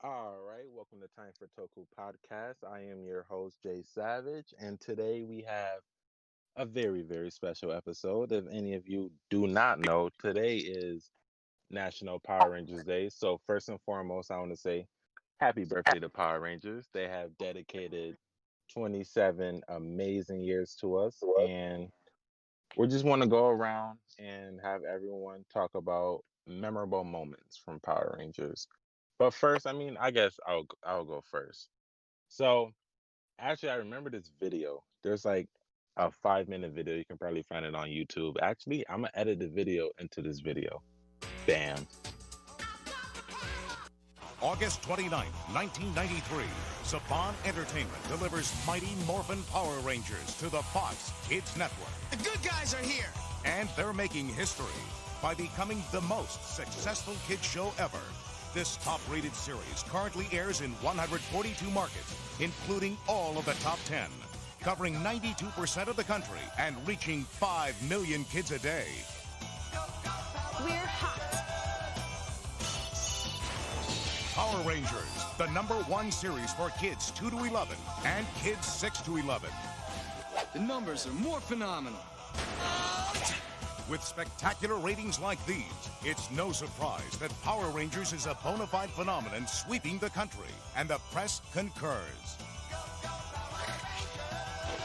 All right, welcome to Time for Toku Podcast. I am your host, Jsavage, and today we have a very special episode. If any of you do not know, today is National Power Rangers Day. So, first and foremost, I want to say happy birthday to Power Rangers. They have dedicated 27 amazing years to us, and we just want to go around and have everyone talk about memorable moments from Power Rangers. But first, I guess I'll go first. So actually, I remember this video. There's like a 5 minute video. You can probably find it on YouTube. Actually, I'm gonna edit the video into this video. Bam. August 29th, 1993, Saban Entertainment delivers Mighty Morphin Power Rangers to the Fox Kids Network. The good guys are here! And they're making history by becoming the most successful kids show ever. This top-rated series currently airs in 142 markets, including all of the top 10, covering 92% of the country and reaching 5 million kids a day. We're hot. Power Rangers, the #1 series for kids 2 to 11 and kids 6 to 11. The numbers are more phenomenal. With spectacular ratings like these, it's no surprise that Power Rangers is a bona fide phenomenon sweeping the country, and the press concurs.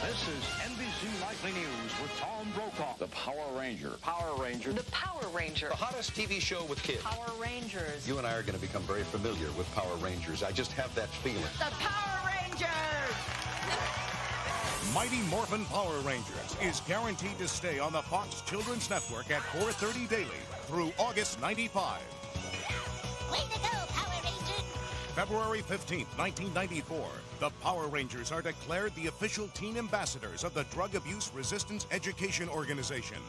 This is NBC Nightly News with Tom Brokaw. The Power Ranger. Power Ranger. The Power Ranger. The hottest TV show with kids. Power Rangers. You and I are going to become very familiar with Power Rangers. I just have that feeling. The Power Rangers! Mighty Morphin Power Rangers is guaranteed to stay on the Fox Children's Network at 4:30 daily through August 95. Way to go, Power Rangers! February 15th, 1994, the Power Rangers are declared the official teen ambassadors of the Drug Abuse Resistance Education Organization.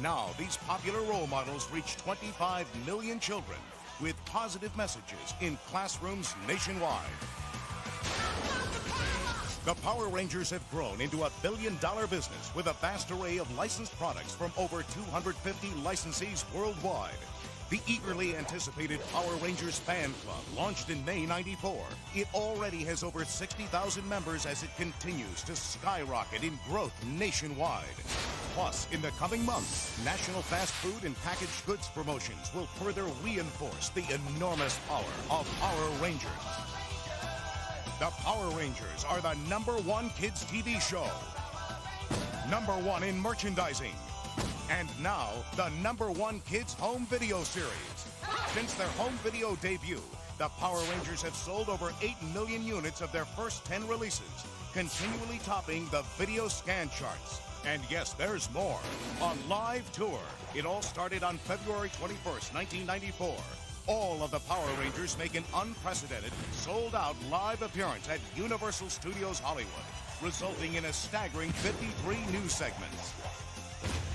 Now, these popular role models reach 25 million children with positive messages in classrooms nationwide. The Power Rangers have grown into a billion-dollar business with a vast array of licensed products from over 250 licensees worldwide. The eagerly anticipated Power Rangers Fan Club launched in May '94. It already has over 60,000 members as it continues to skyrocket in growth nationwide. Plus, in the coming months, national fast food and packaged goods promotions will further reinforce the enormous power of Power Rangers. The Power Rangers are the #1 kids TV show, #1 in merchandising, and now the #1 kids home video series. Since their home video debut, the Power Rangers have sold over 8 million units of their first 10 releases, continually topping the video scan charts. And yes, there's more. A live tour. It all started on February 21st, 1994. All of the Power Rangers make an unprecedented, sold-out live appearance at Universal Studios Hollywood, resulting in a staggering 53 news segments.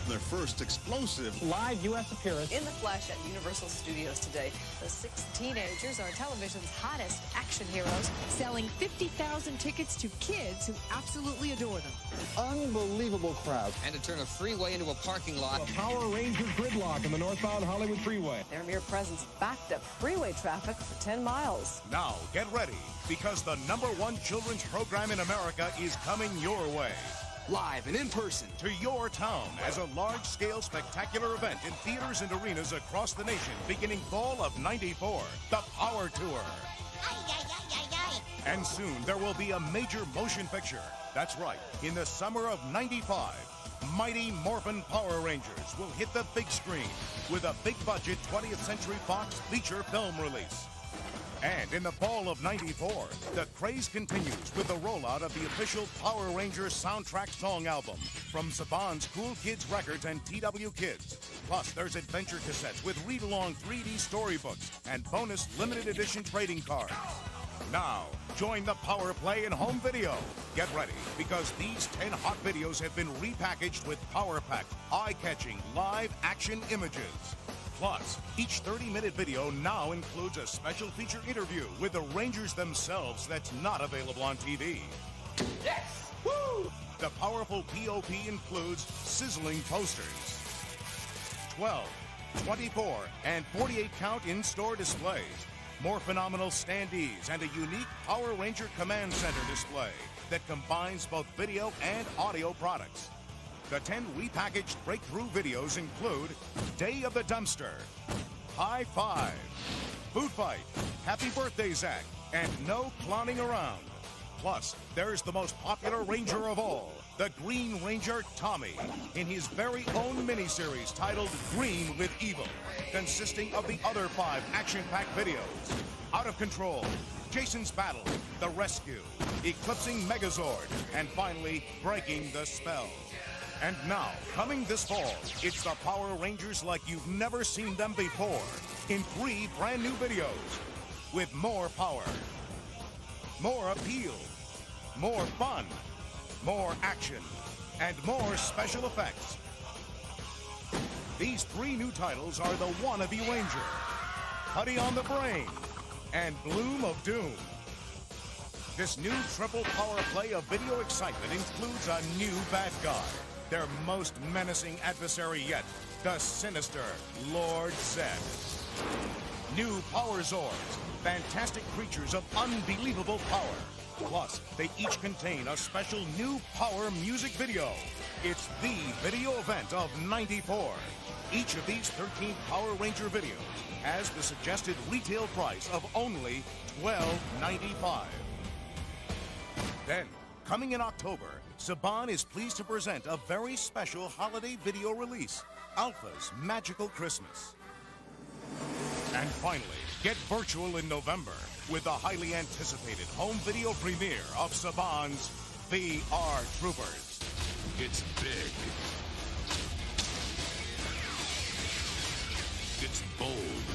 Their first explosive live U.S. appearance In the flesh at Universal Studios today, the 6 teenagers are television's hottest action heroes, selling 50,000 tickets to kids who absolutely adore them. unbelievable crowd. And to turn a freeway into a parking lot. A Power Ranger gridlock in the northbound Hollywood freeway. Their mere presence backed up freeway traffic for 10 miles. Now, get ready, because the #1 children's program in America is coming your way. Live and in person. To your town as a large-scale spectacular event in theaters and arenas across the nation beginning fall of '94, the Power Tour. And soon there will be a major motion picture. That's right, in the summer of '95, Mighty Morphin Power Rangers will hit the big screen with a big-budget 20th Century Fox feature film release. And in the fall of '94, the craze continues with the rollout of the official Power Rangers soundtrack song album from Saban's Cool Kids Records and TW Kids. Plus, there's adventure cassettes with read-along 3D storybooks and bonus limited edition trading cards. Now, join the Power Play in home video. Get ready, because these 10 hot videos have been repackaged with power-packed, eye-catching live action images. Plus, each 30-minute video now includes a special feature interview with the Rangers themselves that's not available on TV. Yes! Woo! The powerful POP includes sizzling posters, 12, 24, and 48 count in-store displays, more phenomenal standees, and a unique Power Ranger Command Center display that combines both video and audio products. The 10 repackaged breakthrough videos include Day of the Dumpster, High Five, Food Fight, Happy Birthday Zach, and No Clowning Around. Plus, there's the most popular Ranger of all, the Green Ranger Tommy, in his very own miniseries titled Green with Evil, consisting of the other 5 action-packed videos: Out of Control, Jason's Battle, The Rescue, Eclipsing Megazord, and finally, Breaking the Spell. And now, coming this fall, it's the Power Rangers like you've never seen them before, in 3 brand new videos, with more power, more appeal, more fun, more action, and more special effects. These 3 new titles are The Wannabe Ranger, Putty on the Brain, and Bloom of Doom. This new triple power play of video excitement includes a new bad guy, their most menacing adversary yet, the sinister Lord Zed. New Power Zords, fantastic creatures of unbelievable power. Plus, they each contain a special new Power music video. It's the video event of '94. Each of these 13 Power Ranger videos has the suggested retail price of only $12.95. Then, coming in October, Saban is pleased to present a very special holiday video release, Alpha's Magical Christmas. And finally, get virtual in November with the highly anticipated home video premiere of Saban's VR Troopers. It's big. It's bold.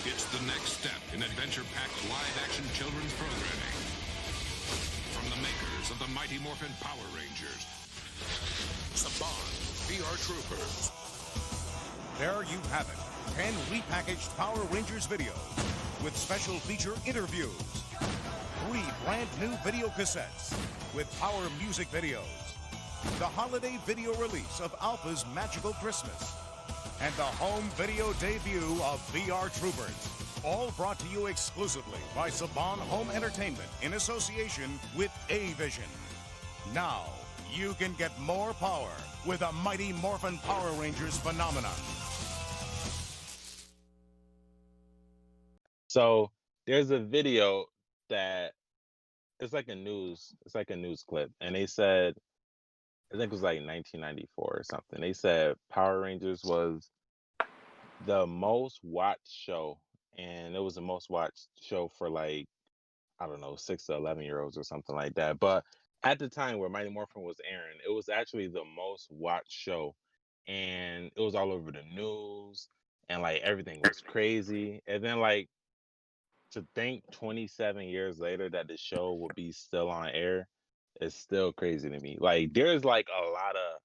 It's the next step in adventure-packed live-action children's programming. From the makers of the Mighty Morphin Power Rangers, Saban VR Troopers. There you have it, 10 repackaged Power Rangers videos with special feature interviews, 3 brand new video cassettes with Power music videos, the holiday video release of Alpha's Magical Christmas, and the home video debut of VR Troopers. All brought to you exclusively by Saban Home Entertainment in association with A-Vision. Now, you can get more power with a Mighty Morphin Power Rangers phenomenon. So there's a video that it's like a news clip, and they said, I think it was like 1994 or something. They said Power Rangers was the most watched show, and it was the most watched show for like, I don't know, 6 to 11-year-olds or something like that. But at the time where Mighty Morphin was airing, it was actually the most watched show, and it was all over the news, and like everything was crazy. And then like, to think 27 years later that the show will be still on air is still crazy to me. Like, there's like a lot of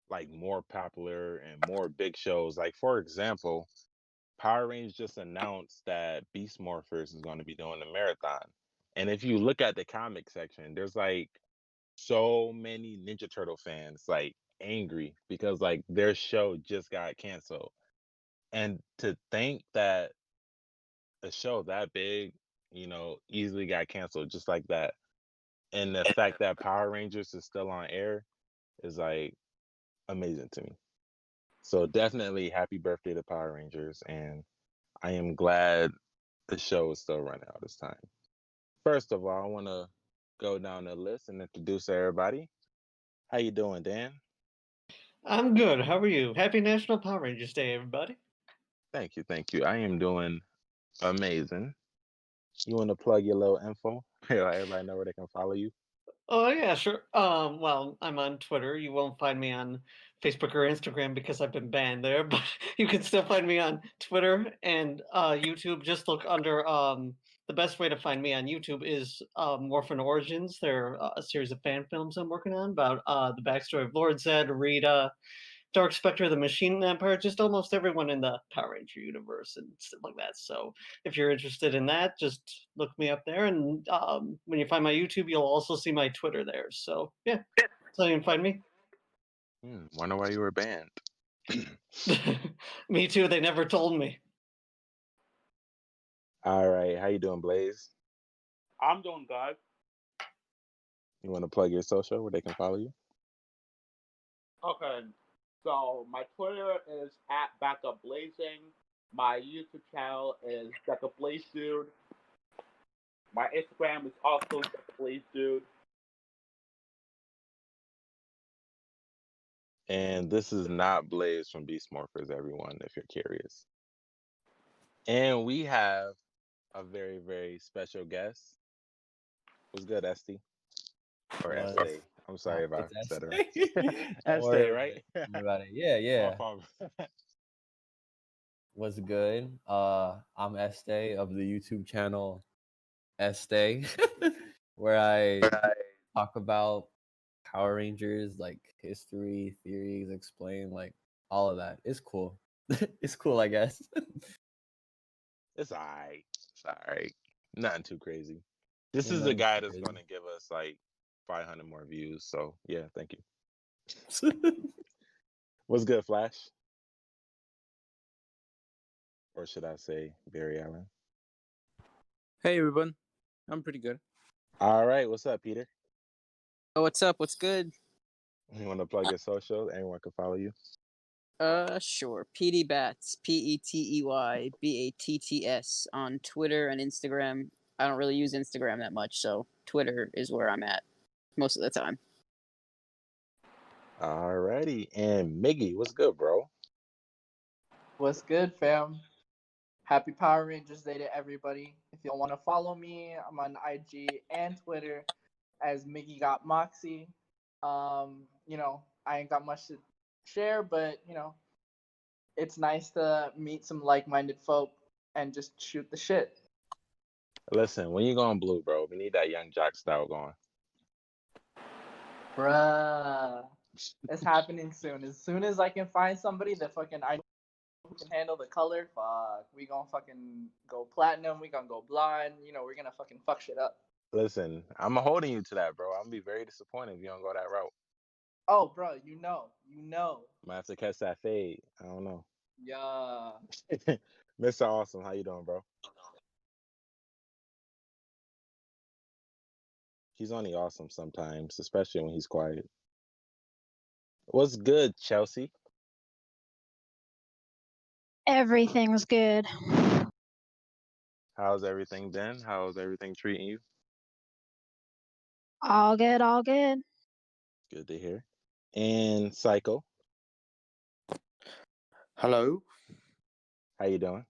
like more popular and more big shows. Like, for example, Power Rangers just announced that Beast Morphers is going to be doing the marathon. And if you look at the comic section, there's like so many Ninja Turtle fans like angry because like their show just got canceled. And to think that a show that big, you know, easily got canceled just like that. And the fact that Power Rangers is still on air is like amazing to me. So definitely happy birthday to Power Rangers, and I am glad the show is still running all this time. First of all, I want to go down the list and introduce everybody. How you doing, Dan? I'm good. How are you? Happy National Power Rangers Day, everybody. Thank you. I am doing amazing. You want to plug your little info? Let everybody know where they can follow you. Oh, yeah, sure. Well, I'm on Twitter. You won't find me on Facebook or Instagram because I've been banned there, but you can still find me on Twitter and YouTube. Just look under, the best way to find me on YouTube is Morphin Origins. They're a series of fan films I'm working on about the backstory of Lord Zed, Rita, Dark Spectre, the Machine Empire, just almost everyone in the Power Ranger universe and stuff like that. So if you're interested in that, just look me up there. And when you find my YouTube, you'll also see my Twitter there. So yeah, that's how you can find me. Wonder why you were banned. Me too. They never told me. All right, how you doing, Blaze? I'm doing good. You want to plug your social where they can follow you? Okay, so my Twitter is @BackupBlazing. My YouTube channel is BackupBlazeDude. My Instagram is also BackupBlazeDude. And this is not Blaze from Beast Morphers, everyone, if you're curious. And we have a very, very special guest. What's good, Este? Or Este. I'm sorry if I said it right. Este, right? About it. Yeah. My fault. What's good? I'm Este of the YouTube channel Este, where I talk about Power Rangers, like history, theories, explain like all of that. It's cool. It's cool, I guess. It's alright. It's alright. Nothing too crazy. This is the guy that's going to give us like 500 more views. So yeah, thank you. What's good, Flash? Or should I say Barry Allen? Hey everyone, I'm pretty good. All right, what's up, Peter? Oh, what's up? What's good? You want to plug your socials? Anyone can follow you. Sure. PD Bats, PETEYBATTS on Twitter and Instagram. I don't really use Instagram that much, so Twitter is where I'm at most of the time. Alrighty, and Miggy, what's good, bro? What's good, fam? Happy Power Rangers Day to everybody. If you want to follow me, I'm on IG and Twitter as Miggy Got Moxie. You know, I ain't got much to share, but you know, it's nice to meet some like-minded folk and just shoot the shit. Listen, when you going blue, bro, we need that young jock style going. Bruh, it's happening soon. As soon as I can find somebody that fucking I who can handle the color, fuck, we gonna fucking go platinum. We gonna go blonde. You know, we're gonna fucking fuck shit up. Listen, I'm holding you to that, bro. I'm gonna be very disappointed if you don't go that route. Oh, bro, you know. Might have to catch that fade. I don't know. Yeah. Mr. Awesome, how you doing, bro? He's only awesome sometimes, especially when he's quiet. What's good, Chelsea? Everything's good. How's everything been? How's everything treating you? All good, all good. Good to hear. And Psycho. Hello. How you doing?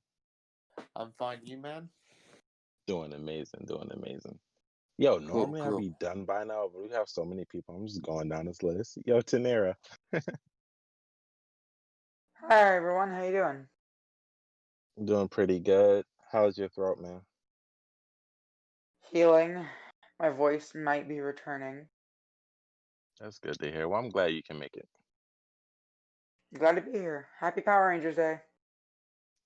I'm fine. You, man? Doing amazing. Yo, normally cool. I'd be done by now, but we have so many people. I'm just going down this list. Yo, Tenara. Hi, everyone. How you doing? I'm doing pretty good. How's your throat, man? Healing. My voice might be returning. That's good to hear. Well, I'm glad you can make it. Glad to be here. Happy Power Rangers Day.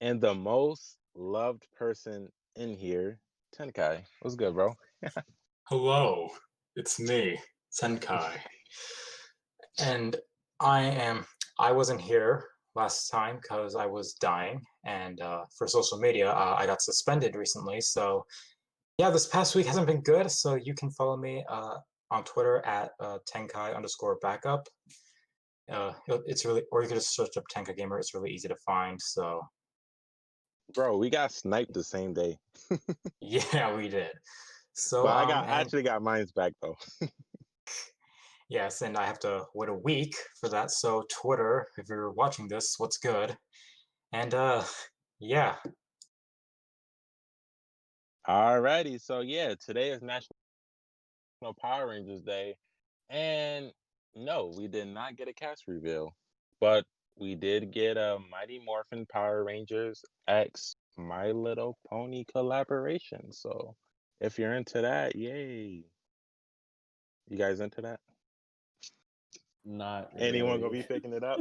And the most loved person in here, Tenkai. What's good, bro? Hello, it's me, Sentai. And I wasn't here last time because I was dying, and for social media, I got suspended recently, so yeah, this past week hasn't been good, so you can follow me on Twitter at tenkai_backup. It's really, or you can just search up Tenkai Gamer, it's really easy to find, so. Bro, we got sniped the same day. Yeah, we did. So but I actually got mine's back though. Yes, and I have to wait a week for that. So Twitter, if you're watching this, what's good? And yeah. Alrighty, so yeah, today is National Power Rangers Day, and no, we did not get a cast reveal, but we did get a Mighty Morphin Power Rangers X My Little Pony collaboration. So if you're into that, yay. You guys into that? Not Anyone really. gonna be picking it up?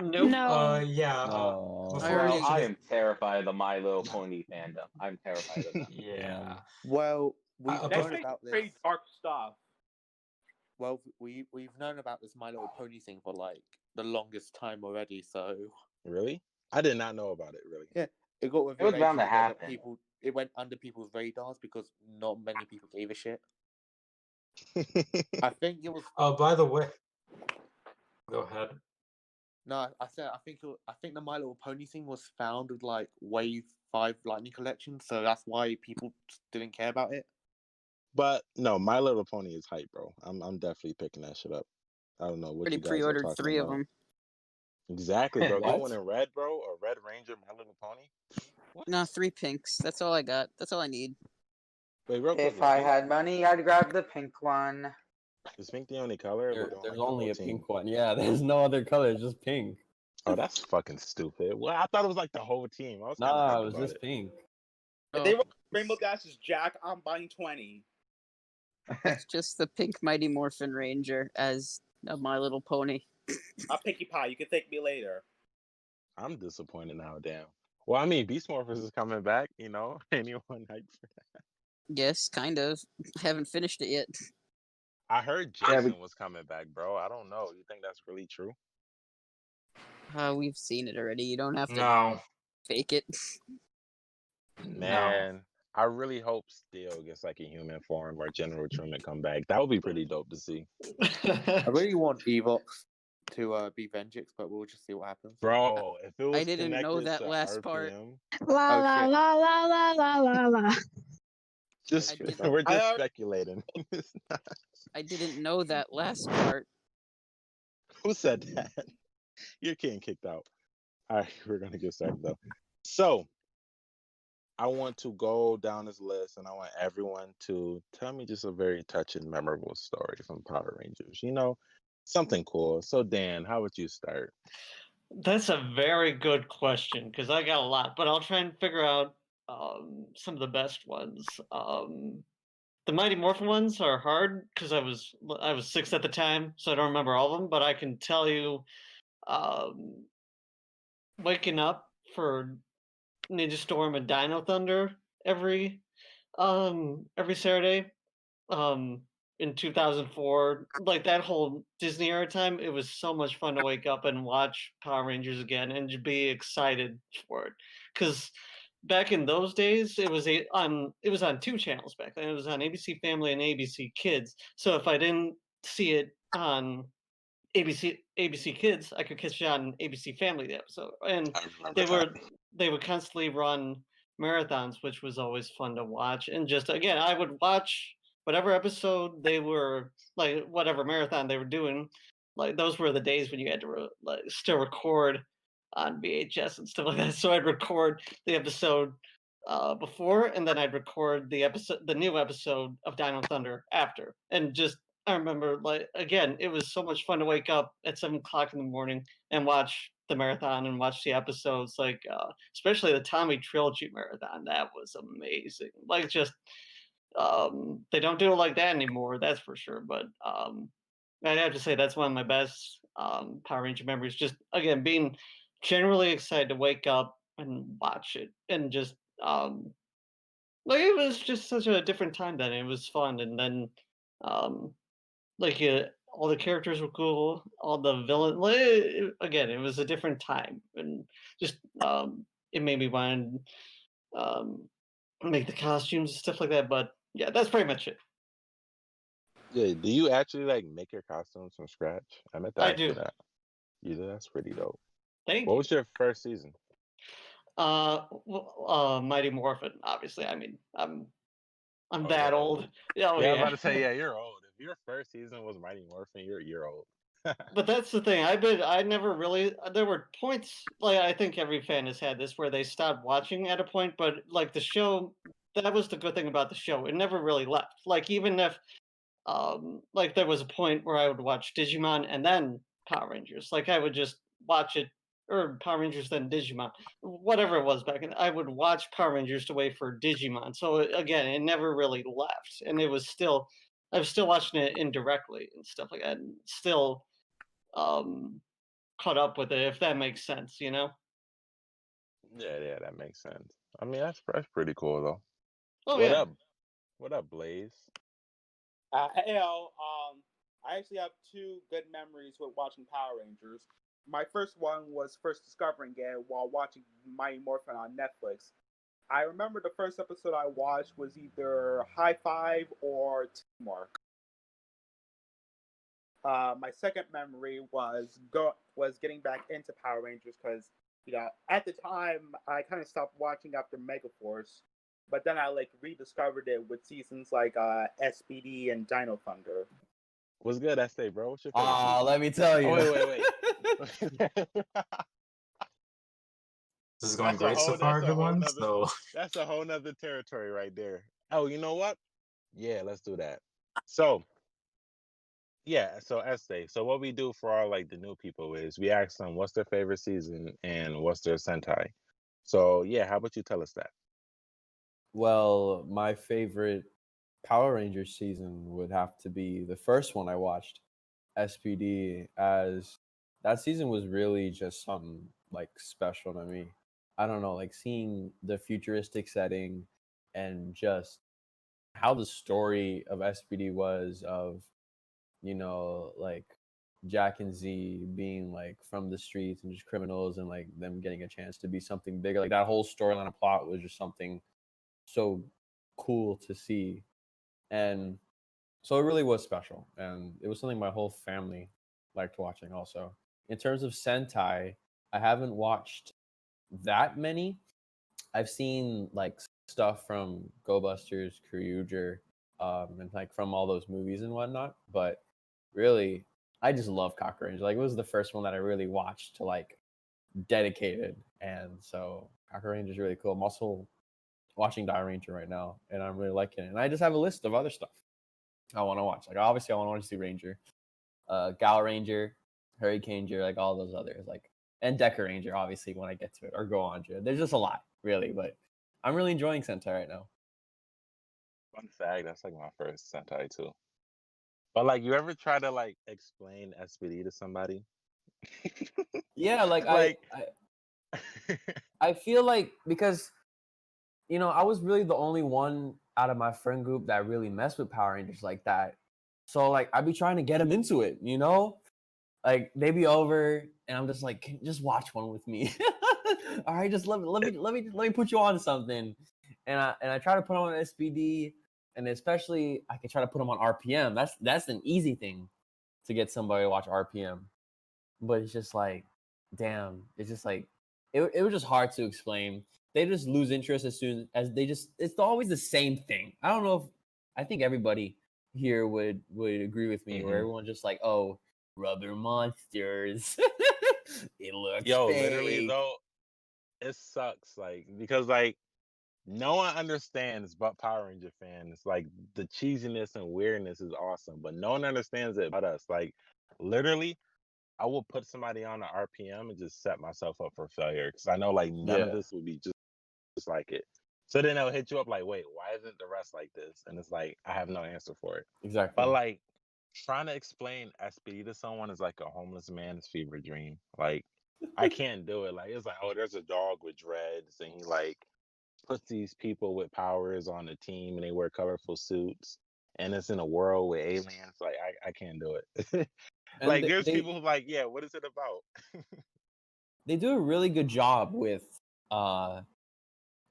Nope. No. Yeah. I am terrified of the My Little Pony fandom. I'm terrified of them. Yeah. Well, we they heard say about pretty this. dark stuff. Well, we've known about this My Little Pony thing for like the longest time already. So Really? I did not know about it. Really? yeah, it got It was revealed bound ages to ago that happen. it went under people's radars because not many people gave a shit. I think it was. Oh, by the way, go ahead. No, I think the My Little Pony thing was found with like Wave 5 Lightning Collection, so that's why people didn't care about it. But no, My Little Pony is hype, bro. I'm definitely picking that shit up. I don't know what Already you guys are pre-ordered talking 3 of about. them. Exactly, bro. Get What? one in red, bro, or Red Ranger, My Little Pony. What? No, 3 pinks. That's all I got. That's all I need. Wait, real quick. If I had money, I'd grab the pink one. Is pink the only color? Or they don't There's like the only whole a team? pink one. Yeah, there's no other color. It's just pink. Oh, that's fucking stupid. Well, I thought it was like the whole team. I was kind of Nah, hyped it was about just it. pink. If they were Rainbow Dashes Jack, I'm buying 20. It's just the pink Mighty Morphin Ranger as a My Little Pony. I'll Pinkie Pie. You can thank me later. I'm disappointed now, damn. Well, I mean, Beast Morphers is coming back, you know? Anyone hyped for that? Yes, kind of. Haven't finished it yet. I heard Jason was coming back, bro. I don't know. You think that's really true? We've seen it already. You don't have to No. fake it. Man, I really hope Steel gets like a human form or General Truman come back. That would be pretty dope to see. I really want Evox to be Vengix, but we'll just see what happens. Bro, if it was I didn't know connected that to last RPM, part. La Oh, la shit. la la la la la la. just I didn't- we're just speculating. It's not- I didn't know that last part. Who said that? You're getting kicked out. All right, we're gonna get started though. So, I want to go down this list, and I want everyone to tell me just a very touching, memorable story from Power Rangers. You know, something cool. So, Dan, how would you start? That's a very good question because I got a lot, but I'll try and figure out some of the best ones. The Mighty Morphin ones are hard because I was 6 at the time, so I don't remember all of them. But I can tell you, waking up for Ninja Storm and Dino Thunder every Saturday, in 2004, like that whole Disney era time, it was so much fun to wake up and watch Power Rangers again and to be excited for it. Because back in those days, it was on 2 channels back then. It was on ABC Family and ABC Kids. So if I didn't see it on ABC Kids, I could catch it on ABC Family the episode, and they would constantly run marathons, which was always fun to watch. And just again, I would watch whatever episode they were like, whatever marathon they were doing. Like those were the days when you had to still record on VHS and stuff like that. So I'd record the episode before, and then I'd record the new episode of Dino Thunder after, and just. I remember, like, again, it was so much fun to wake up at 7 o'clock in the morning and watch the marathon and watch the episodes, like, especially the Tommy Trilogy marathon. That was amazing. Like, just, they don't do it like that anymore, that's for sure. But I'd have to say that's one of my best Power Ranger memories. Just, again, being generally excited to wake up and watch it. And just, like, it was just such a different time then. It was fun. And then, like all the characters were cool, all the villain. Again, it was a different time, and just it made me want to make the costumes and stuff like that. But yeah, that's pretty much it. Yeah, do you actually like make your costumes from scratch? I meant to I ask you do. that. You do? That's pretty dope. Thank What you. was your first season? Mighty Morphin. Obviously, I mean, I'm that old. Yeah, I was about to say, yeah, you're old. If your first season was Mighty Morphin, you're old. But that's the thing. I never really. There were points, like I think every fan has had this, where they stopped watching at a point. But like the show, that was the good thing about the show. It never really left. Like even if, like there was a point where I would watch Digimon and then Power Rangers. Like I would just watch it, or Power Rangers then Digimon, whatever it was back then. I would watch Power Rangers to wait for Digimon. So again, it never really left, and it was still. I was still watching it indirectly and stuff like that, and still caught up with it, if that makes sense, you know? Yeah, that makes sense. I mean, that's pretty cool though. Oh, yeah. What up, Blaze? Hey, I actually have two good memories with watching Power Rangers. My first one was first discovering it while watching Mighty Morphin on Netflix. I remember the first episode I watched was either High Five or Teamwork. My second memory was getting back into Power Rangers because at the time I kind of stopped watching after Megaforce, but then I rediscovered it with seasons like SPD and Dino Thunder. What's good, Este, bro? What's your favorite? Let me tell you. Oh, wait. This is going great so far, everyone. That's a whole nother territory right there. Oh, you know what? Yeah, let's do that. So Este. So what we do for all the new people is we ask them what's their favorite season and what's their Sentai. So yeah, how about you tell us that? Well, my favorite Power Rangers season would have to be the first one I watched, SPD, as that season was really just something special to me. I don't know, seeing the futuristic setting and just how the story of SPD was of, Jack and Z being from the streets and just criminals and them getting a chance to be something bigger. That whole storyline and plot was just something so cool to see. And so it really was special. And it was something my whole family liked watching also. In terms of Sentai, I haven't watched that many. I've seen stuff from Go Busters, Kyryuger, and from all those movies and whatnot. But really, I just love Cocker Ranger. It was the first one that I really watched to dedicated, and so Cocker Ranger is really cool. I'm also watching Die Ranger right now, and I'm really liking it. And I just have a list of other stuff I want to watch. Obviously, I want to see Ranger, Gal Ranger, Hurricane Ranger, all those others, and Decker Ranger, obviously, when I get to it, or Go Anja. There's just a lot, really, but I'm really enjoying Sentai right now. Fun fact, that's my first Sentai too. But you ever try to explain SPD to somebody? Yeah, I feel because I was really the only one out of my friend group that really messed with Power Rangers like that. So I'd be trying to get them into it, they be over and I'm just just watch one with me. All right, just let me put you on something. And I try to put on SPD, and especially I can try to put them on RPM. That's an easy thing to get somebody to watch RPM. But it's just damn, it's just it was just hard to explain. They just lose interest as soon as it's always the same thing. I don't know if I think everybody here would agree with me, where everyone's just oh, rubber monsters. It looks fake. Literally though, it sucks because no one understands but Power Ranger fans. The cheesiness and weirdness is awesome, but no one understands it but us. Literally, I will put somebody on an RPM and just set myself up for failure because I know none of this would be just like it. So then they'll hit you up wait, why isn't the rest like this? And it's I have no answer for it. Exactly. But trying to explain SPD to someone is a homeless man's fever dream. I can't do it. It's oh, there's a dog with dreads and he puts these people with powers on the team and they wear colorful suits and it's in a world with aliens. I can't do it. There's people who yeah, what is it about? They do a really good job with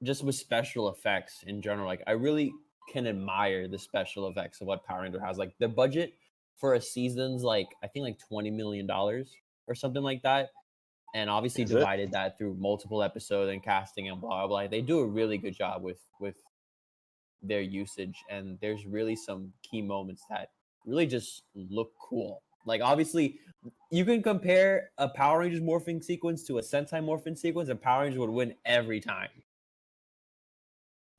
just with special effects in general. I really can admire the special effects of what Power Ranger has. The budget for a season's I think $20 million or something like that. And obviously divided that through multiple episodes and casting and blah, blah, blah. They do a really good job with their usage. And there's really some key moments that really just look cool. Obviously, you can compare a Power Rangers morphing sequence to a Sentai morphing sequence, and Power Rangers would win every time.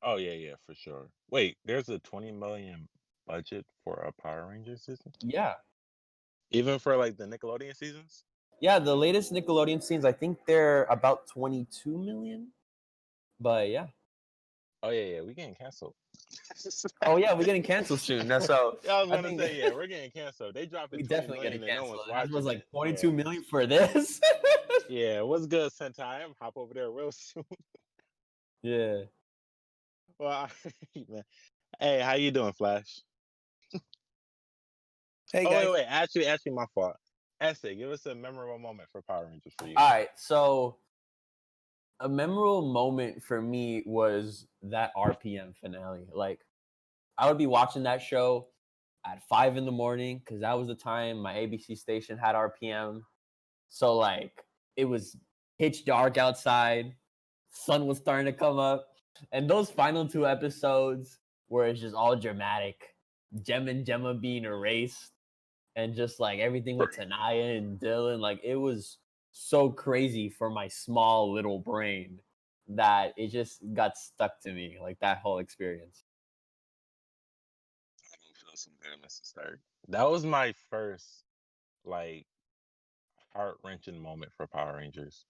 Oh, yeah, for sure. Wait, there's a $20 million budget for a Power Rangers season? Yeah. Even for the Nickelodeon seasons? Yeah, the latest Nickelodeon scenes, I think they're about 22 million. But yeah. Oh yeah, we getting canceled. Oh yeah, we're getting canceled soon. So I was gonna say, yeah, we're getting canceled. They dropped it. We definitely getting canceled. That was 22 million for this. Yeah, what's good, Sentai? I'm hop over there real soon. Yeah. Well, man. Hey, how you doing, Flash? Hey, Oh, guys. wait. Actually, my fault. Este, give us a memorable moment for Power Rangers for you. All right, so a memorable moment for me was that RPM finale. Like, I would be watching that show at 5 in the morning because that was the time my ABC station had RPM. So like it was pitch dark outside, sun was starting to come up, and those final 2 episodes where it's just all dramatic, Gem and Gemma being erased, and just like everything with Tanaya and Dylan, like it was so crazy for my small little brain that it just got stuck to me, like that whole experience. I don't feel some bitterness to start. That was my first, like, heart-wrenching moment for Power Rangers.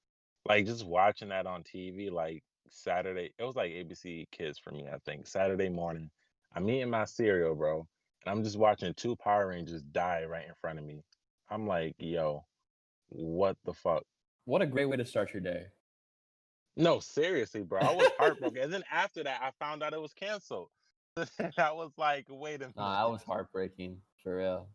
Like, just watching that on TV, like, Saturday. It was like ABC Kids for me, I think. Saturday morning, I'm eating my cereal, bro, and I'm just watching 2 Power Rangers die right in front of me. I'm like, yo, what the fuck? What a great way to start your day. No, seriously, bro. I was heartbroken. And then after that, I found out it was canceled. I was like, wait a minute. Nah, that was heartbreaking, for real.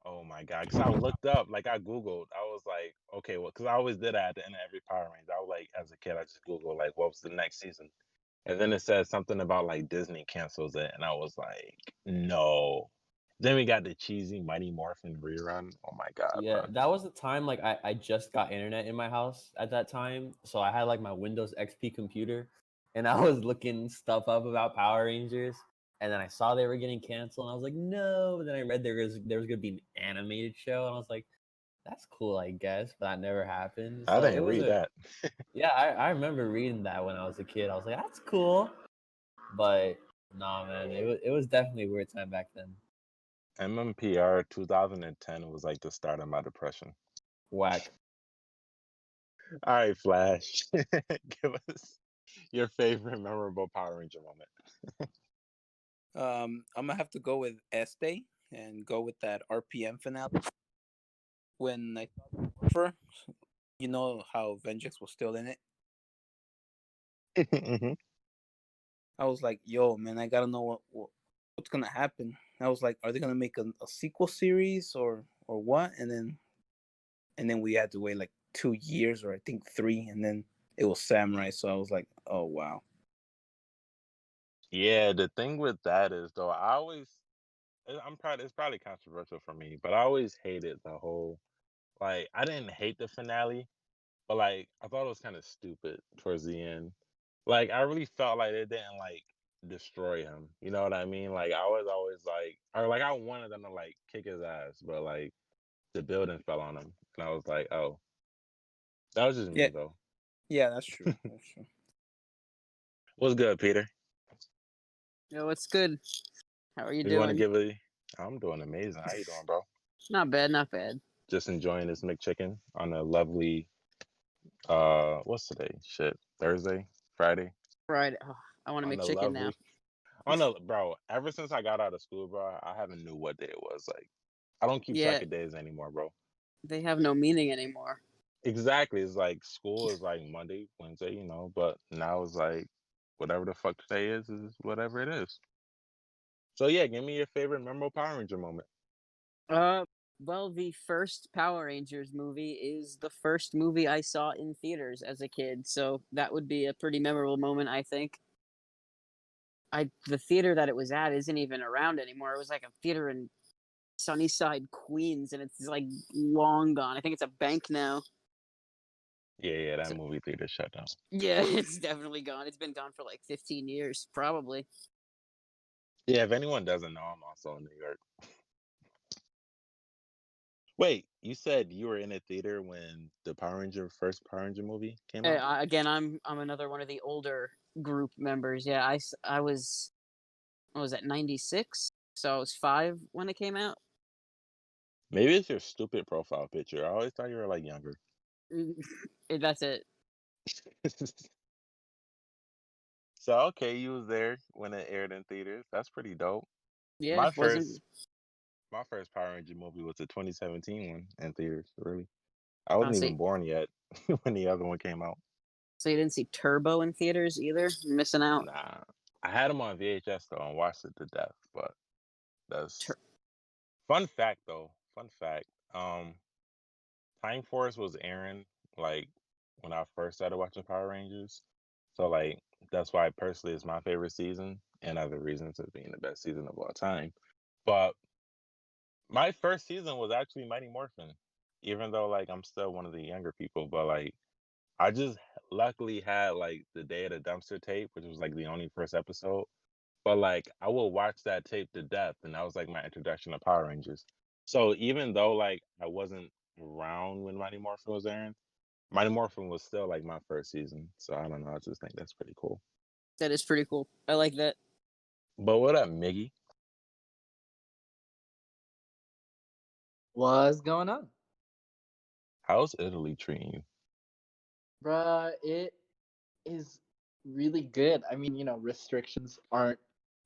Oh my God. Because I looked up, like I Googled. I was like, okay, well, because I always did that at the end of every Power Ranger. I was like, as a kid, I just Googled, like, what was the next season? And then it said something about, like, Disney cancels it. And I was like, no. Then we got the cheesy Mighty Morphin rerun. Oh my God, Yeah, bro. that was the time like I just got internet in my house at that time. So I had like my Windows XP computer and I was looking stuff up about Power Rangers. And then I saw they were getting canceled and I was like, no. But then I read there was gonna be an animated show and I was like, that's cool, I guess, but that never happened. I So it didn't was read that. yeah, I remember reading that when I was a kid. I was like, that's cool. But nah man, it was definitely a weird time back then. MMPR 2010 was like the start of my depression. Whack. All right, Flash. Give us your favorite memorable Power Ranger moment. I'm gonna have to go with Este and go with that RPM finale. When I saw the Morpher, you know how Vengeance was still in it. Mhm. I was like, yo, man, I gotta know what's gonna happen. I was like, are they gonna make a sequel series or what? And then we had to wait like 2 years or I think 3, and then it was Samurai. So I was like, oh wow. Yeah, the thing with that is though, it's probably controversial for me, but I always hated the whole, like, I didn't hate the finale, but like I thought it was kind of stupid towards the end. Like I really felt like it didn't like destroy him. You know what I mean? Like I was always like, or like I wanted them to like kick his ass, but like the building fell on him, and I was like, oh, that was just me though. Yeah, that's true. That's true. What's good, Peter? Yo, what's good? How are you You want to doing? give a? I'm doing amazing. How you doing, bro? Not bad, not bad. Just enjoying this McChicken on a lovely what's today? Shit. Thursday? Friday? Friday. Oh, I want to On make a chicken now. lovely on a bro, ever since I got out of school, bro, I haven't knew what day it was. Like I don't keep Yeah, track of days anymore, bro. they have no meaning anymore. Exactly. It's like school is like Monday, Wednesday, you know, but now it's like whatever the fuck today is whatever it is. So yeah, give me your favorite memorable Power Ranger moment. Well, the first Power Rangers movie is the first movie I saw in theaters as a kid, so that would be a pretty memorable moment, I think. The theater that it was at isn't even around anymore. It was like a theater in Sunnyside, Queens, and it's like long gone. I think it's a bank now. Yeah, that movie theater shut down. Yeah, it's definitely gone. It's been gone for like 15 years, probably. Yeah, if anyone doesn't know, I'm also in New York. Wait, you said you were in a theater when the first Power Ranger movie came out? Again, I'm another one of the older group members. Yeah, I was at 96, so I was 5 when it came out. Maybe it's your stupid profile picture. I always thought you were like younger. That's it. So okay, you was there when it aired in theaters. That's pretty dope. Yeah, My it wasn't. My first Power Ranger movie was the 2017 one in theaters. Really, I wasn't So, even born yet when the other one came out. so you didn't see Turbo in theaters either? You're missing out. Nah, I had them on VHS though and watched it to death, but that's Fun fact though. Fun fact. Time Force was airing like when I first started watching Power Rangers. So like that's why personally it's my favorite season and other reasons of being the best season of all time. But my first season was actually Mighty Morphin. Even though like I'm still one of the younger people, but like I just luckily had like the Day of the Dumpster tape, which was like the only first episode. But like I would watch that tape to death, and that was like my introduction to Power Rangers. So even though like I wasn't around when Mighty Morphin was airing, Mighty Morphin was still like my first season. So I don't know. I just think that's pretty cool. That is pretty cool. I like that. But what up, Miggy? What's going on? How's Italy treating you? Bruh, it is really good. I mean, restrictions aren't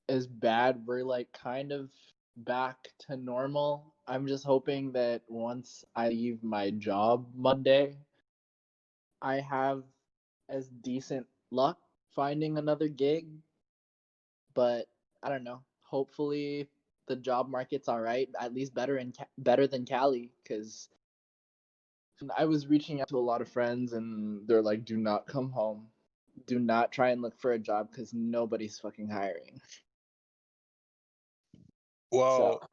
as bad. We're like kind of back to normal. I'm just hoping that once I leave my job Monday, I have as decent luck finding another gig. But I don't know. Hopefully the job market's all right, at least better than Cali, because I was reaching out to a lot of friends and they're like, do not come home. Do not try and look for a job because nobody's fucking hiring. Well,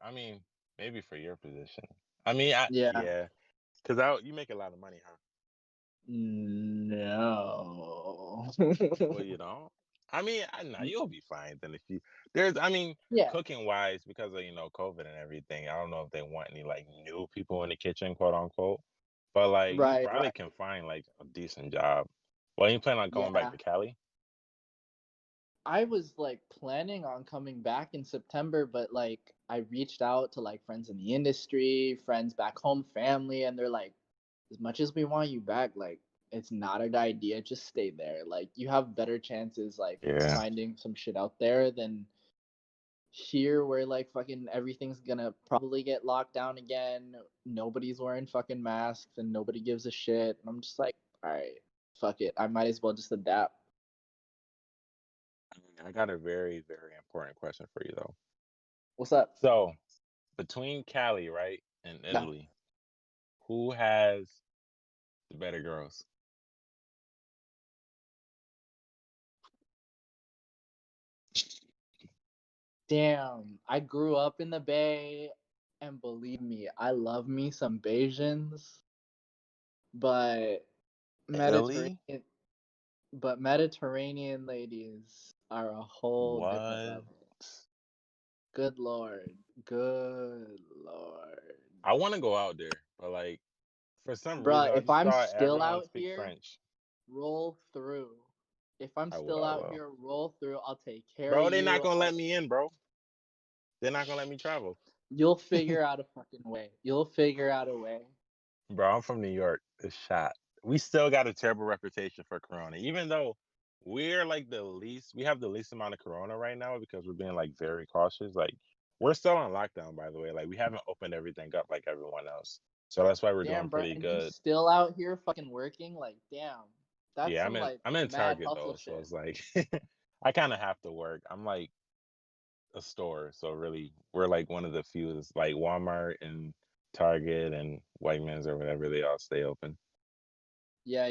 I mean, maybe for your position. I mean, yeah. Because you make a lot of money, huh? No. Well, you don't. I mean, I know you'll be fine then if cooking wise, because of COVID and everything. I don't know if they want any like new people in the kitchen, quote unquote. But like you probably can find like a decent job. Well, you plan on going back to Cali? I was like planning on coming back in September, but like I reached out to like friends in the industry, friends back home, family, and they're like, as much as we want you back, like it's not a good idea. Just stay there. Like you have better chances like finding some shit out there than here where like fucking everything's gonna probably get locked down again. Nobody's wearing fucking masks and nobody gives a shit. And I'm just like, all right, fuck it. I might as well just adapt. I got a very, very important question for you though. What's up? So between Cali, right, and Italy, who has the better girls? Damn, I grew up in the Bay, and believe me, I love me some Bajans, but Mediterranean ladies are a whole different level. Good lord, good lord. I want to go out there, but like for some reason, Bruh, I if just I'm thought still everyone out speak here, French. roll through. If I'm still out here, roll through. I'll take care of you. Bro, they're not gonna let me in, bro. They're not gonna let me travel. You'll figure out a fucking way. You'll figure out a way. Bro, I'm from New York. It's shot. We still got a terrible reputation for Corona, even though we're like we have the least amount of Corona right now because we're being like very cautious. Like we're still on lockdown, by the way. Like we haven't opened everything up like everyone else. So that's why we're doing pretty good. You still out here fucking working? Like, damn. That's I'm in Target though, so it's like I kind of have to work. I'm like a store, so really we're like one of the few that's like Walmart and Target and Wegmans or whatever, they all stay open. Yeah.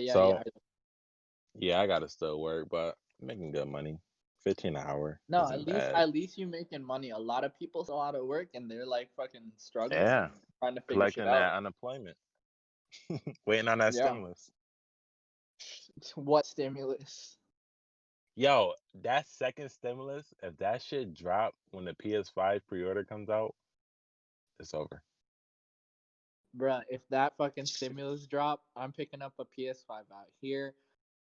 Yeah, I gotta still work, but I'm making good money. 15 an hour. No, at least you making money. A lot of people still out of work and they're like fucking struggling. Yeah, trying to figure collecting shit out. that unemployment. Waiting on that stimulus. What stimulus? Yo, that second stimulus, if that shit drop when the PS5 pre-order comes out, it's over. Bruh, if that fucking stimulus drop, I'm picking up a PS5 out here.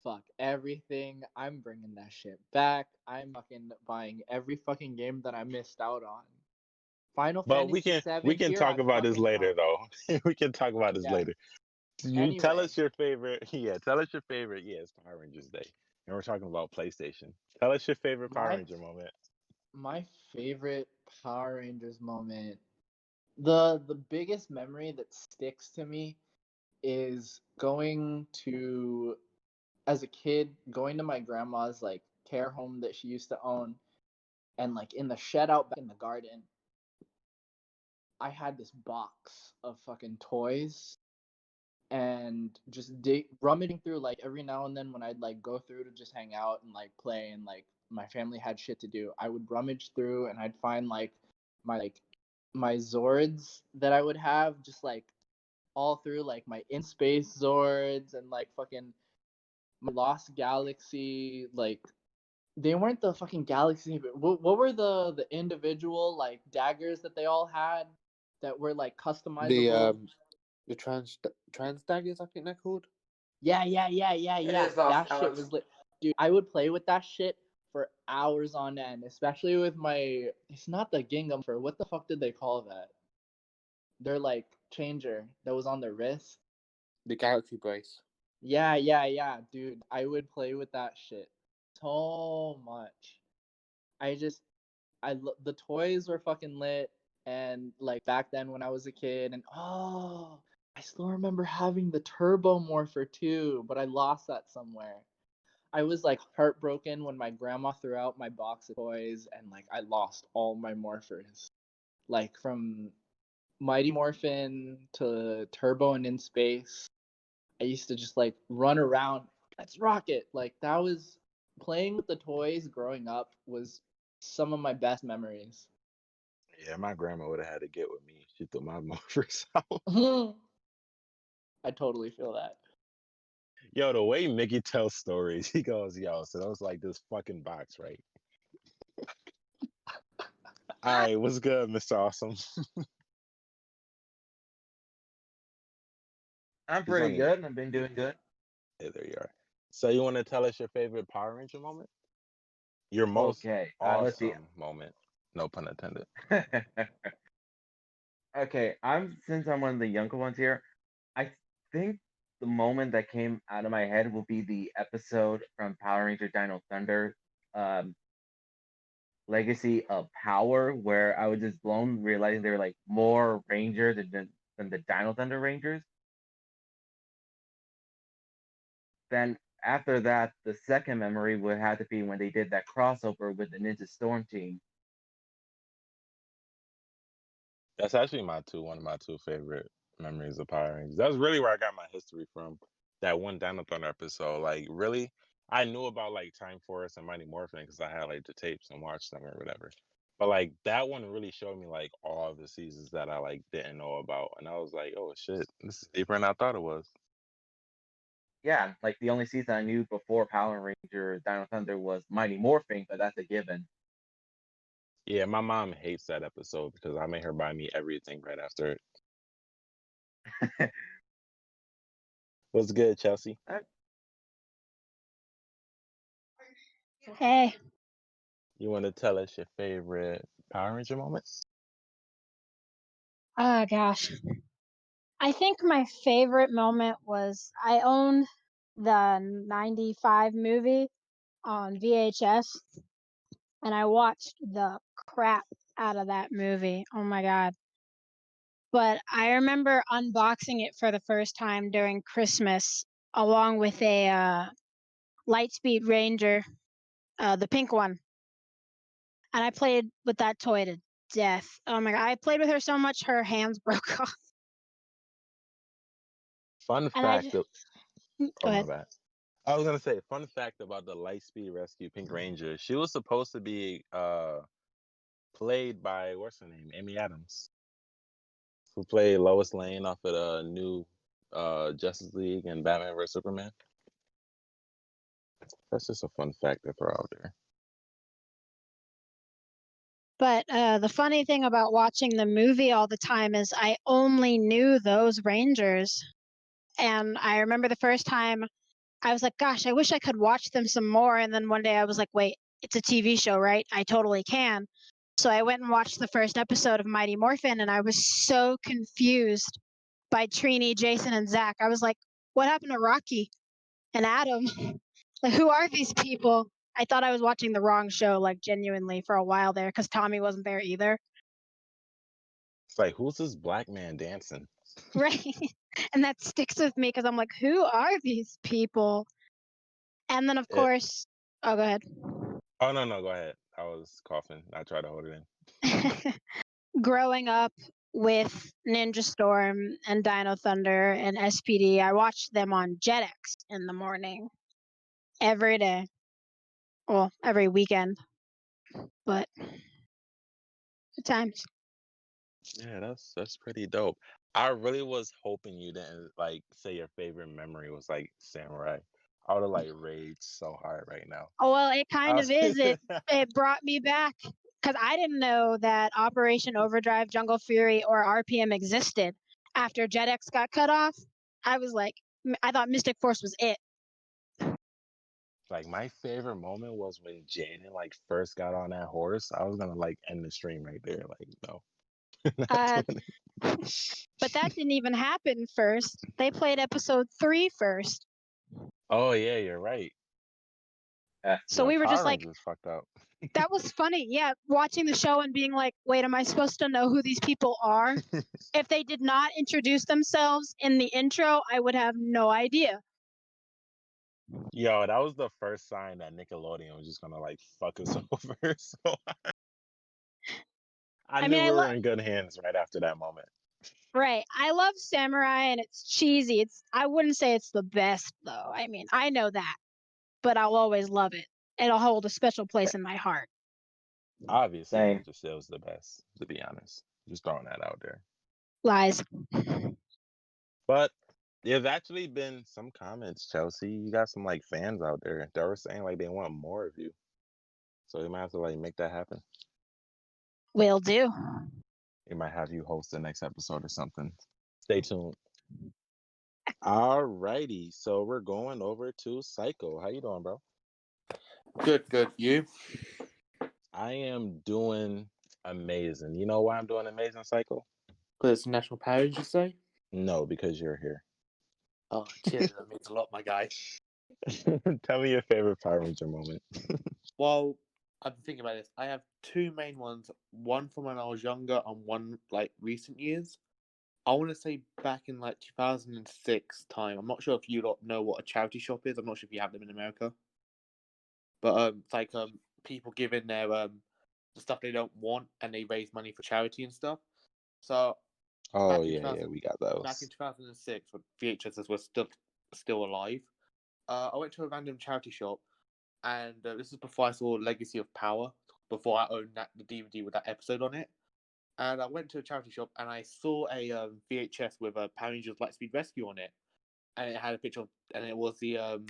Fuck everything. I'm bringing that shit back. I'm fucking buying every fucking game that I missed out on. Final Fantasy VII. We can talk about this later though. We can talk about this later. You tell us your favorite. Yeah, tell us your favorite. Yeah, it's Power Rangers Day, and we're talking about PlayStation. Tell us your favorite Power Ranger moment. My favorite Power Rangers moment. The biggest memory that sticks to me is as a kid, going to my grandma's like care home that she used to own, and like in the shed out back in the garden, I had this box of fucking toys and just rummaging through, like, every now and then when I'd like go through to just hang out and like play and like my family had shit to do, I would rummage through and I'd find like my Zords that I would have just like all through, like my in space Zords and like fucking my Lost Galaxy, like they weren't the fucking Galaxy, but what were the individual like daggers that they all had that were like customizable? The trans daggers, I think they're called. Yeah. That shit Alex. was lit. Dude, I would play with that shit for hours on end, especially with my. It's not the gingham for what the fuck did they call that? Their like changer that was on their wrist. The Galaxy Brace. Yeah, dude. I would play with that shit so much. The toys were fucking lit, and like back then when I was a kid, and I still remember having the Turbo Morpher too, but I lost that somewhere. I was like heartbroken when my grandma threw out my box of toys, and like I lost all my morphers, like from Mighty Morphin to Turbo and In Space. I used to just like run around, let's rock it. Like that was playing with the toys growing up was some of my best memories. Yeah, my grandma would have had to get with me. She threw my morphers out. I totally feel that. Yo, the way Mickey tells stories, he goes, yo, so that was like this fucking box, right? All right, what's good, Mr. Awesome? I'm pretty good. I've been doing good. Yeah, there you are. So you want to tell us your favorite Power Ranger moment? Your most let's see. awesome moment. No pun intended. Okay, since I'm one of the younger ones here, I think the moment that came out of my head will be the episode from Power Ranger Dino Thunder, Legacy of Power, where I was just blown realizing there were like more Rangers than the Dino Thunder Rangers. Then after that, the second memory would have to be when they did that crossover with the Ninja Storm team. That's actually one of my two favorite memories of Power Rangers. That's really where I got my history from. That one Dino Thunder episode. Like, really, I knew about like Time Force and Mighty Morphin because I had like the tapes and watched them or whatever. But like that one really showed me like all of the seasons that I like didn't know about, and I was like, oh shit, this is deeper than I thought it was. Yeah, like the only season I knew before Power Ranger Dino Thunder was Mighty Morphin, but that's a given. Yeah, my mom hates that episode because I made her buy me everything right after it. What's good, Chelsea? Hey. You want to tell us your favorite Power Ranger moments? Oh gosh. I think my favorite moment was I owned the 95 movie on VHS and I watched the crap out of that movie. Oh my god. But I remember unboxing it for the first time during Christmas along with a Lightspeed Ranger, the pink one. And I played with that toy to death. Oh my god, I played with her so much her hands broke off. Fun And fact. Go ahead. My bad. I was gonna say, fun fact about the Lightspeed Rescue Pink Ranger. She was supposed to be played by what's her name, Amy Adams, who played Lois Lane off of the new Justice League and Batman vs Superman. That's just a fun fact to throw out there. But the funny thing about watching the movie all the time is I only knew those Rangers. And I remember the first time I was like, gosh, I wish I could watch them some more. And then one day I was like, wait, it's a TV show, right? I totally can. So I went and watched the first episode of Mighty Morphin, and I was so confused by Trini, Jason, and Zach. I was like, what happened to Rocky and Adam? Like, who are these people? I thought I was watching the wrong show, like, genuinely, for a while there, because Tommy wasn't there either. It's like, who's this black man dancing? Right. And that sticks with me, because I'm like, who are these people? And then, of course... Oh, go ahead. Oh, no, go ahead. I was coughing. I tried to hold it in. Growing up, with Ninja Storm and Dino Thunder and SPD. I watched them on Jetix in the morning every day. Well, every weekend. But good times. Yeah, that's pretty dope. I really was hoping you didn't like say your favorite memory was like Samurai. I would have like raged so hard right now. Oh well, it kind of was- is. It brought me back because I didn't know that Operation Overdrive, Jungle Fury, or RPM existed after Jetix got cut off. I was like, I thought Mystic Force was it. Like my favorite moment was when Jaden like first got on that horse. I was gonna like end the stream right there. Like no. But that didn't even happen first. They played episode 3 first. Oh yeah, you're right. So we were just like, fucked up. that was funny. Yeah, watching the show and being like, wait, am I supposed to know who these people are? If they did not introduce themselves in the intro, I would have no idea. Yo, that was the first sign that Nickelodeon was just gonna like fuck us over. So I knew we were in good hands right after that moment. Right. I love Samurai and it's cheesy. I wouldn't say it's the best though. I mean, I know that, but I'll always love it. It'll hold a special place in my heart. Obviously, Same. Ninja Still's the best, to be honest. Just throwing that out there. Lies. But there's actually been some comments, Chelsea. You got some like fans out there. They were saying like they want more of you. So you might have to like make that happen. Will do. They might have you host the next episode or something. Stay tuned. Alrighty, so we're going over to Psycho. How you doing, bro? Good. You? I am doing amazing. You know why I'm doing amazing, Psycho? Because it's National Power Rangers, you say? No, because you're here. Oh, cheers. That means a lot, my guy. Tell me your favorite Power Ranger moment. Well, I've been thinking about this. I have two main ones. One from when I was younger and one like recent years. I want to say back in like 2006 time. I'm not sure if you lot know what a charity shop is. I'm not sure if you have them in America. But it's like people giving their the stuff they don't want and they raise money for charity and stuff. So Oh yeah, we got those. back in 2006 when VHSs were still alive, I went to a random charity shop, and this is before I saw Legacy of Power, before I owned the DVD with that episode on it. And I went to a charity shop and I saw a VHS with a Power Rangers Lightspeed Rescue on it, and it had a picture of, and it was the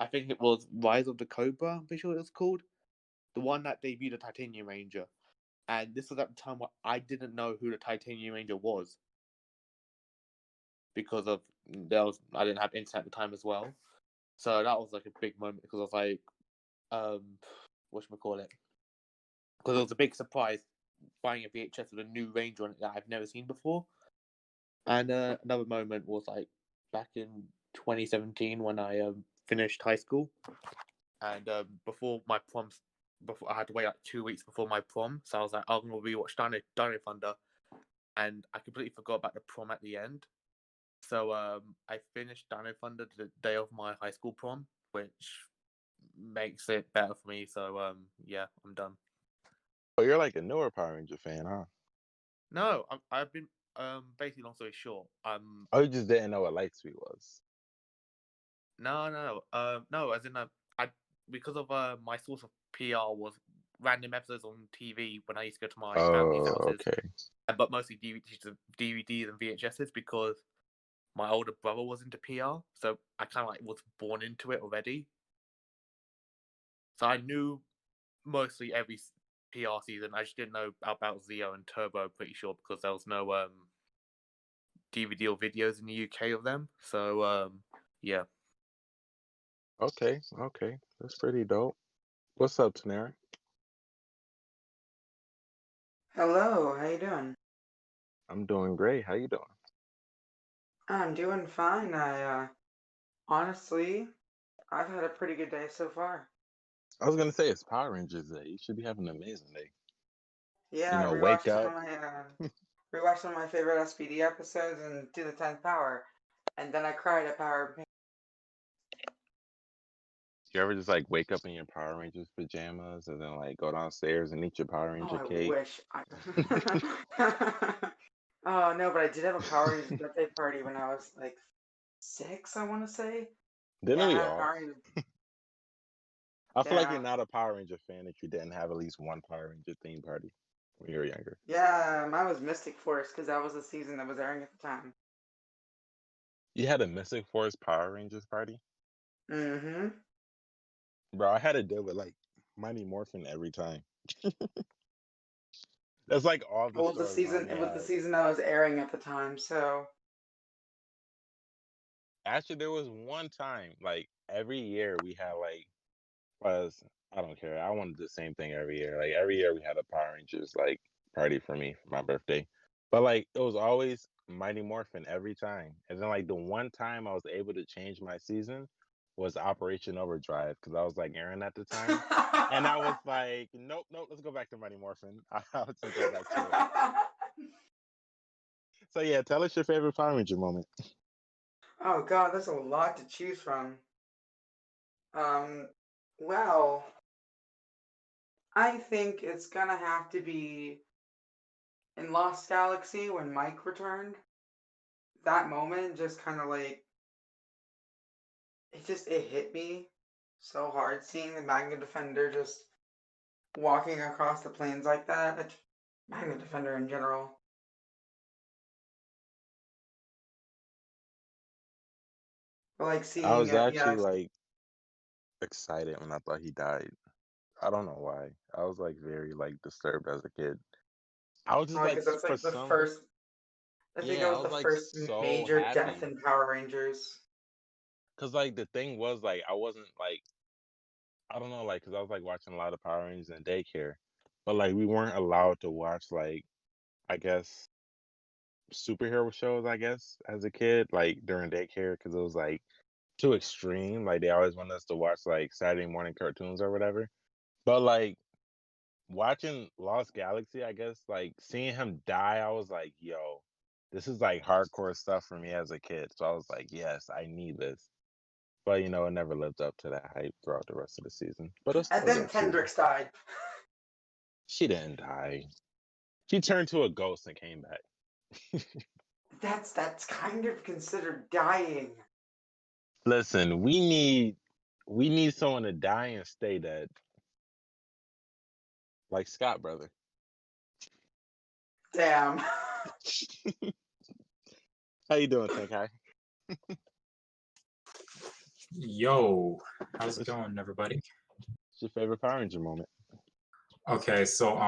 I think it was Rise of the Cobra. I'm pretty sure it was called, the one that debuted the Titanium Ranger. And this was at the time where I didn't know who the Titanium Ranger was, because of I didn't have internet at the time as well. So that was like a big moment because I was like, whatchamacallit? Because it was a big surprise buying a VHS with a new Ranger on it that I've never seen before. And another moment was like back in 2017 when I finished high school, and before my prom, before I had to wait like 2 weeks before my prom, so I was like, I'm gonna rewatch Dino Thunder, and I completely forgot about the prom at the end. So I finished Dino Thunder the day of my high school prom, which makes it better for me. So yeah, I'm done. Oh, you're like a newer Power Ranger fan, huh? No, I've been basically, long story short, Oh, you just didn't know what Lightspeed was. No, as in I because of my source of PR was random episodes on TV when I used to go to my family's houses. Okay. But mostly DVDs and VHSs, because my older brother was into PR, so I kind of like was born into it already. So I knew mostly every PR season. I just didn't know about Zeo and Turbo, I'm pretty sure, because there was no DVD or videos in the UK of them. So yeah. Okay, that's pretty dope. What's up, Tenara? Hello, how you doing? I'm doing great. How you doing? I'm doing fine. Honestly, I've had a pretty good day so far. I was gonna say it's Power Rangers Day. You should be having an amazing day. Yeah, I Wake rewatched up. rewatched some of my favorite SPD episodes and do the 10th Power, and then I cried at Power. You ever just like wake up in your Power Rangers pajamas and then like go downstairs and eat your Power Oh, Ranger I cake? wish. Oh no, but I did have a Power Rangers birthday party when I was like 6, I want to say. Didn't Yeah, I we had a all? Power Rangers. I feel like Yeah. you're not a Power Ranger fan if you didn't have at least one Power Ranger theme party when you were younger. Yeah, mine was Mystic Force because that was the season that was airing at the time. You had a Mystic Force Power Rangers party? Mm-hmm. Bro, I had to deal with like Mighty Morphin every time. That's like all the It was the storyline season. we It was the had. season that was airing at the time. So Actually, there was one time, like every year we had like was I don't care. I wanted the same thing every year. Like every year we had a Power Rangers like party for me for my birthday. But like it was always Mighty Morphin every time. And then like the one time I was able to change my season was Operation Overdrive because I was like Aaron at the time. And I was like, nope, let's go back to Mighty Morphin. I'll just go back to it. So yeah, tell us your favorite Power Ranger moment. Oh God, there's a lot to choose from. Well, I think it's gonna have to be in Lost Galaxy when Mike returned. That moment just kind of like it hit me so hard seeing the Magna Defender just walking across the plains like that. Magna Defender in general. But like I seeing was it, yeah. actually like excited when I thought he died. I don't know why. I was like very like disturbed as a kid. I was just like Because that's for like the some first. I think that yeah, I was was the like first so major death happy. in Power Rangers. Cause like the thing was like I wasn't like I don't know like cause I was like watching a lot of Power Rangers in daycare, but like we weren't allowed to watch like I guess superhero shows I guess as a kid like during daycare because it was like too extreme. Like they always wanted us to watch like Saturday morning cartoons or whatever. But like watching Lost Galaxy, I guess like seeing him die, I was like, yo, this is like hardcore stuff for me as a kid. So I was like, yes, I need this. But you know, it never lived up to that hype throughout the rest of the season. But it's And still a then good season. Kendricks died. She didn't die. She turned to a ghost and came back. That's kind of considered dying. Listen, we need someone to die and stay dead. Like Scott, brother. Damn. How you doing, Tenkai? Yo, how's it going, everybody? What's your favorite Power Ranger moment? Okay, so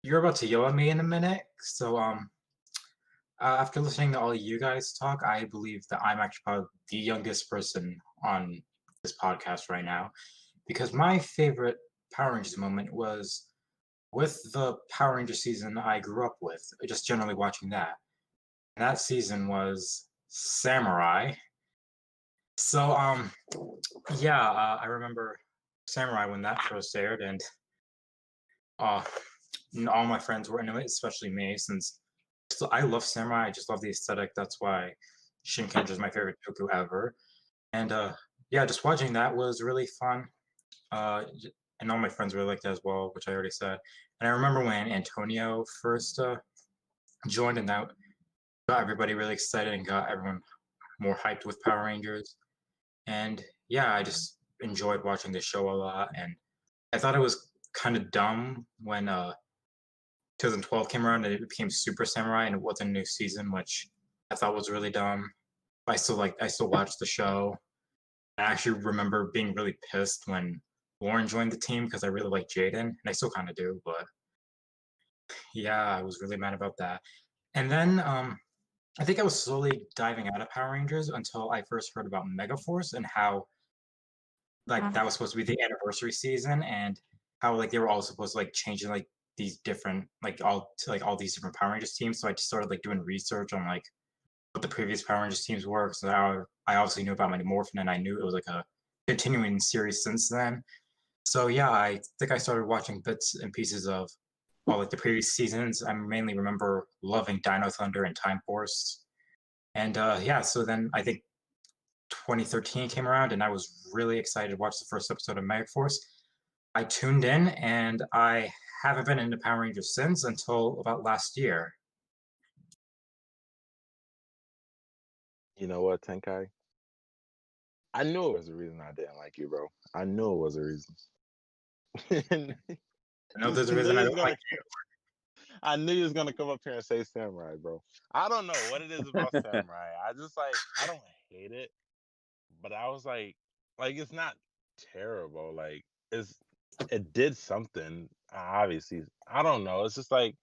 you're about to yell at me in a minute. So after listening to all of you guys talk, I believe that I'm actually probably the youngest person on this podcast right now, because my favorite Power Rangers moment was with the Power Ranger season I grew up with, just generally watching that. And that season was Samurai. So yeah, I remember Samurai when that first aired, and all my friends were into it, especially me, since I love Samurai. I just love the aesthetic. That's why Shinkenger is my favorite Toku ever. And yeah, just watching that was really fun. And all my friends really liked it as well, which I already said. And I remember when Antonio first joined, and that got everybody really excited and got everyone more hyped with Power Rangers. And yeah, I just enjoyed watching the show a lot. And I thought it was kind of dumb when 2012 came around and it became Super Samurai and it wasn't a new season, which I thought was really dumb. I still watched the show. I actually remember being really pissed when Lauren joined the team because I really like Jaden, and I still kind of do, but yeah, I was really mad about that. And then I think I was slowly diving out of Power Rangers until I first heard about Megaforce and how like that was supposed to be the anniversary season, and how like they were all supposed to like changing like these different like all these different Power Rangers teams. So I just started like doing research on like what the previous Power Rangers teams were. So I obviously knew about Mighty Morphin, and I knew it was like a continuing series since then. So yeah, I think I started watching bits and pieces of all like the previous seasons. I mainly remember loving Dino Thunder and Time Force. And yeah, so then I think 2013 came around, and I was really excited to watch the first episode of Megaforce. I tuned in, and I haven't been into Power Rangers since until about last year. You know what, Tenkai? I knew it was the reason I didn't like you, bro. I knew it was a reason. I know there's a reason I don't like you. I knew you was gonna come up here and say Samurai, bro. I don't know what it is about Samurai. I just like I don't hate it, but I was like it's not terrible. Like it did something. Obviously, I don't know. It's just like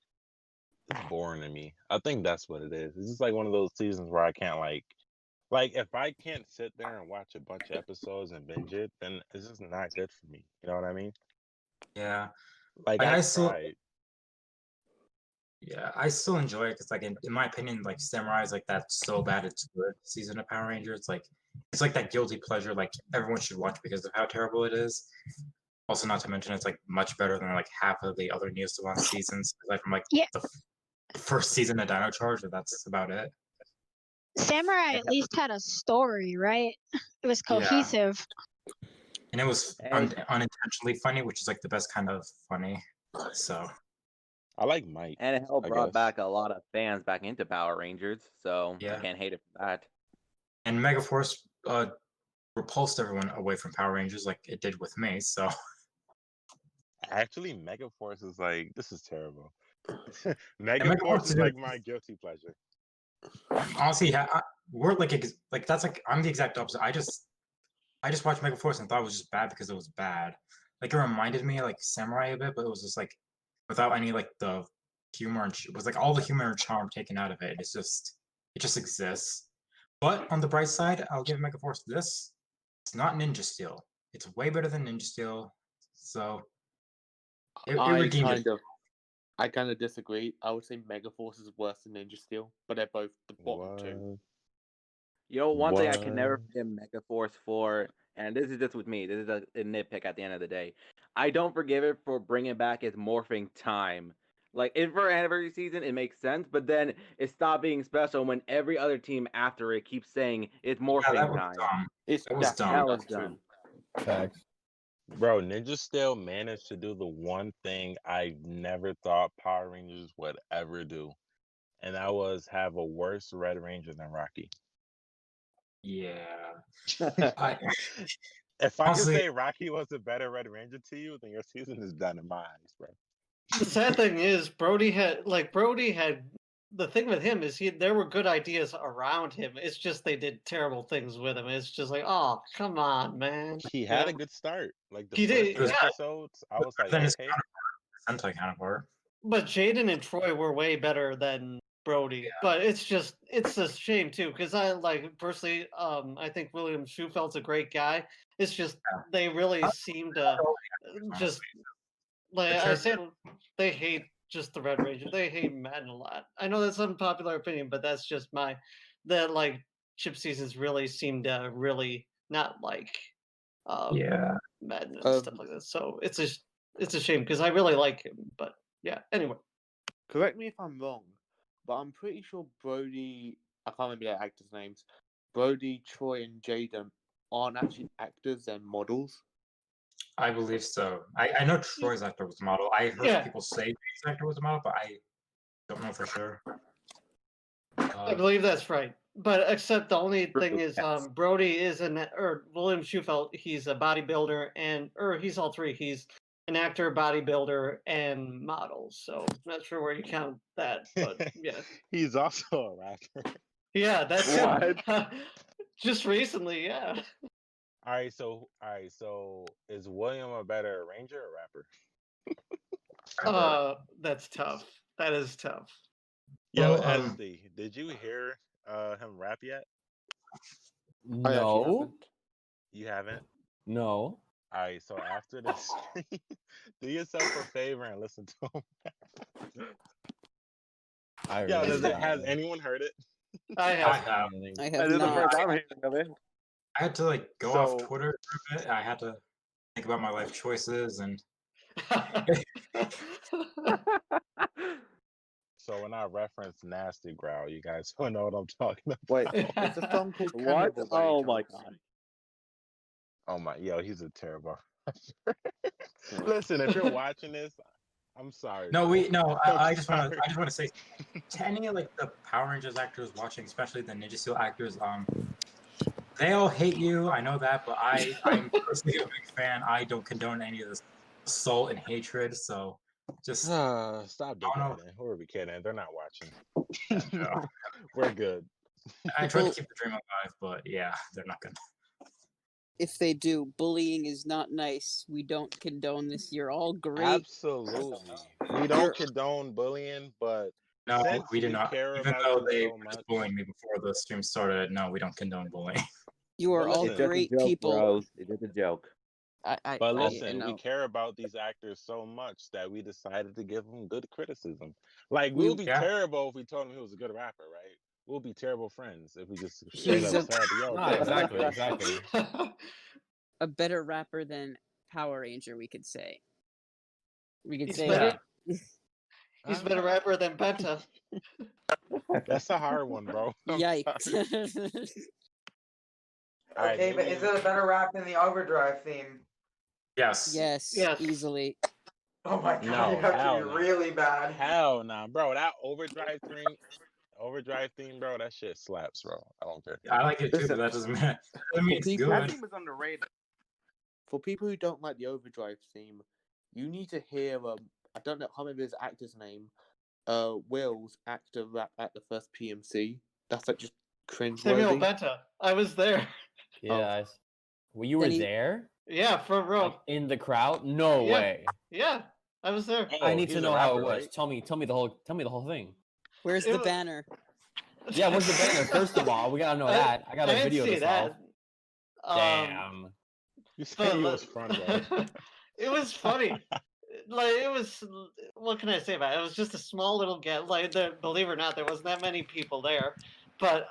it's boring to me. I think that's what it is. It's just like one of those seasons where I can't like if I can't sit there and watch a bunch of episodes and binge it, then it's just not good for me. You know what I mean? Yeah. Like I tried. Yeah, I still enjoy it because, like, in my opinion, like Samurai is like that so bad it's good season of Power Rangers. It's like that guilty pleasure, like everyone should watch because of how terrible it is. Also, not to mention, it's like much better than like half of the other Neo Saban seasons. Like from the first season of Dino Charge, and that's about it. Samurai at least had a story, right? It was cohesive. Yeah. And it was unintentionally funny, which is like the best kind of funny. So. I like Mike. And it helped brought back a lot of fans back into Power Rangers, so I can't hate it for that. And Megaforce repulsed everyone away from Power Rangers like it did with me, so... Actually, Megaforce is like, this is terrible. Megaforce is like my guilty pleasure. Honestly, we're like that's like, I'm the exact opposite. I just watched Megaforce and thought it was just bad because it was bad. Like, it reminded me of like Samurai a bit, but it was just like, without any like the humor and it was like all the humor and charm taken out of it. It just exists. But on the bright side, I'll give Megaforce this. It's not Ninja Steel. It's way better than Ninja Steel. So I kind of disagree. I would say Megaforce is worse than Ninja Steel, but they're both the bottom two. You know, one thing I can never forgive Megaforce for, and this is just with me, this is a nitpick at the end of the day. I don't forgive it for bringing back its morphing time. Like, for anniversary season, it makes sense, but then it stopped being special when every other team after it keeps saying it's morphing time. That was dumb. That was dumb. Facts. Bro, Ninja Steel managed to do the one thing I never thought Power Rangers would ever do, and that was have a worse Red Ranger than Rocky. Yeah. If I could say Rocky was a better Red Ranger to you, then your season is done in my eyes, bro. The sad thing is, Brody had the thing with him is there were good ideas around him. It's just they did terrible things with him. It's just like, oh, come on, man. He had a good start. Like the first episodes, I was like, okay. Sentai counterpart. But Jaden and Troy were way better than Brody. But it's a shame too, because I personally, I think William Schufeld's a great guy. It's just they really seem to just I said they hate just the Red Ranger. They hate Madden a lot. I know that's unpopular opinion, but that's just chip seasons really seem to really not like Madden and stuff like that. So it's a shame because I really like him. But yeah, anyway. Correct me if I'm wrong, but I'm pretty sure Brody, I can't remember their actors' names, Brody, Troy, and Jaden aren't actually actors and models. I believe so. I know Troy's actor was a model. I heard people say his actor was a model, but I don't know for sure. I believe that's right. But except the only thing is Brody is William Schufelt, he's a bodybuilder he's all three. He's an actor, bodybuilder, and model. So I'm not sure where you count that, but yeah. He's also a rapper. Yeah, that's him. Just recently, yeah. All right, so is William a better ranger or rapper? That's tough. That is tough. Yo, Este, did you hear him rap yet? No. You haven't? No. All right, so after this, do yourself a favor and listen to him. Has anyone heard it? I have. I have not. I had to go off Twitter for a bit. I had to think about my life choices and So when I reference nasty growl, you guys don't know what I'm talking about. Wait, it's a song called What? Cannibal by any Oh my chance? god. Oh my, yo, he's a terrible. Listen, if you're watching this, I'm sorry. No, bro. I just want to say to any like the Power Rangers actors watching, especially the Ninja Steel actors, they all hate you. I know that, but I'm personally a big fan. I don't condone any of this assault and hatred. So just stop digging it in. Who are we kidding? They're not watching. no. We're good. I try to keep the dream alive, but yeah, they're not gonna. If they do, bullying is not nice. We don't condone this. You're all great. Absolutely. We don't condone bullying, but No, since we do not. care Even about though you they so were much, just bullying me before the stream started, no, we don't condone bullying. You are But all listen, It's just a great joke, people. bros. It's just a joke. but listen, we know. care about these actors so much that we decided to give them good criticism. Like, We- we'll be Yeah. terrible if we told him he was a good rapper, right? We'll be terrible friends if we just straight He's up a- said, yo, No, exactly. A better rapper than Power Ranger, we could say. We could He's say better. that. He's a better rapper than Penta. That's a hard one, bro. Yikes. All right, Okay, but maybe- is it a better rap than the Overdrive theme? Yes. Yes, easily. Oh my god, No, you have to hell be no. really bad. Hell nah, bro. That overdrive theme, bro. That shit slaps, bro. I don't care. I like it too, Listen, but that doesn't mean, it's that good. theme is underrated. For people who don't like the Overdrive theme, you need to hear I don't know how remember his actor's name. Will's actor rap at the first PMC. That's like just cringe Samuel worthy. Benta. I was there. Yeah. Well, you were Then he- there Yeah, front row. like, in the crowd? No Yeah. way. Yeah, I was there. I need he's to a know how it rapper, was. right? Tell me the whole thing. Where's It the wa- banner? Yeah, where's the banner? First of all, we gotta know that. I got a didn't video see to solve. that. Damn. You said he But was front row. it was funny. Like it was. What can I say about it? It was just a small little get. Like, believe it or not, there wasn't that many people there. But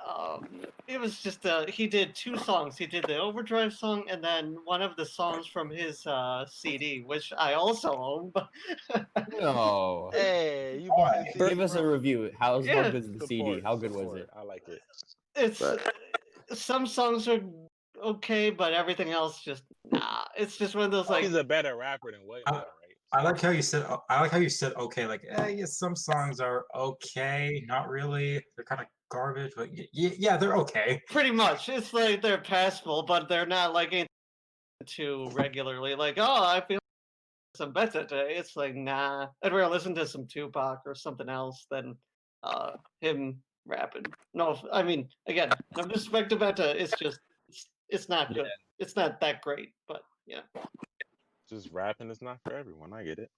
it was just. He did 2 songs. He did the Overdrive song and then one of the songs from his CD, which I also own. But No. Hey, you bought the CD, Give us a bro? review. How Yeah. good is the CD? Support, How good was support. it? I like it. it's some songs are okay, but everything else just nah. It's just one of those like He's a better rapper than William, though, right? I like how you said. Okay. Like, yeah, some songs are okay, not really. They're kind of garbage, but yeah, they're okay. pretty much. It's like they're passable, but they're not like too regularly. Like, oh, I feel some better today. It's like, nah. I'd rather listen to some Tupac or something else than him rapping. No, I mean, again, no disrespect to Beta. It's just, it's not good. It's not that great, but yeah. Just rapping is not for everyone. I get it.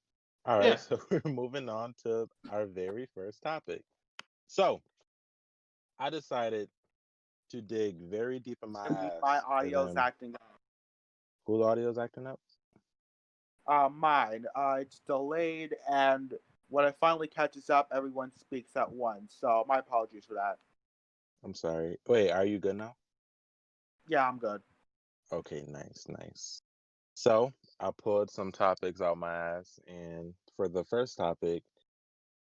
All right, Yeah. so we're moving on to our very first topic. So, I decided to dig very deep in my ass. My for audio's them. acting up. Whose audio's acting up? Mine. It's delayed, and when it finally catches up, everyone speaks at once. So my apologies for that. I'm sorry. Wait, are you good now? Yeah, I'm good. Okay, nice. So, I pulled some topics out my ass, and for the first topic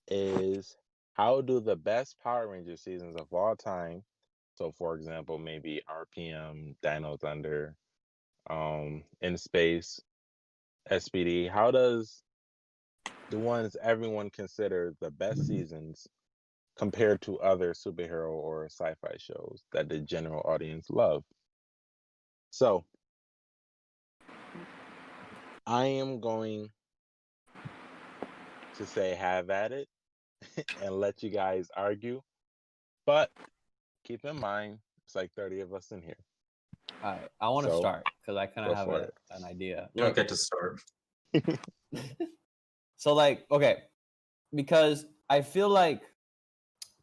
is how do the best Power Ranger seasons of all time, so for example, maybe RPM, Dino Thunder, In Space, SPD, how does the ones everyone considers the best seasons compared to other superhero or sci-fi shows that the general audience love? So, I am going to say have at it and let you guys argue. But keep in mind, it's like 30 of us in here. All right, I want to So, start because I kind go of have for it. an idea. You don't get to start. So, like, okay, because I feel like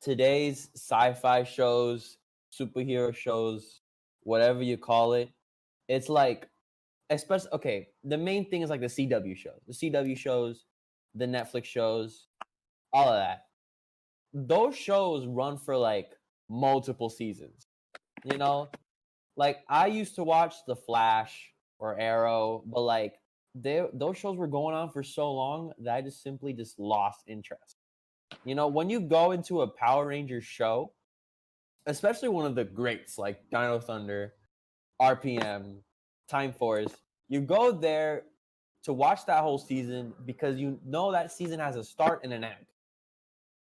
today's sci-fi shows, superhero shows, whatever you call it, it's like, especially, okay, the main thing is like the CW shows, the Netflix shows, all of that. Those shows run for like multiple seasons, you know? Like, I used to watch The Flash or Arrow, but like, those shows were going on for so long that I just simply lost interest. You know, when you go into a Power Rangers show, especially one of the greats like Dino Thunder, RPM, Time Force, you go there to watch that whole season because you know that season has a start and an end.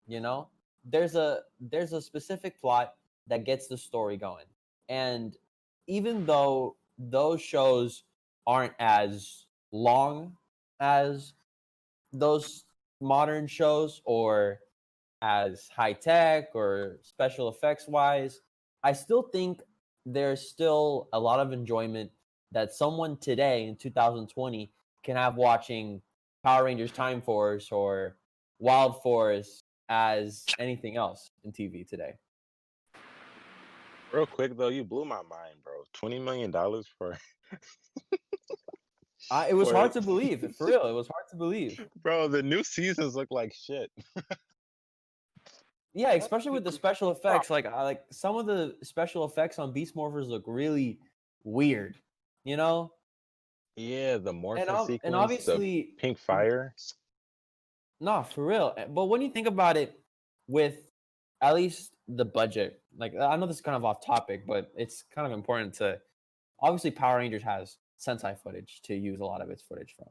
You know, there's a specific plot that gets the story going. And even though those shows aren't as long as those modern shows or as high tech or special effects wise, I still think there's still a lot of enjoyment that someone today in 2020 can have watching Power Rangers Time Force or Wild Force as anything else in TV today. Real quick though, you blew my mind, bro. $20 million for It was for hard to believe. For real, it was hard to believe. bro, the new seasons look like shit. Yeah, especially with the special effects. Like some of the special effects on Beast Morphers look really weird. You know? Yeah, the morphing sequence, and obviously the pink fire. No, for real. But when you think about it, with at least the budget, like I know this is kind of off topic, but it's kind of important to. Obviously, Power Rangers has Sentai footage to use a lot of its footage from.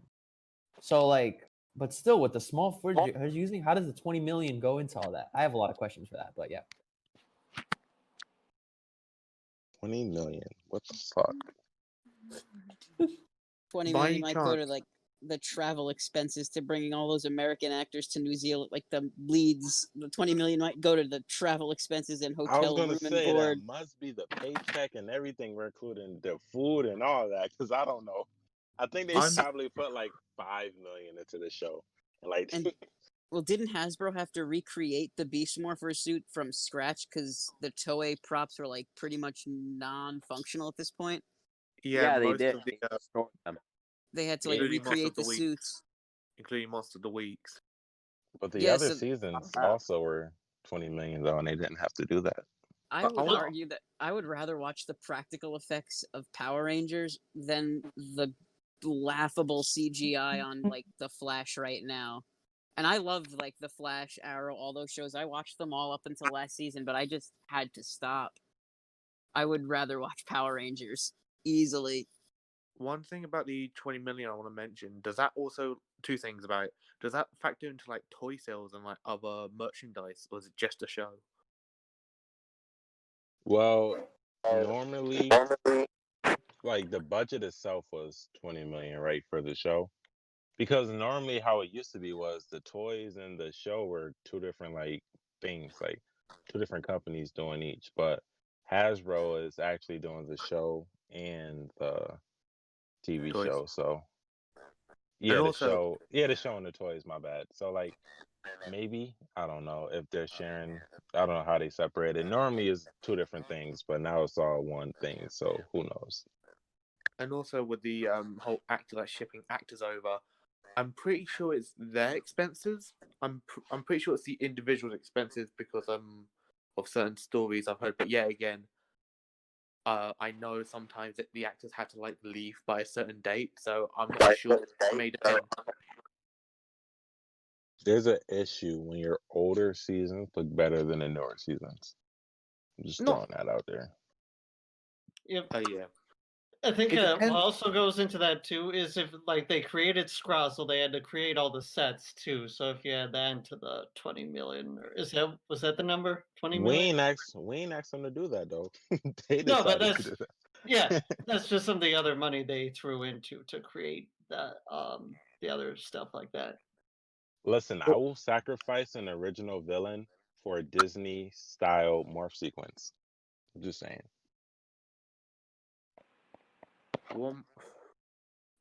So like, but still, with the small footage you're using, how does the 20 million go into all that? I have a lot of questions for that, but yeah. 20 million. What the fuck? 20 million might go to like the travel expenses to bringing all those American actors to New Zealand, like the leads. The 20 million might go to the travel expenses and hotel I was gonna room and say board. that must be the paycheck and everything. We're including the food and all that, because I don't know. I think they probably put like 5 million into the show, and like. Well, didn't Hasbro have to recreate the Beast Morpher suit from scratch because the Toei props were like pretty much non-functional at this point? Yeah, they did. They had to like recreate the suits, including most of the weeks. But the other seasons also were 20 million though, and they didn't have to do that. I would argue that I would rather watch the practical effects of Power Rangers than the laughable CGI on like the Flash right now. And I loved like the Flash, Arrow, all those shows. I watched them all up until last season, but I just had to stop. I would rather watch Power Rangers easily. One thing about the 20 million I want to mention, does that also, two things about it, does that factor into like toy sales and like other merchandise, or is it just a show? Well, normally, like the budget itself was 20 million, right, for the show? Because normally how it used to be was the toys and the show were two different like things, like two different companies doing each. But Hasbro is actually doing the show and the TV show. So yeah, the show and the toys, my bad. So like maybe, I don't know if they're sharing, I don't know how they separate it. Normally it's two different things, but now it's all one thing, so who knows. And also with the whole actor like shipping actors over, I'm pretty sure it's their expenses. I'm pretty sure it's the individual expenses because of certain stories I've heard. But yeah, again, I know sometimes that the actors had to like leave by a certain date, so I'm not sure it may depend. There's an issue when your older seasons look better than the newer seasons. I'm just throwing that out there. Yep. Yeah. I think what also goes into that too is if like they created Scrozzle, they had to create all the sets too. So if you add that into the 20 million, or was that the number? 20 million? We ain't asked them to do that though. They No, but decided to do that. Yeah, that's just some of the other money they threw into to create that the other stuff like that. Listen, I will sacrifice an original villain for a Disney style morph sequence. I'm just saying. One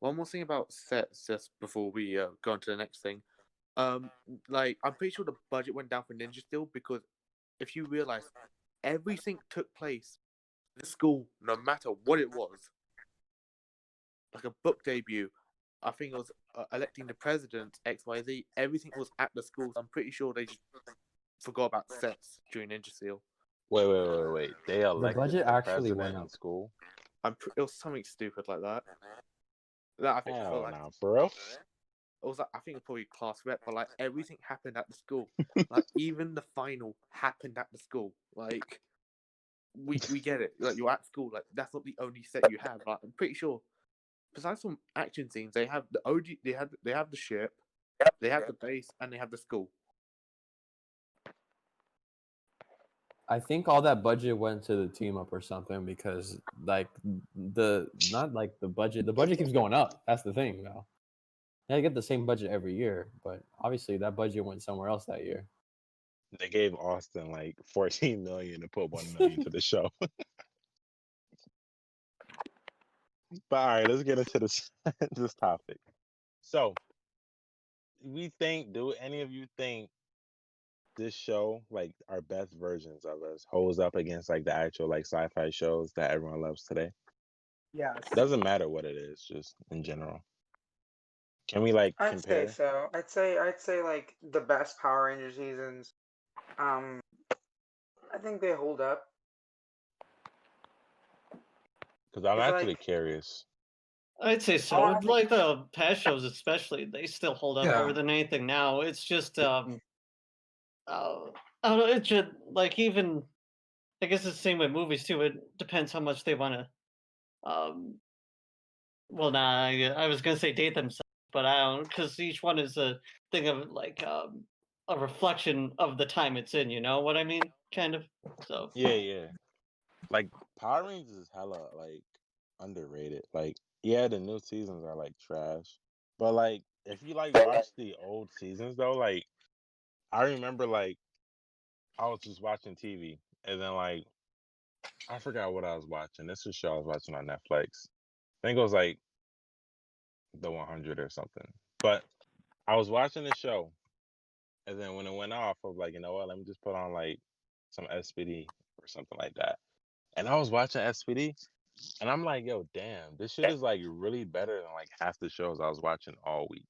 more thing about sets, just before we go on to the next thing. Like I'm pretty sure the budget went down for Ninja Steel because if you realize everything took place in the school, no matter what it was. Like a book debut, I think it was electing the president, XYZ. Everything was at the school. So I'm pretty sure they just forgot about sets during Ninja Steel. Wait. They elected budget the actually president went in up. school. It was something stupid like that. That I think Hell no, for real? it was like, I think it was probably class rep, but like everything happened at the school. Like even the final happened at the school. Like we get it. Like you're at school. Like that's not the only set you have. Like I'm pretty sure, besides some action scenes, they have the OG. They have the ship, they have the base, and they have the school. I think all that budget went to the team up or something because like not like the budget keeps going up. That's the thing now. They get the same budget every year, but obviously that budget went somewhere else that year. They gave Austin like 14 million to put 1 million to the show. But all right, let's get into this this topic. So, do any of you think this show, like our best versions of us, holds up against like the actual like sci-fi shows that everyone loves today? Yes. Doesn't matter what it is, just in general. Can we like I'd compare? say so. I'd say like the best Power Ranger seasons. I think they hold up. Because I'm It's actually like- curious. I'd say so. Oh, I Like the past shows, especially, they still hold up Yeah. more than anything now. It's just, I don't know. It should like even. I guess it's the same with movies too. It depends how much they want to. Well, nah. I was gonna say date themselves, but I don't, because each one is a thing of like a reflection of the time it's in. You know what I mean? Kind of. So. Yeah. Like Power Rangers is hella like underrated. Like, yeah, the new seasons are like trash. But like if you like watch the old seasons though, like I remember like I was just watching TV and then like I forgot what I was watching. This was a show I was watching on Netflix. I think it was like The 100 or something. But I was watching the show and then when it went off, I was like, you know what, let me just put on like some SPD or something like that. And I was watching SPD and I'm like, yo, damn, this shit is like really better than like half the shows I was watching all week.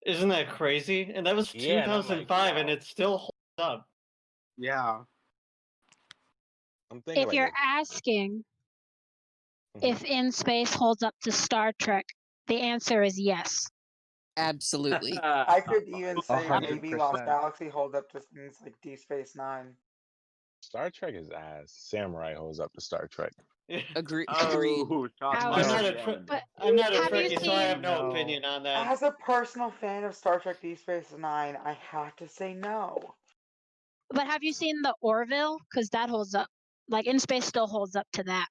Isn't that crazy? And that was Yeah, and I'm like, 2005, and wow. it still holds up. Yeah. I'm thinking If like you're asking if In Space holds up to Star Trek, the answer is yes. Absolutely. I could even say 100%. maybe Lost Galaxy hold up to things like Deep Space Nine. Star Trek is ass. Samurai holds up to Star Trek. Agreed. Oh, shots Ouch. I'm fired not a again. I'm not a Have you Trekkie, so I have seen- no No. opinion on that. As a personal fan of Star Trek Deep Space Nine, I have to say no. But have you seen the Orville? Because that holds up. Like In Space still holds up to that.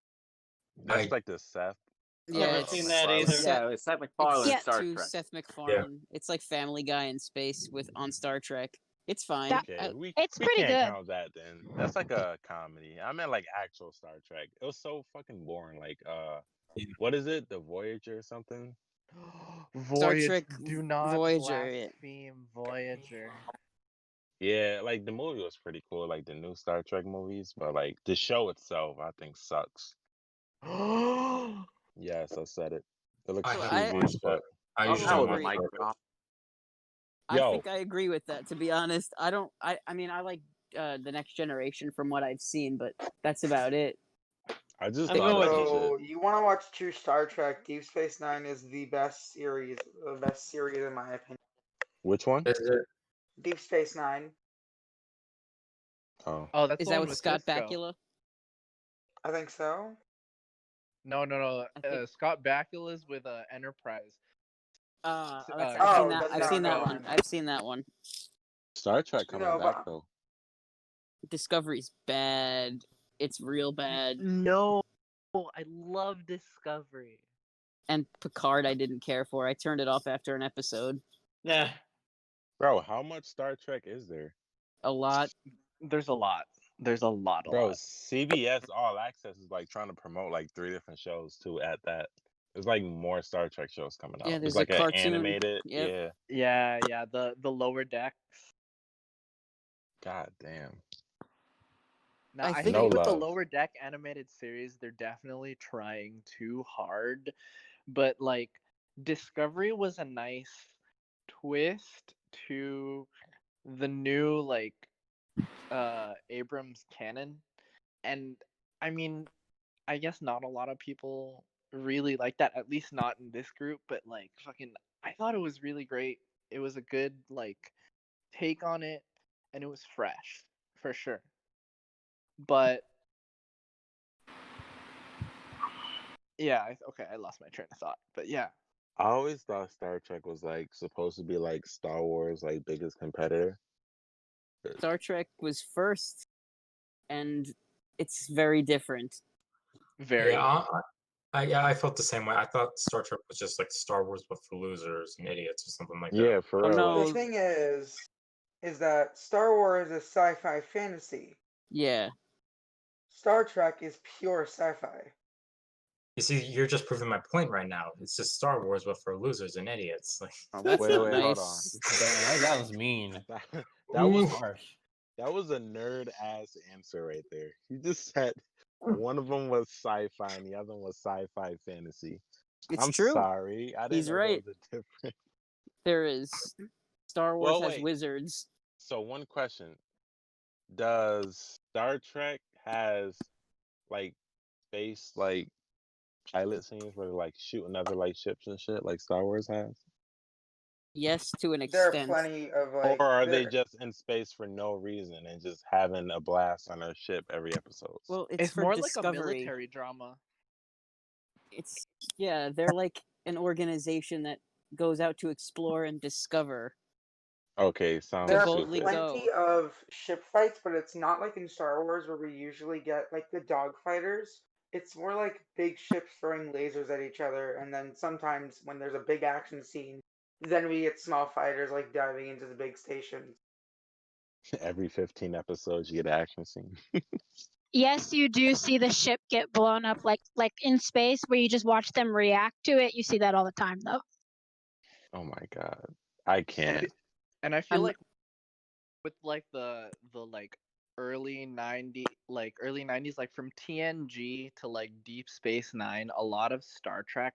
That's like the Seth. Yeah, Never it's seen that either. Yeah, it's Seth MacFarlane Yeah. Star to Trek. Seth MacFarlane. It's like Family Guy in space with on Star Trek. It's fine. That- Okay, it's we pretty can't good. count that then. That's like a comedy. I meant like actual Star Trek. It was so fucking boring. Like what is it? The Voyager or something? Voyager. Trek Do not Voyager, yeah. blaspheme Voyager. Yeah, like the movie was pretty cool, like the new Star Trek movies, but like the show itself, I think sucks. Yes, I said it. It looks I cheesy haven't as watched fuck. it. I Oh, usually that was watch a mic it. drop. I Yo. think I agree with that. To be honest, I don't. I mean, I like the Next Generation from what I've seen, but that's about it. I just I'm thought going of with- some So shit. you want to watch true Star Trek? Deep Space Nine is the best series in my opinion. Which one? Is it? Deep Space Nine. Oh. Oh, that's Is the that one with Scott Cisco. Bakula? I think so. No. I think- Scott Bakula's with Enterprise. I've Oh, seen that. that's I've not seen that that one. one. I've seen that one. Star Trek coming No, back but- though. Discovery's bad. It's real bad. No, I love Discovery. And Picard, I didn't care for. I turned it off after an episode. Yeah. Bro, how much Star Trek is there? A lot. There's a lot. There's a lot. Bro, CBS All Access is like trying to promote like 3 different shows too at that. There's like more Star Trek shows coming out. Yeah, there's like a an cartoon. animated. Yep. Yeah. Yeah. The Lower Decks. God damn. Now, I think- think No with the love. Lower Deck animated series, they're definitely trying too hard. But like, Discovery was a nice twist to the new like Abrams canon, and I mean, I guess not a lot of people really like that. At least not in this group. But like, fucking, I thought it was really great. It was a good like take on it, and it was fresh for sure. But yeah, okay, I lost my train of thought. But yeah, I always thought Star Trek was like supposed to be like Star Wars, like biggest competitor. Star Trek was first, and it's very different. Very. Yeah, I felt the same way. I thought Star Trek was just like Star Wars, but for losers and idiots or something like that. Yeah, for real. The thing is that Star Wars is sci-fi fantasy. Yeah. Star Trek is pure sci-fi. You see, you're just proving my point right now. It's just Star Wars, but for losers and idiots. Like, wait, hold on. That was mean. That was harsh. That was a nerd ass answer right there. You just said one of them was sci-fi and the other one was sci-fi fantasy. It's I'm true. sorry. I didn't He's know right. there was a difference. There is. Star Wars has wait. wizards. So one question. Does Star Trek has like space like pilot scenes where they're like shooting other like ships and shit like Star Wars has? Yes, to an There extent. are plenty of like. Or are they just in space for no reason and just having a blast on their ship every episode? Well, it's for more discovery. like a military drama. They're like an organization that goes out to explore and discover. Okay, sounds There are boldly plenty of ship fights, but it's not like in Star Wars where we usually get like the dogfighters. It's more like big ships throwing lasers at each other, and then sometimes when there's a big action scene, then we get small fighters like diving into the big stations. Every 15 episodes, you get an action scene. Yes, you do see the ship get blown up like in space where you just watch them react to it. You see that all the time though. Oh my god. I can't. And I feel like with like the like early 90s like from TNG to like Deep Space Nine, a lot of Star Trek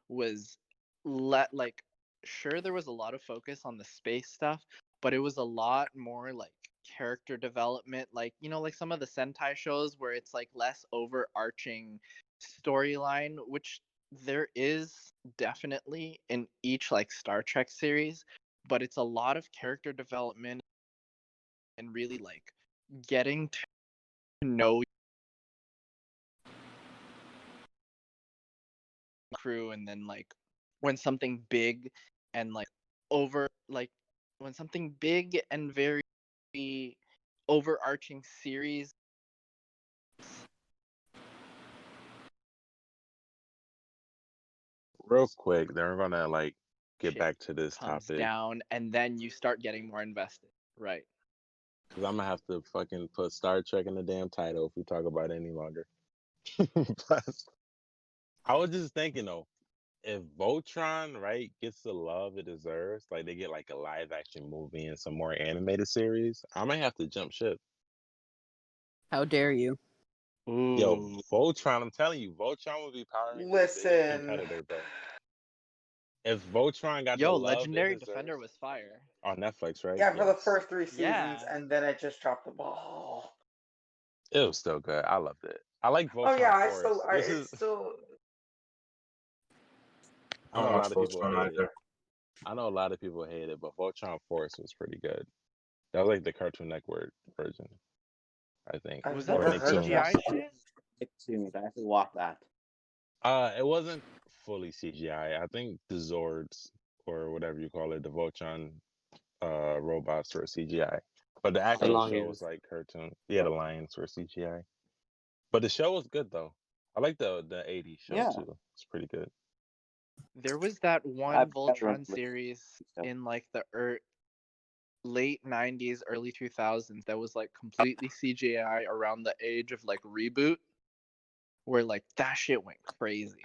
was like sure there was a lot of focus on the space stuff, but it was a lot more like character development, like like some of the Sentai shows where it's like less overarching storyline, which there is definitely in each like Star Trek series, but it's a lot of character development and really like getting to know crew, and then like when something big and like when something big and very overarching series Real quick, then we're gonna like get back to this comes topic. down, and then you start getting more invested, right? Because I'm gonna have to fucking put Star Trek in the damn title if we talk about it any longer. But I was just thinking though, if Voltron, right, gets the love it deserves, like they get like a live action movie and some more animated series, I might have to jump ship. How dare you? Yo, Voltron, I'm telling you, Voltron would be Power Rangers' biggest Listen. competitor, bro. If Voltron got the Yo, love Legendary it deserves, Defender was fire. on Netflix, right? Yeah, for the Yes. first 3 seasons, Yeah. and then it just dropped the ball. It was still good. I loved it. I like Voltron. Oh yeah, Force. I know a lot of people hate it. I know a lot of people hate it, but Voltron Force was pretty good. That was like the Cartoon Network version, I think. Was that the CGI shit? Nicktoons. I actually watched that. It wasn't fully CGI. I think the Zords or whatever you call it, the Voltron robots were CGI. But the actual show was like cartoon. Yeah, the lions were CGI. But the show was good though. I like the 80s show too. It's pretty good. There was that one Voltron series in like the late 90s, early 2000s that was like completely CGI around the age of like Reboot, where like that shit went crazy.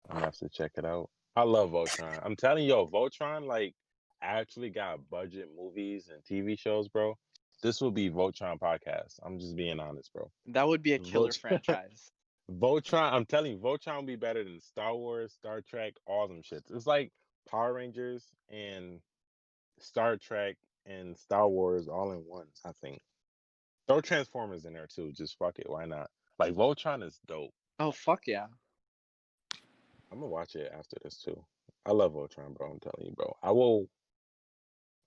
I'm gonna have to check it out. I love Voltron. I'm telling you, Voltron like actually got budget movies and TV shows, bro. This will be Voltron podcast. I'm just being honest, bro. That would be a killer franchise. Voltron, I'm telling you, Voltron will be better than Star Wars, Star Trek, all them shits. It's like Power Rangers and Star Trek and Star Wars all in one, I think. Throw Transformers in there too. Just fuck it. Why not? Like Voltron is dope. Oh fuck yeah. I'm gonna watch it after this too. I love Voltron, bro. I'm telling you, bro. I will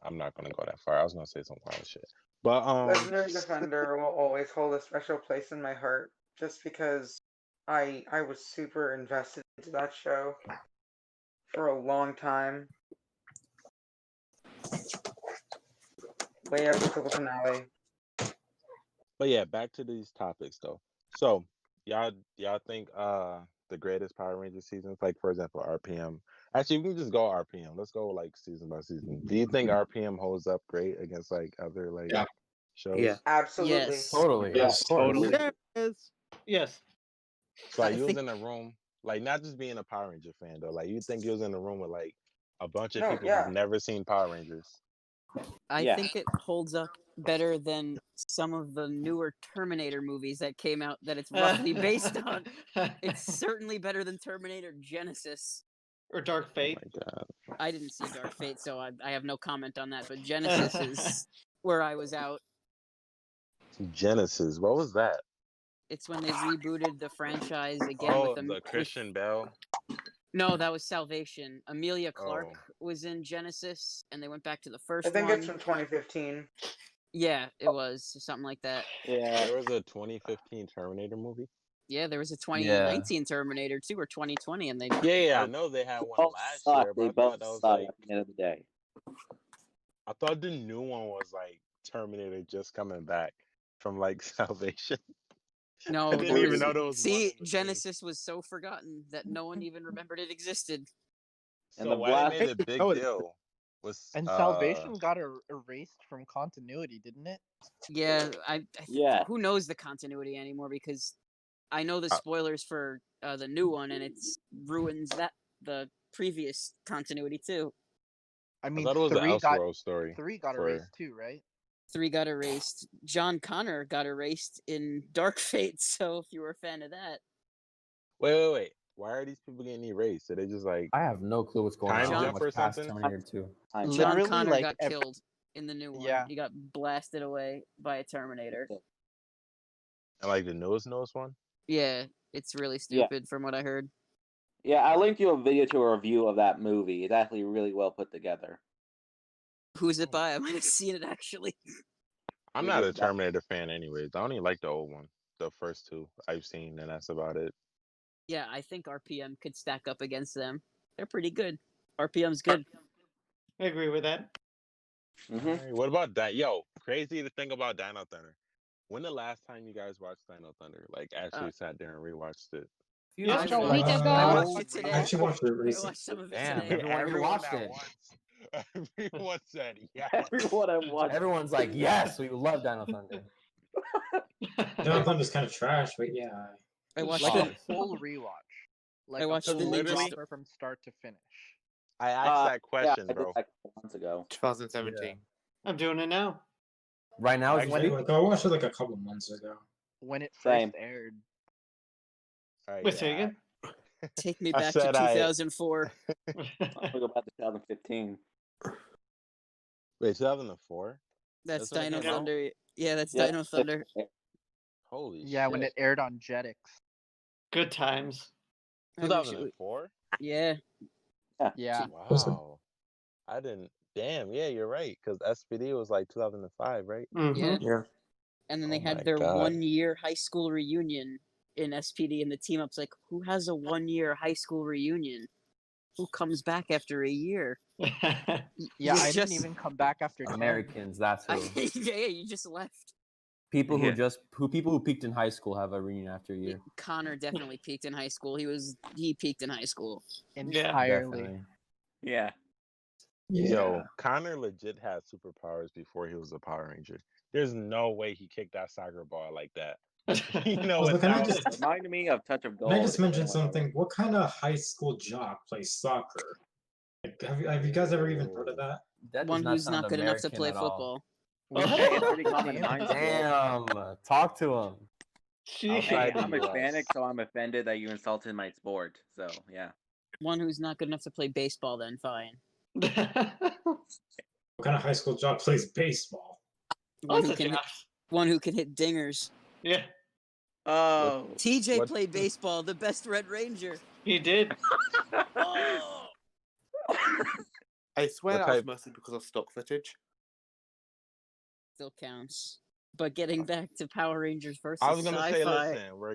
I'm not gonna go that far. I was gonna say some wild shit. But Legendary Defender will always hold a special place in my heart, just because I was super invested into that show for a long time. Way up until the finale. But yeah, back to these topics though. So y'all think the greatest Power Rangers seasons, like for example RPM. Actually, we can just go RPM. Let's go like season by season. Do you think RPM holds up great against like other like shows? Yeah. Absolutely. Yes. Totally. Yes, totally. Yes. So like, I you was think- in a room, like not just being a Power Ranger fan though. Like you think you was in a room with like a bunch of No, people yeah. who've never seen Power Rangers. I Yeah. think it holds up better than some of the newer Terminator movies that came out that it's roughly based on. It's certainly better than Terminator Genesis. Or Dark Fate. Oh my god. I didn't see Dark Fate, so I have no comment on that. But Genesis is where I was out. Genesis. What was that? It's when they rebooted the franchise again Oh, with the Christian Bale. No, that was Salvation. Amelia Clark Oh. was in Genesis, and they went back to the first I think one. it's from 2015. Yeah, it was something like that. Yeah. There was a 2015 Terminator movie. Yeah, there was a 2019 Terminator too, or 2020, and they Yeah, I know they had one Both last suck. year, They but I both thought that was suck like at the end of the day. I thought the new one was like Terminator just coming back from like Salvation. No, I didn't there even was- know there was one See, in between. Genesis was so forgotten that no one even remembered it existed. And So the why blast- they made a big Oh, deal was And Salvation got erased from continuity, didn't it? Yeah, Yeah. Who knows the continuity anymore? Because I know the spoilers for the new one, and it's ruins the previous continuity too. I mean, thought it was the 3 got Elseworld story. 3 got for- erased too, right? 3 got erased. John Connor got erased in Dark Fate. So if you were a fan of that, Wait. Why are these people getting erased? Are they just like I have no clue what's going time on. jump or What's past something? Terminator 2. John Literally, Connor like, got killed in the new one. Yeah. He got blasted away by a Terminator. And like the newest one? Yeah, it's really Yeah. stupid from what I heard. Yeah, I linked you a video to a review of that movie. It's actually really well put together. Who's it by? I might have seen it actually. I'm It not is a Terminator fan anyways. I only like the old one. The first 2 I've seen, and that's about it. Yeah, I think RPM could stack up against them. They're pretty good. RPM's good. I agree with that. Mm-hmm. Alright, what about that? Yo, crazy to think about Dino Thunder. When the last time you guys watched Dino Thunder? Like actually sat there and rewatched it? Yeah, I Joe, watched- week ago. I watched it today. I actually watched it I recently. watched some of it Damn, today. everyone here watched at it. once. Everyone said yes. Everyone I watched. Everyone's like, yes, we love Dino Thunder. Dino Thunder's kind of trash, but yeah. I watched Like it. a full rewatch. Like I watched a the full Ninja rewatch Storm. from start to finish. I asked that question, yeah, I did bro. that a couple months ago. 2017. I'm doing it now. Right now, it's I watched it like a couple months ago. When it Same. first aired. Alright, Wait, say again? Take me I back to said I- 2004. I'm gonna go back to 2015. Wait, 2004? That's when it Dino came out? Thunder. Yeah, that's Yeah. Dino Thunder. Holy Yeah, shit. when it aired on Jetix. Good times. I wish it would- 2004? Yeah. Yeah. Wow. I didn't. Damn, yeah, you're right. Because SPD was like 2005, right? Yeah. Yeah. And then they Oh my had their God. 1-year high school reunion in SPD, and the team up's like, who has a 1-year high school reunion? Who comes back after a year? Yeah, You I just- didn't even come back after 10. Americans, that's who. Yeah, you just left. People who Yeah. people who peaked in high school have a reunion after a year. Connor definitely peaked in high school. He peaked in high school. Entirely. Definitely. Yeah. Yo, Connor legit had superpowers before he was a Power Ranger. There's no way he kicked that soccer ball like that. You know, Also, can I without- just Reminded me of Touch of Gold. Can I just mention something? What kind of high school jock plays soccer? Like, have you guys ever even heard of that? That does One who's sound not good enough to American play at all. football. Hey, it's pretty common in high school. Damn, talk to him. Hey, Outside the I'm US. Hispanic, so I'm offended that you insulted my sport. So yeah. One who's not good enough to play baseball, then fine. What kind of high school jock plays baseball? One who Lots of can hit, jobs. one who can hit dingers. Yeah, Oh. TJ What- played baseball, the best Red Ranger. he did. Oh! I swear What that was type? mostly because of stock footage. Still counts. But getting back to Power Rangers versus I was gonna say, sci-fi. listen, we're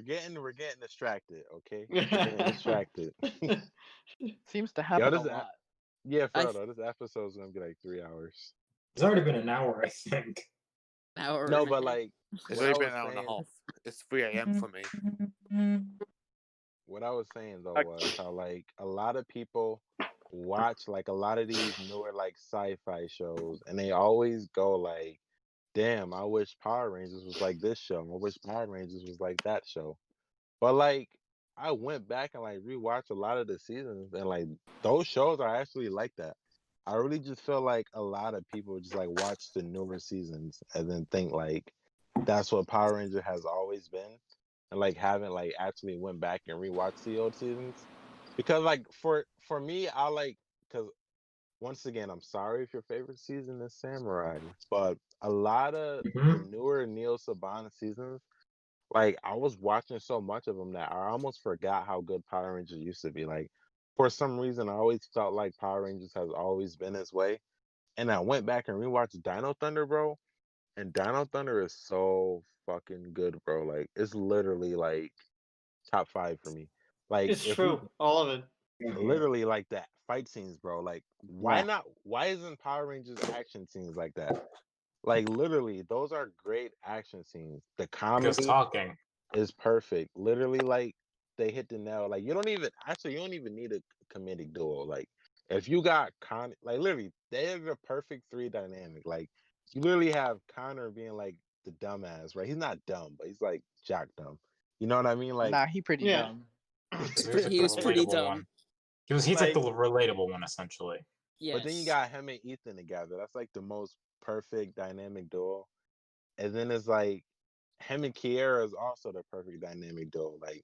getting distracted, okay? We're getting distracted. Seems to Yo, happen a this lot. yeah, for I real though, this episode's gonna be like 3 hours. It's already been an hour, I think. Hour No, and a but half. like It's what I only been was an hour and a saying, half. It's 3 a.m. for me. what I was saying though was how like a lot of people watch like a lot of these newer like sci-fi shows, and they always go like, "Damn, I wish Power Rangers was like this show. I wish Power Rangers was like that show." But like, I went back and like rewatched a lot of the seasons, and like those shows are actually like that. I really just feel like a lot of people just like watch the newer seasons and then think like that's what Power Ranger has always been, and like haven't like actually went back and rewatched the old seasons. Because like for me, I like because once again, I'm sorry if your favorite season is Samurai, but a lot of the newer Neo Saban seasons, like I was watching so much of them that I almost forgot how good Power Rangers used to be. Like for some reason, I always felt like Power Rangers has always been this way. And I went back and rewatched Dino Thunder, bro. And Dino Thunder is so fucking good, bro. Like it's literally like top 5 for me. Like It's if we true, all of it. literally like that fight scenes, bro. Like why Yeah. not? Why isn't Power Rangers action scenes like that? Like literally, those are great action scenes. The Because comedy talking. is perfect. Literally, like they hit the nail. Like you don't even need a comedic duo. Like if you got like literally, they're the perfect 3 dynamic. Like you literally have Connor being like the dumbass, right? He's not dumb, but he's like jack dumb. You know what I mean? Like Nah, he pretty dumb. He was pretty relatable dumb. one. He's like the relatable one, essentially. Yes. But then you got him and Ethan together. That's like the most perfect dynamic duo. And then it's like him and Kiera is also the perfect dynamic duo. Like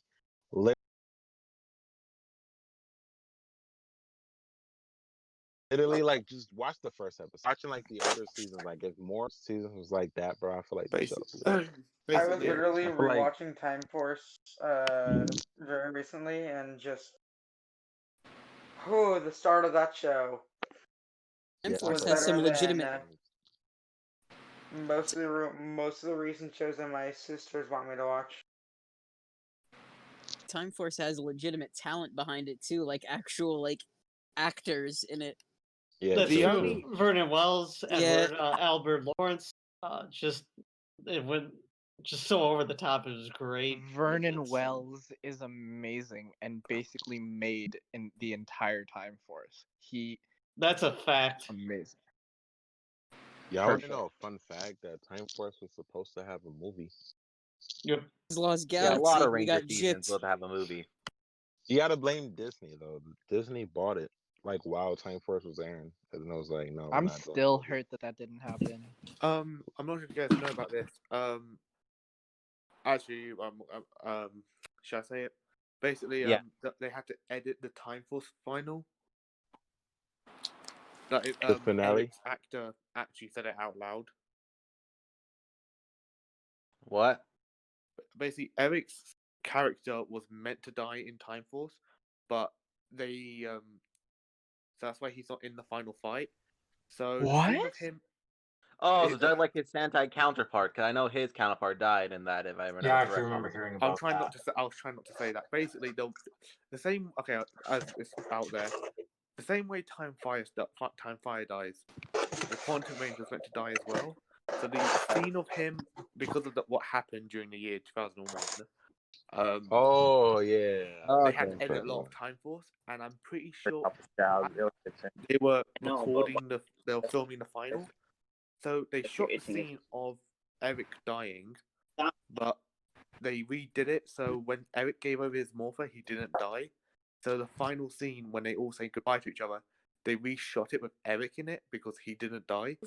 literally, like just watch the first episode. Watching like the other seasons, like if more seasons was like that, bro, I feel like the show. I was literally I feel like rewatching Time Force very recently, and just the start of that show. Time Force was has some better legitimate. than most of the recent shows that my sisters want me to watch. Time Force has legitimate talent behind it too, like actual like actors in it. Yeah, That's the true. only- Vernon Wells, Yeah. Edward, Albert Lawrence, it went just so over the top. It was great. Vernon Wells is amazing and basically made in the entire Time Force. That's a fact. Amazing. Yeah, I want to Perfect. know a fun fact that Time Force was supposed to have a movie. Yep. Lost Yeah, Galaxy. a lot of we Ranger got seasons gypped. will have a movie. You gotta blame Disney though. Disney bought it like while Time Force was airing, and it was like, no, we're I'm not doing still hurt that didn't happen. I'm not sure if you guys know about this. Actually, should I say it? Basically, Yeah. they had to edit the Time Force final. That the finale. Eric's actor actually said it out loud. What? Basically, Eric's character was meant to die in Time Force, but they so that's why he's not in the final fight. So the scene of him. Oh, so they're like his Sentai counterpart, because I know his counterpart died in that, if I remember Yeah, I correctly. remember hearing about I was trying that. not to say that. Basically, the same. Okay, as it's out there, the same way Time Fire dies, the Quantum Ranger was meant to die as well. So the scene of him, because of what happened during the year 2001. Oh yeah. They had to edit a lot of Time Force, and I'm pretty sure they were recording they were filming the final. So they shot the scene of Eric dying, but they redid it so when Eric gave over his morpher, he didn't die. So the final scene when they all say goodbye to each other, they reshot it with Eric in it because he didn't die.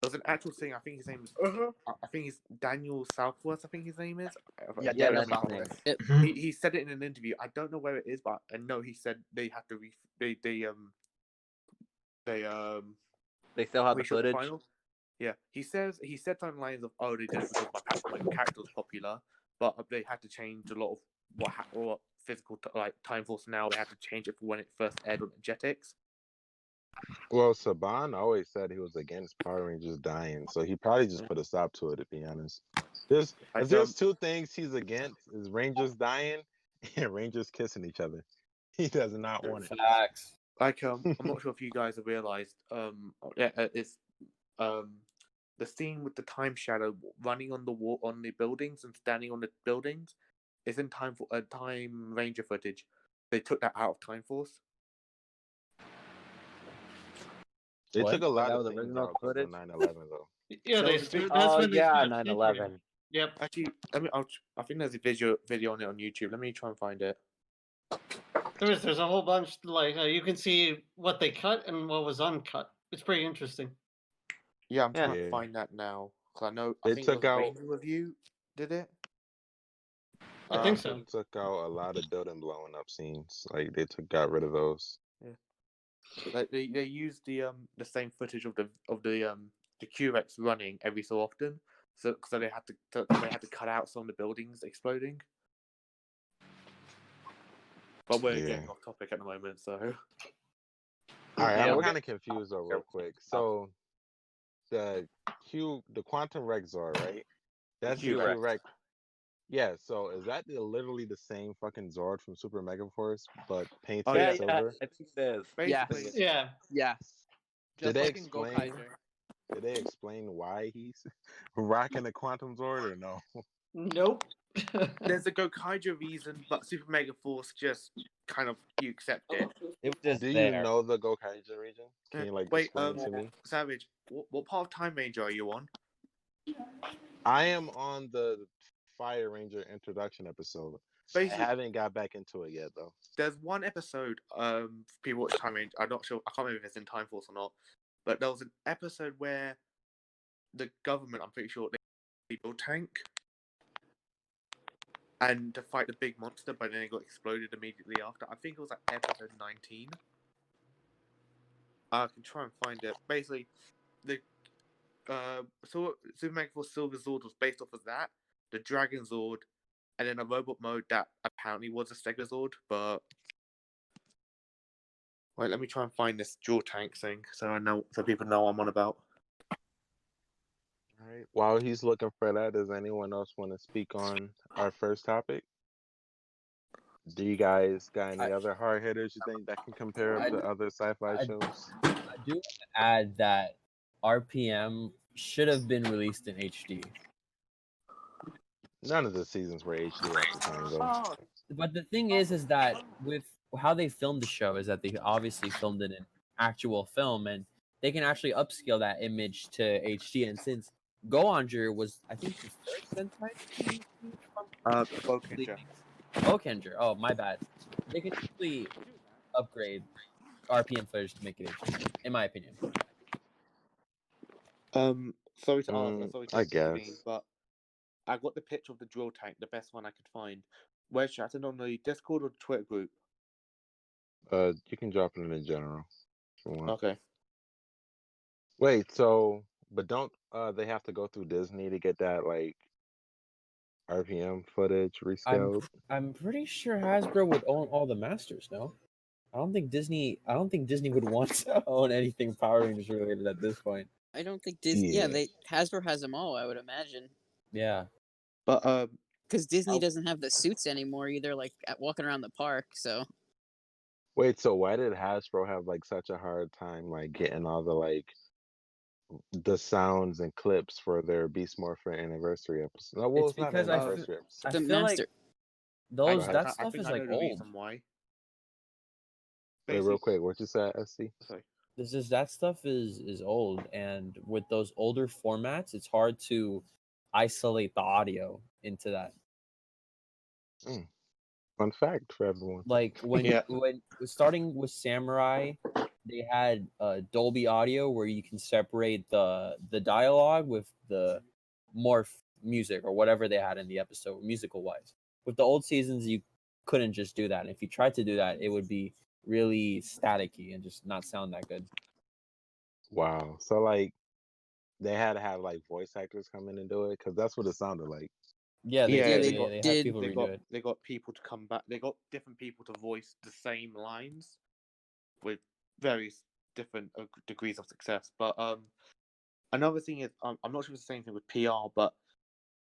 There's an actual thing. I think his name is. I think he's Daniel Southworth. I think his name is. Yeah, that's his name. He said it in an interview. I don't know where it is, but I know he said they had to they still have the reshoot footage. final. Yeah, he said something lines of, "Oh, they did it because my character was popular, but they had to change a lot of what physical like Time Force now. They had to change it for when it first aired on Jetix. Well, Saban always said he was against Power Rangers dying, so he probably just put a stop to it. To be honest, there's two things he's against: is Rangers dying and Rangers kissing each other. He does not want it. Facts. Like I'm not sure if you guys have realized. It's the scene with the time shadow running on the wall on the buildings and standing on the buildings. It's in Time Ranger footage. They took that out of Time Force. They What? took a lot That of was things original out because footage? of 9/11 though. Yeah, they. Oh yeah, 9/11. Yep. Actually, I think there's a video on it on YouTube. Let me try and find it. There's a whole bunch, like, you can see what they cut and what was uncut. It's pretty interesting. Yeah, I'm trying to find that now. Because I think took it was out- Ranger Review did it. I think so. They took out a lot of building blowing up scenes. Like they got rid of those. Yeah. Like they used the same footage of the Q-Rex running every so often. So they had to cut out some of the buildings exploding. But we're getting off topic at the moment, so. All right, Yeah, I'm we're kind of confused though, real quick. So, the Quantum Rex Zord, right? That's the Q-Rex. Q-Rex. Yeah. So is that literally the same fucking Zord from Super Mega Force, but painted Yeah, silver? I think it is. Basically, Yeah. Yes. Did Just they like in explain? Gokaiger. Did they explain why he's rocking the Quantum Zord or no? Nope. There's a Gokaiger reason, but Super Mega Force just kind of you accept it. It was just Do there. you know the Gokaiger region? Can you like explain to me? Savage, what part of Time Ranger are you on? I am on the Fire Ranger introduction episode. Basically, I haven't got back into it yet though. There's one episode, people watch Time Ranger. I'm not sure. I can't remember if it's in Time Force or not. But there was an episode where the government, I'm pretty sure, they built a tank and to fight the big monster, but then it got exploded immediately after. I think it was like episode 19. I can try and find it. Basically, the Super Mega Force Silver Zord was based off of that, the Dragon Zord, and then a robot mode that apparently was a Sega Zord, but wait, let me try and find this dual tank thing so people know what I'm on about. All right. While he's looking for that, does anyone else want to speak on our first topic? Do you guys got any other hard hitters you think that can compare up to other sci-fi shows? I do want to add that RPM should have been released in HD. None of the seasons were HD at the time, though. But the thing is that with how they filmed the show is that they obviously filmed it in actual film, and they can actually upscale that image to HD. And since Goanger was, I think, the first Sentai. Bokenger. Oh, my bad. They can simply upgrade RPM footage to make it HD, in my opinion. Sorry to ask. Sorry to I intervene, guess. but I got the picture of the drill tank, the best one I could find. Where's chatting on the Discord or the Twitter group? You can drop it in the general if you want. Okay. Wait, but don't they have to go through Disney to get that like RPM footage rescaled? I'm pretty sure Hasbro would own all the masters. No, I don't think Disney would want to own anything Power Rangers related at this point. I don't think Disney. Yeah, Hasbro has them all. I would imagine. Yeah, but because Disney doesn't have the suits anymore either, like walking around the park. So. Wait, so why did Hasbro have like such a hard time like getting all the like the sounds and clips for their Beast Morphin anniversary episode? No, well, it's because not anniversary episode. I feel like that stuff is like old. Why. Wait, real quick, what you said, SC? Sorry. That stuff is old, and with those older formats, it's hard to isolate the audio into that. Fun fact for everyone. Like when starting with Samurai, they had Dolby Audio where you can separate the dialogue with the morph music or whatever they had in the episode, musical wise. With the old seasons, you couldn't just do that. And if you tried to do that, it would be really staticky and just not sound that good. Wow. So like they had to have like voice actors come in and do it because that's what it sounded like. Yeah, they had people they redo got it. they got people to come back. They got different people to voice the same lines with various different degrees of success. But another thing is, I'm not sure if it's the same thing with PR, but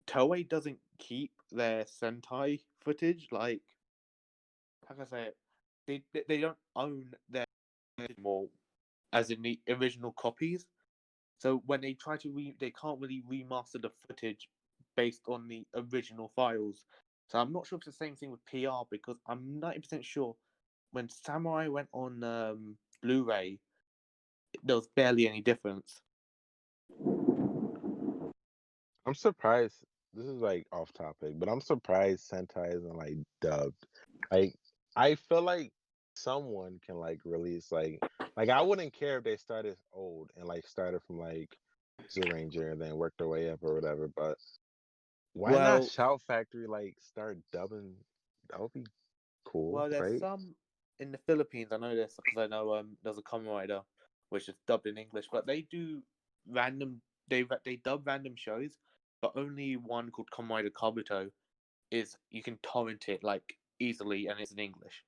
Toei doesn't keep their Sentai footage. Like, how can I say it? They don't own their anymore, as in the original copies. So when they try to they can't really remaster the footage based on the original files. So I'm not sure if it's the same thing with PR, because I'm 90% sure when Samurai went on Blu-ray, there was barely any difference. I'm surprised. This is like off topic, but I'm surprised Sentai isn't like dubbed. Like, I feel like someone can like release like I wouldn't care if they started old and like started from like Ranger and then worked their way up or whatever. But why not Well, Shout Factory like start dubbing? That would be cool, well, there's right? some in the Philippines. I know this because I know there's a Kamen Rider which is dubbed in English, but they do random. They dub random shows, but only one called Kamen Rider Kabuto is you can torrent it like easily, and it's in English.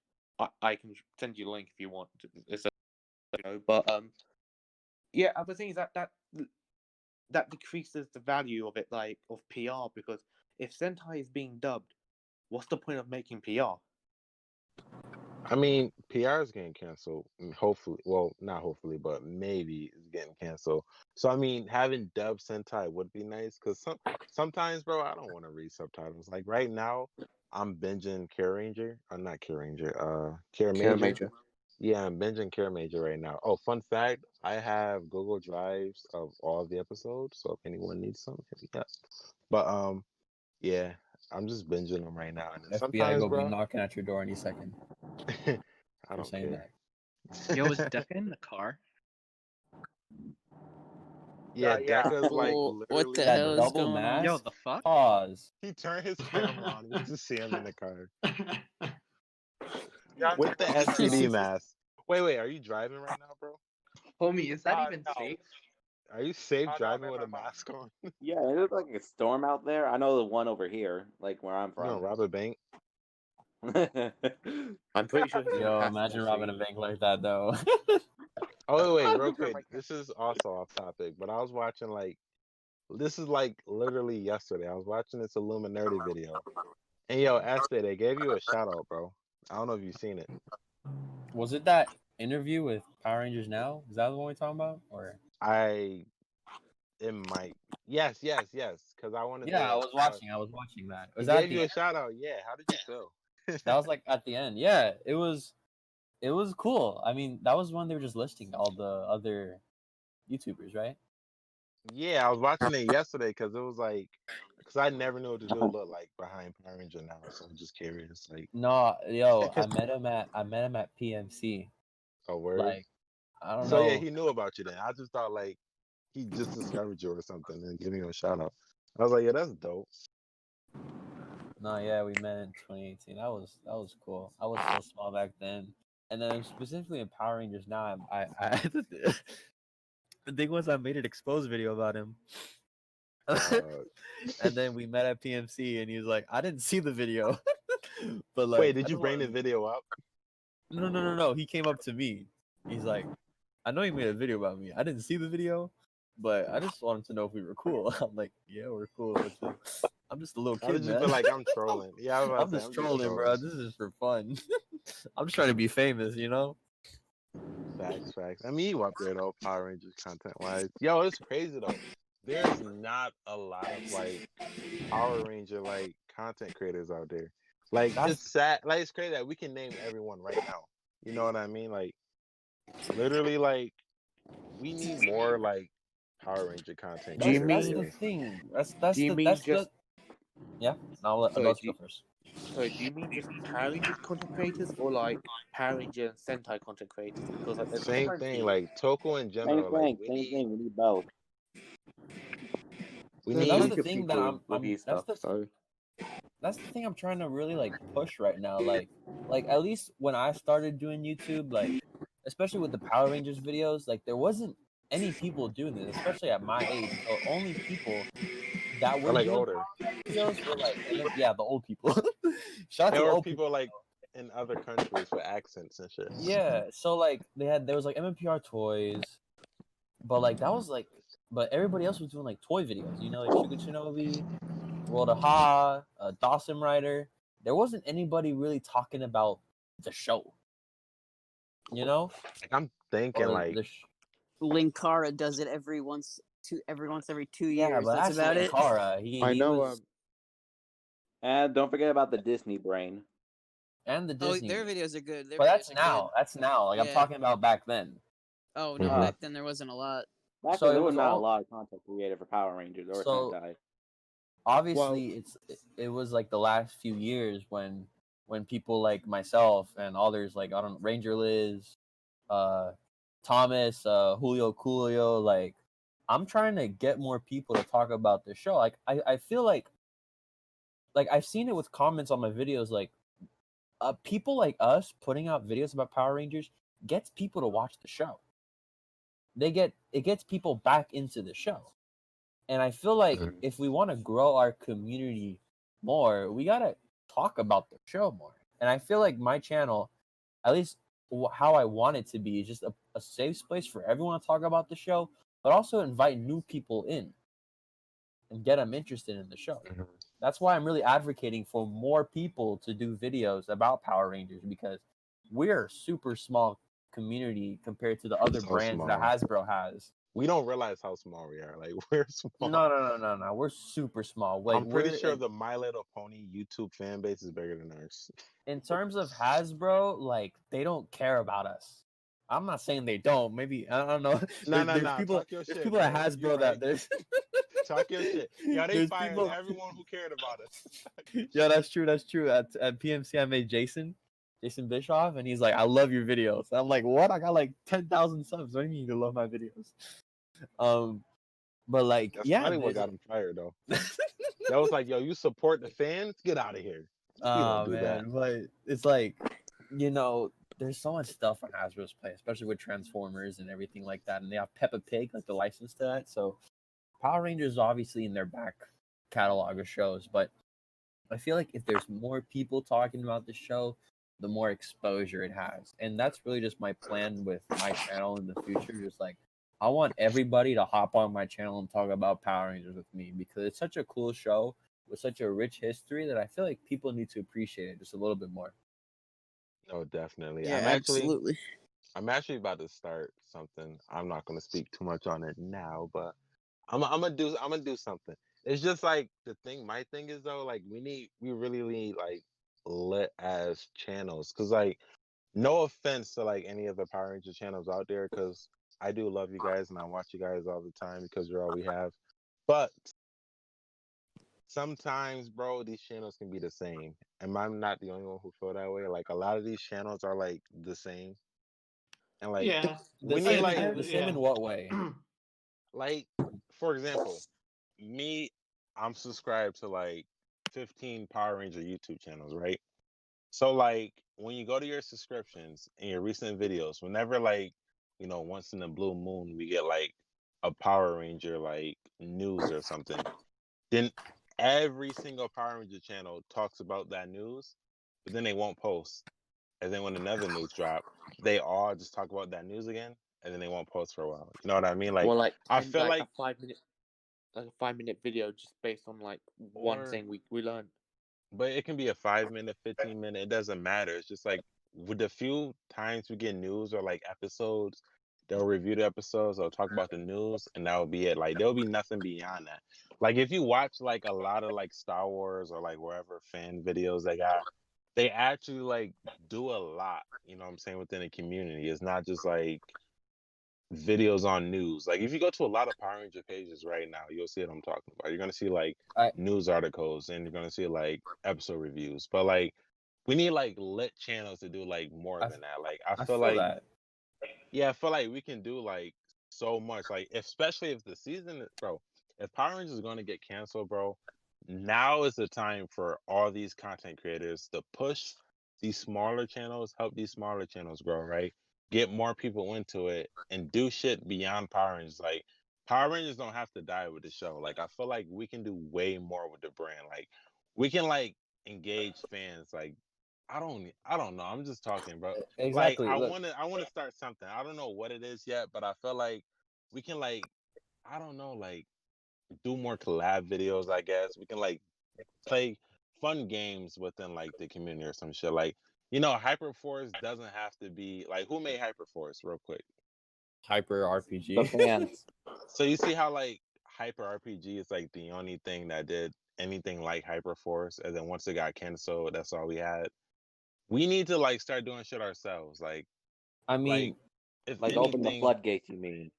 I can send you a link if you want. It's but yeah. Other thing is that decreases the value of it, like of PR, because if Sentai is being dubbed, what's the point of making PR? I mean, PR is getting canceled. Hopefully, well, not hopefully, but maybe it's getting canceled. So I mean, having dubbed Sentai would be nice, because sometimes, bro, I don't want to read subtitles. Like right now, I'm binging Care Ranger. Not Care Ranger. Care Major. Yeah, I'm binging Care Major right now. Oh, fun fact: I have Google Drives of all of the episodes, so if anyone needs some, hit me up. But yeah, I'm just binging them right now. And then FBI sometimes, go be bro, knocking at your door any second. I don't saying care. Yo, is Deca in the car? Yeah, yeah. Deca's like Oh, literally what the That hell is double going mask. on? Yo, the fuck? Pause. He turned his camera on. We just see him in the car Yeah, with the STD mask. Wait, are you driving right now, bro? Homie, is that even no. safe? Are you safe no, driving man, with a my mom. mask on? Yeah, there's like a storm out there. I know the one over here, like where I'm You gonna from. rob a bank? I'm pretty sure he's in the Yo, passenger imagine robbing a seat. bank like that though. Oh wait, real quick. This is also off topic, but I was watching like this is like literally yesterday. I was watching this Illuminati video, and yo, Este, they gave you a shout out, bro. I don't know if you've seen it. Was it that interview with Power Rangers Now? Is that the one we're talking about? Or It might. Yes, because I wanted yeah, to. I was watching that. He Was that gave you the a shout out. Yeah, how did you feel? that was like at the end. Yeah, it was cool. I mean, that was when they were just listing all the other YouTubers, right? Yeah, I was watching it yesterday because it was like, because I never knew what the dude looked like behind Power Ranger Now, so I'm just curious. Like, No, yo, I met him at PMC. a word. Like, I don't So know. yeah, he knew about you then. I just thought like he just discovered you or something and giving you a shout out. I was like, yeah, that's dope. No, yeah, we met in 2018. That was cool. I was so small back then, and then specifically in Power Rangers Now, I the thing was I made an exposed video about him. And then we met at PMC, and he was like, "I didn't see the video," but like, Wait, did you bring the video up? No. He came up to me. He's like, "I know you made a video about me. I didn't see the video, but I just wanted to know if we were cool." I'm like, "Yeah, we're cool." I'm just a little kid, How did you man. feel like I'm trolling? Yeah, I was about I'm to say, just trolling, bro. This is for fun. I'm just trying to be famous, you know? Facts. I mean, you up there though, Power Rangers content wise. Yo, it's crazy though. There's not a lot of like Power Ranger like content creators out there. Like it's sad. Like it's crazy that we can name everyone right now. You know what I mean? Like literally, like we need more like Power Ranger content. Do you creators mean out That's the there. thing. That's Do you the mean that's just? the yeah. I'll let Sorry, us go first. Sorry, do you mean just Power Ranger content creators or like Power Ranger and Sentai content creators? Because like there's a Same difference thing. between. Like Toku in general. Like we Same need thing. We need both. we There's That's need the plenty of thing people that who review that's stuff. the So that's the thing I'm trying to really like push right now. Like at least when I started doing YouTube, like especially with the Power Rangers videos, like there wasn't any people doing this, especially at my age. The only people that Or were like doing older. Power Rangers videos were like, yeah, the old people. Shout out to There the were old people like in other countries with accents and shit. Yeah, so like there was like MMPR toys, but like that was like, but everybody else was doing like toy videos, you know, like Shuga Shinobi, World of Ha, Dawson Rider. There wasn't anybody really talking about the show, you know. Like I'm thinking Or like Linkara does it every 2 yeah, years. but That's that's about it. Linkara. I He know. was And don't forget about the Disney brain. and the Oh, Disney, their videos are good. Their but that's videos are now. good. That's now. Like I'm Yeah. talking about back then. Oh no, Mhm. back then there wasn't a lot. Back So then, it there was was not a all lot of content created for Power Rangers or so. Sentai. Obviously it was like the last few years when people like myself and others like I don't know, Ranger Liz, Thomas, Julio Coolio, like I'm trying to get more people to talk about the show. Like I feel like I've seen it with comments on my videos, like people like us putting out videos about Power Rangers gets people to watch the show. It gets people back into the show. And I feel like if we want to grow our community more, we got to talk about the show more. And I feel like my channel, at least how I want it to be, is just a safe space for everyone to talk about the show, but also invite new people in and get them interested in the show. That's why I'm really advocating for more people to do videos about Power Rangers, because we're a super small community compared to the other So brands small. that Hasbro has. We don't realize how small we are. Like we're small. No. We're super small. Like, I'm pretty we're sure the My Little Pony YouTube fan base is bigger than ours. in terms of Hasbro, like they don't care about us. I'm not saying they don't. Maybe I don't know. No. There's people. Talk your There's shit, people at bro. Hasbro You're that right. there's. Talk your shit. Yo, they There's fired people- everyone who cared about us. Yeah, that's true. That's true. At PMC, I made Jason Bischoff, and he's like, "I love your videos." I'm like, "What? I got like 10,000 subs. What do you mean you love my videos?" But like, That's yeah, probably what got him fired, though. That was like, yo, you support the fans? Get out of here. We don't do that. But it's like, you know, there's so much stuff on Hasbro's plate, especially with Transformers and everything like that, and they have Peppa Pig, like the license to that. So Power Rangers is obviously in their back catalog of shows, but I feel like if there's more people talking about the show, the more exposure it has. And that's really just my plan with my channel in the future. Just like, I want everybody to hop on my channel and talk about Power Rangers with me, because it's such a cool show with such a rich history that I feel like people need to appreciate it just a little bit more. No, definitely. Yeah, absolutely. I'm actually about to start something. I'm not going to speak too much on it now, but I'm gonna do something. It's just like my thing is though, like we really need like lit as channels, because like no offense to like any of the Power Ranger channels out there, because I do love you guys and I watch you guys all the time because you're all we have, but sometimes, bro, these channels can be the same, and I'm not the only one who feel that way. Like a lot of these channels are like the same, and like we need like the same in what way? Like, for example, I'm subscribed to like 15 Power Ranger YouTube channels, right? So like when you go to your subscriptions and your recent videos, whenever like, you know, once in a blue moon we get like a Power Ranger like news or something, then every single Power Ranger channel talks about that news, but then they won't post. And then when another news drop, they all just talk about that news again, and then they won't post for a while. You know what I mean? Like, Well, like I feel like a 5-minute video just based on like one thing we learned. But it can be a 5-minute, 15-minute. It doesn't matter. It's just like with the few times we get news or like episodes, they'll review the episodes, they'll talk about the news, and that will be it. Like there'll be nothing beyond that. Like if you watch like a lot of like Star Wars or like wherever fan videos they got, they actually like do a lot, you know what I'm saying, within the community. It's not just like videos on news. Like if you go to a lot of Power Ranger pages right now, you'll see what I'm talking about. You're gonna see like news articles, and you're gonna see like episode reviews. But like we need like lit channels to do like more than that. Like I feel like that. Yeah, I feel like we can do like so much. Like especially if the season, bro, if Power Rangers is gonna get canceled, bro, now is the time for all these content creators to push these smaller channels, help these smaller channels grow, right? Get more people into it and do shit beyond Power Rangers. Like Power Rangers don't have to die with the show. Like I feel like we can do way more with the brand. Like we can like engage fans. Like I don't know. I'm just talking, bro. Like Exactly. Look, I wanna start something. I don't know what it is yet, but I feel like we can like I don't know, like do more collab videos, I guess. We can like play fun games within like the community or some shit. Like, Hyperforce doesn't have to be like who made Hyperforce real quick. Hyper The RPG. fans. So you see how like Hyper RPG is like the only thing that did anything like Hyperforce, and then once it got canceled, that's all we had. We need to like start doing shit ourselves. Like I mean, if Like open the anything, floodgates, you mean?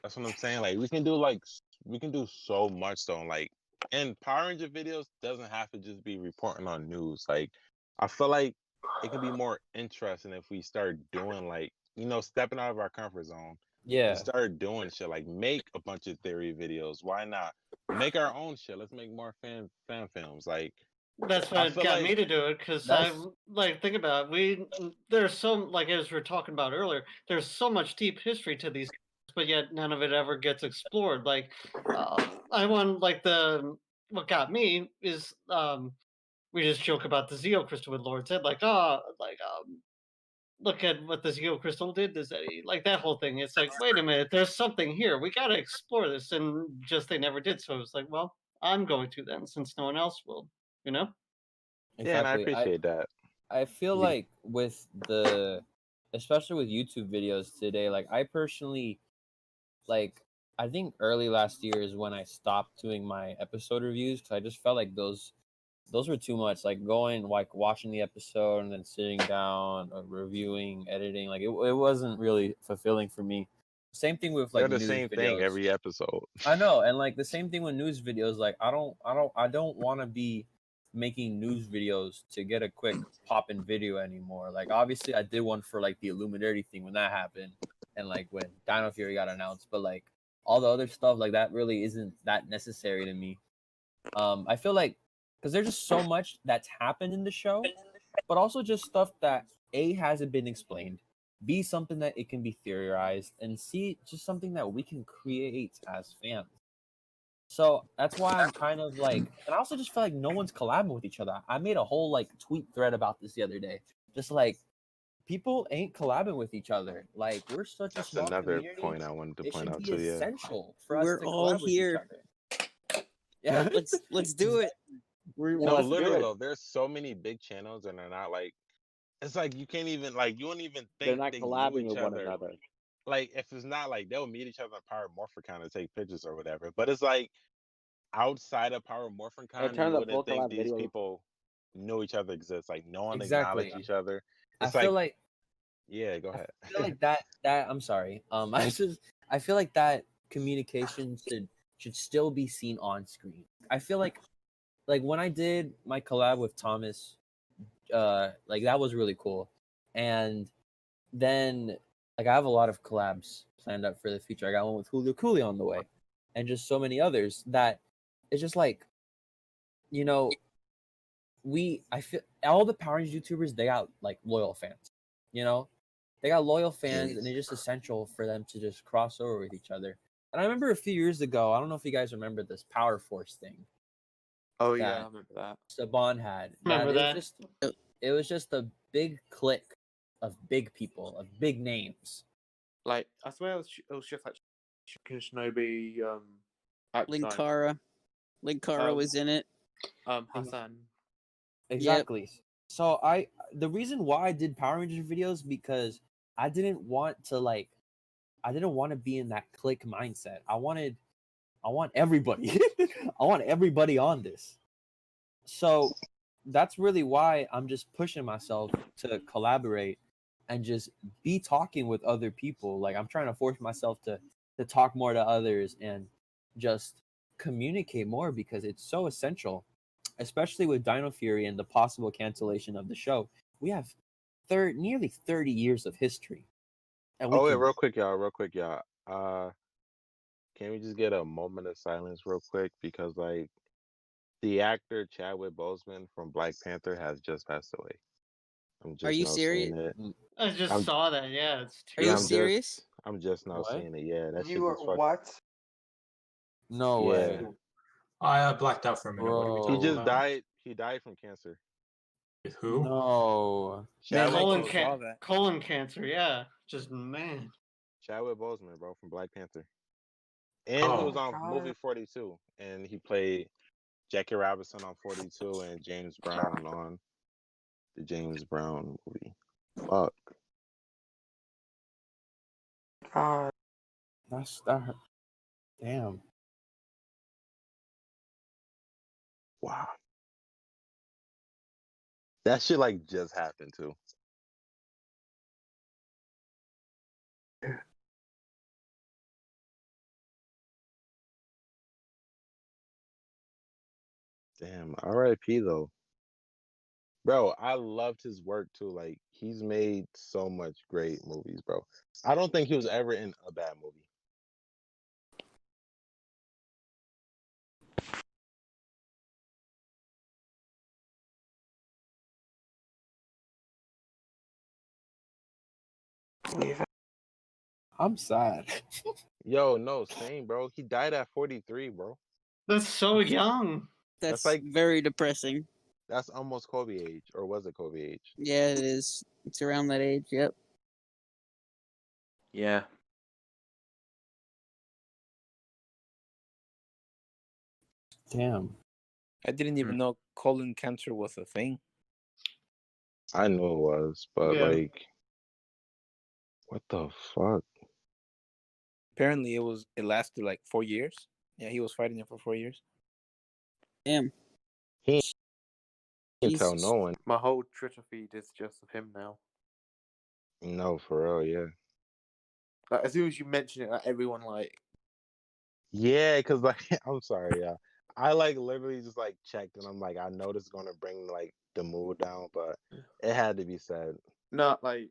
that's what I'm saying. Like we can do so much though. Like and Power Ranger videos doesn't have to just be reporting on news. Like I feel like it can be more interesting if we start doing like stepping out of our comfort zone yeah. and start doing shit. Like make a bunch of theory videos. Why not make our own shit? Let's make more fan films. Like That's I what feel got like me to do it because I like think about it, there's so like as we were talking about earlier, there's so much deep history to these, but yet none of it ever gets explored. Like I want like what got me is we just joke about the Zeo crystal with Lord said like look at what the Zeo crystal did to Zeddy. Like that whole thing. It's like, wait a minute, there's something here. We gotta explore this. And just they never did. So it was like, well, I'm going to then since no one else will, you know? yeah, and I Exactly. appreciate that. I feel Yeah. like especially with YouTube videos today, like I personally, like I think early last year is when I stopped doing my episode reviews because I just felt like those were too much. Like going like watching the episode and then sitting down or reviewing, editing, like it wasn't really fulfilling for me. Same thing with like They're the news same videos. thing every episode. I know, and like the same thing with news videos. Like I don't want to be making news videos to get a quick pop in video anymore. Like obviously I did one for like the Illuminati thing when that happened, and like when Dino Fury got announced, but like all the other stuff like that really isn't that necessary to me. I feel like because there's just so much that's happened in the show, but also just stuff that A hasn't been explained, B something that it can be theorized, and C just something that we can create as fans. So that's why I'm kind of like, and I also just feel like no one's collabing with each other. I made a whole like tweet thread about this the other day. Just like people ain't collabing with each other. Like we're such a That's small another community. point I wanted to It point should out be too. Yeah. essential for us We're to all collab with here. each other. Yeah, Let's do it. No, let's do literally it. though, there's so many big channels and they're not like. It's like you can't even like you don't even They're think not they knew collabing each with one other. another. Like if it's not like they'll meet each other at Power Morphicon to take pictures or whatever. But it's like outside of Power In Morphicon, terms you of full wouldn't think collab these video, people knew each other exists. Like no one exactly. acknowledged each other. I It's feel like yeah, go ahead. I feel like that I'm sorry. I feel like that communication should still be seen on screen. I feel like when I did my collab with Thomas, like that was really cool. And then like I have a lot of collabs planned up for the future. I got one with Julio Cooley on the way, and just so many others that it's just like, I feel all the Power Rangers YouTubers, they got like loyal fans, they got loyal fans, and it's just essential for them to just cross over with each other. And I remember a few years ago, I don't know if you guys remember this Power Force thing. Oh yeah, I remember that. Saban had. Remember that? It was just a big clique of big people, of big names. Like I swear it was just like Shinobi, Linkara was in it. Hassan. Exactly. Yep. So the reason why I did Power Rangers videos because I didn't want to be in that clique mindset. I want everybody. I want everybody on this. So that's really why I'm just pushing myself to collaborate and just be talking with other people. Like I'm trying to force myself to talk more to others and just communicate more because it's so essential, especially with Dino Fury and the possible cancellation of the show. We have nearly 30 years of history. And wait, real quick, y'all. Can we just get a moment of silence real quick? Because like the actor Chadwick Boseman from Black Panther has just passed away. Are you serious? I just saw that. Yeah, it's Are you serious? I'm just now What? seeing it. Yeah, that shit You are is fuck. what? No Yeah. way. I blacked out for a minute. What are we Bro. He talking just about? died. He died from cancer. Who? No. Chadwick Colon, Boseman. colon cancer, yeah. Just man. Chadwick Boseman, bro, from Black Panther. And he Oh. was on movie 42, and he played Jackie Robinson on 42 and James Brown on the James Brown movie. Fuck. That's that. Damn. Wow. That shit like just happened too. Damn. R.I.P. though. Bro, I loved his work too. Like he's made so much great movies, bro. I don't think he was ever in a bad movie. I'm sad. Yo, no, same, bro. He died at 43, bro. That's so young. That's like very depressing. That's almost Kobe age, or was it Kobe age? Yeah, it is. It's around that age. Yep. Yeah. Damn. I didn't even know colon cancer was a thing. I knew it was, but Yeah. like, what the fuck? Apparently, it lasted like 4 years. Yeah, he was fighting it for 4 years. Damn. He didn't tell no one. My whole Twitter feed is just of him now. No, for real, yeah. Like, as soon as you mention it, like, everyone like. Yeah, cause like I'm sorry, yeah. I like literally just like checked and I'm like, I know this is gonna bring like the mood down, but it had to be said. No, like.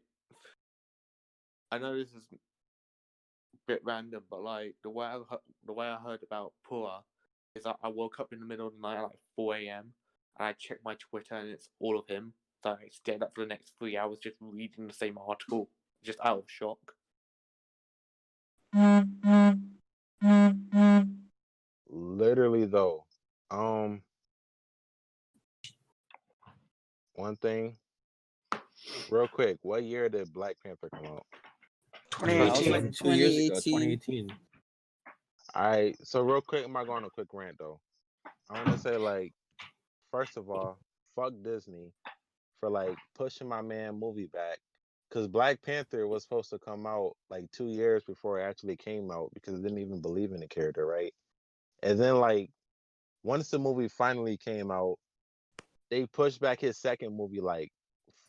I know this is a bit random, but like the way I heard about Pua is that I woke up in the middle of the night at like 4 a.m. and I checked my Twitter and it's all of him. So I stayed up for the next 3 hours just reading the same article, just out of shock. Literally though, one thing, real quick, what year did Black Panther come out? 2018. Like 2 years ago, 2018. Alright, so real quick, I'm not going on a quick rant though. I want to say like, first of all, fuck Disney for like pushing my man movie back, because Black Panther was supposed to come out like 2 years before it actually came out because it didn't even believe in the character, right? And then like once the movie finally came out, they pushed back his second movie like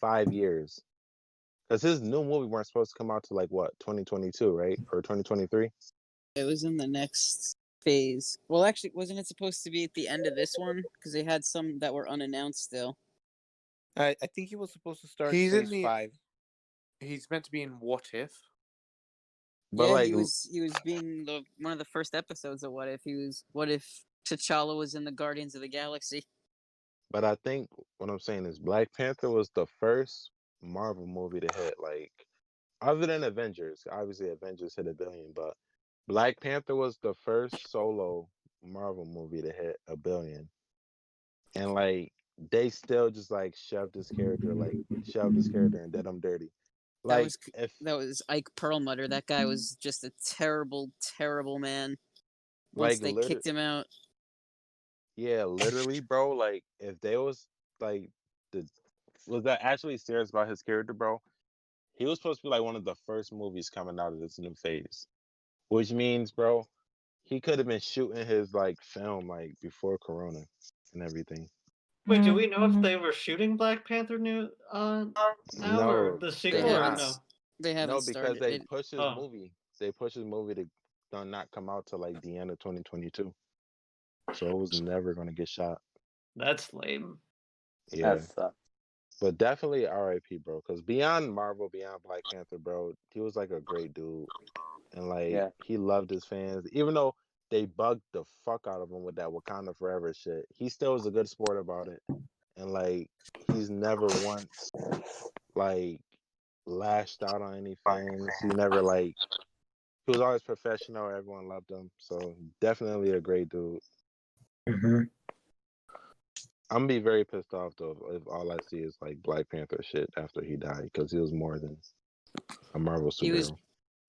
5 years. Because his new movie weren't supposed to come out to like what, 2022, right? Or 2023? It was in the next phase. Well, actually, wasn't it supposed to be at the end of this one? Because they had some that were unannounced still. I think he was supposed to start He's phase in the. 5. He's meant to be in What If. But yeah, like, he was being one of the first episodes of What If. What if T'Challa was in the Guardians of the Galaxy? but I think what I'm saying is Black Panther was the first Marvel movie to hit, like, other than Avengers. Obviously, Avengers hit $1 billion, but Black Panther was the first solo Marvel movie to hit $1 billion. And like, they still just like shoved his character and did him dirty. Like, That was Ike Perlmutter. That guy was just a terrible, terrible man. Once like, they kicked him out. Yeah, literally, bro. Like, if they was like was that actually serious about his character, bro? He was supposed to be like one of the first movies coming out of this new phase, which means, bro, he could have been shooting his like film like before Corona and everything. Wait, do we know if they were shooting Black Panther now or the sequel or no? They haven't No, because started. they pushed his Oh. movie. They pushed his movie to not come out till like the end of 2022. So it was never gonna get shot. That's lame. Yeah. That sucks. But definitely R.I.P, bro. Because beyond Marvel, beyond Black Panther, bro, he was like a great dude. And like, he loved his fans. Even though they bugged the fuck out of him with that Wakanda Forever shit, he still was a good sport about it. And like, he's never once like lashed out on any fans. He never like He was always professional. Everyone loved him. So definitely a great dude. Mm-hmm. I'm gonna be very pissed off though if all I see is like Black Panther shit after he died because he was more than a Marvel superhero.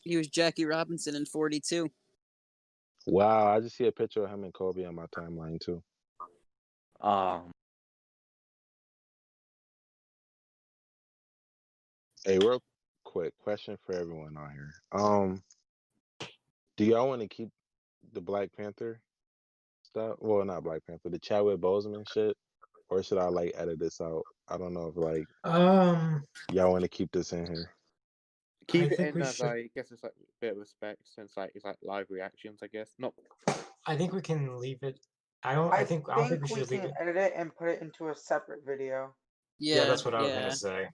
He was Jackie Robinson in 42. Wow, I just see a picture of him and Kobe on my timeline too. Hey, real quick question for everyone on here. Do y'all want to keep the Black Panther stuff? Well, not Black Panther, the Chadwick Boseman shit, or should I like edit this out? I don't know if like y'all want to keep this in here. Keep it in as I guess it's like a bit of respect since like it's like live reactions. I guess not. I think we can leave it. I I think we should leave can it. edit it and put it into a separate video. Yeah, that's what I was gonna say.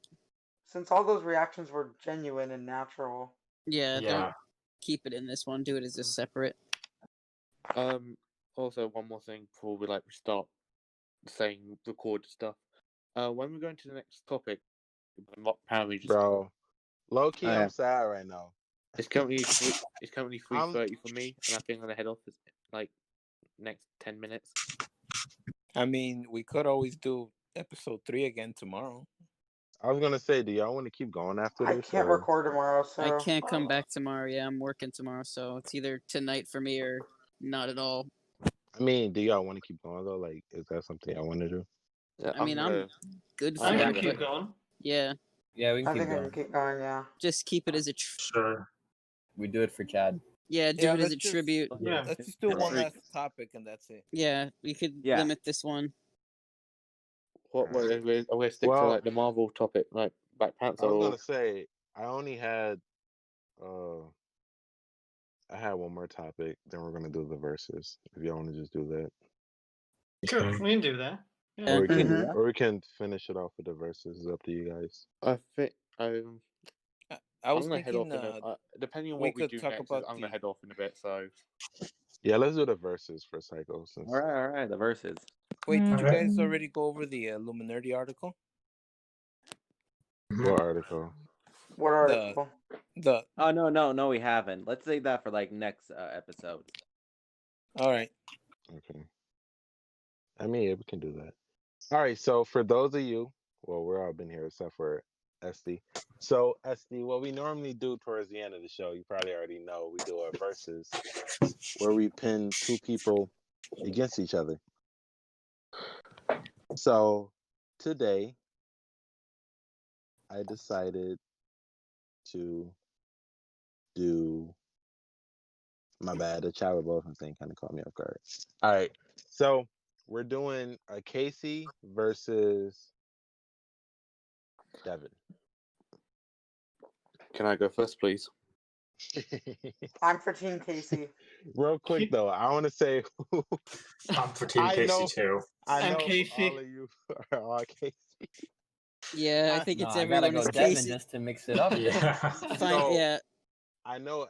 Since all those reactions were genuine and natural. Yeah, don't keep it in this one. Do it as a separate. Also, one more thing before we start saying record stuff. When we go into the next topic, Power Rangers. Bro, low key, I'm sad right now. It's currently 3:30 for me, and I think I'm gonna head off like next 10 minutes. I mean, we could always do episode 3 again tomorrow. I was gonna say, do y'all want to keep going after this? I can't record tomorrow, so I can't come back tomorrow. Yeah, I'm working tomorrow, so it's either tonight for me or not at all. I mean, do y'all want to keep going though? Like, is that something I want to do? Yeah, I mean, I'm good for I that. can keep going. Yeah. Yeah, we can I keep think I going. can keep going. Yeah. Just keep it as a. Sure. We do it for Chad. Yeah, do it as a tribute. Yeah, let's just do one last topic and that's it. Yeah, we could limit this one. What are we stick to like the Marvel topic, like Black Panther? I was gonna say I only had I had one more topic, then we're gonna do the verses. If y'all wanna just do that. Sure, we can do that. Yeah. Or we can finish it off with the verses. It's up to you guys. I think I was gonna head thinking, off depending on we what we could do talk next, about I'm gonna head off in a bit. So Yeah, let's do the verses for Psycho. Since... All right, the verses. Wait, did you guys already go over the Illuminati article? What article? What article? Oh no, we haven't. Let's save that for like next episode. All right. Okay. I mean, yeah, we can do that. All right. So for those of you, well, we're all been here except for Este. So Este, what we normally do towards the end of the show, you probably already know, we do our verses where we pin two people against each other. So today, I decided to do. My bad. The Chadwick Boseman thing kind of caught me off guard. All right, so we're doing a Casey versus Devon. can I go first, please? I'm for Team Casey. Real quick though, I want to say I'm for Team Casey too. I know Casey. all of you are all Casey. Yeah, I think it's I gotta everyone go is Devon Casey. just to mix it up. Yeah. Fine, So, yeah. I know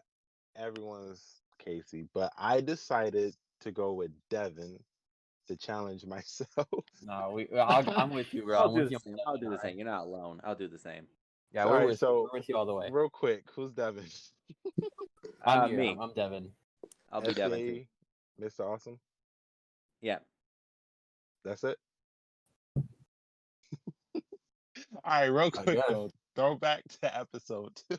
everyone's Casey, but I decided to go with Devon to challenge myself. No, I'm with you, bro. I'll I'm do with the you. same. I'll do the same. You're not alone. I'll do the same. Yeah, All we're right, with so you all the way. real quick, who's Devon? I'm here. Me. I'm Devon. I'll be Devon too. Mr. Awesome. Yeah. That's it. All right, real quick though, throw back to episode 2.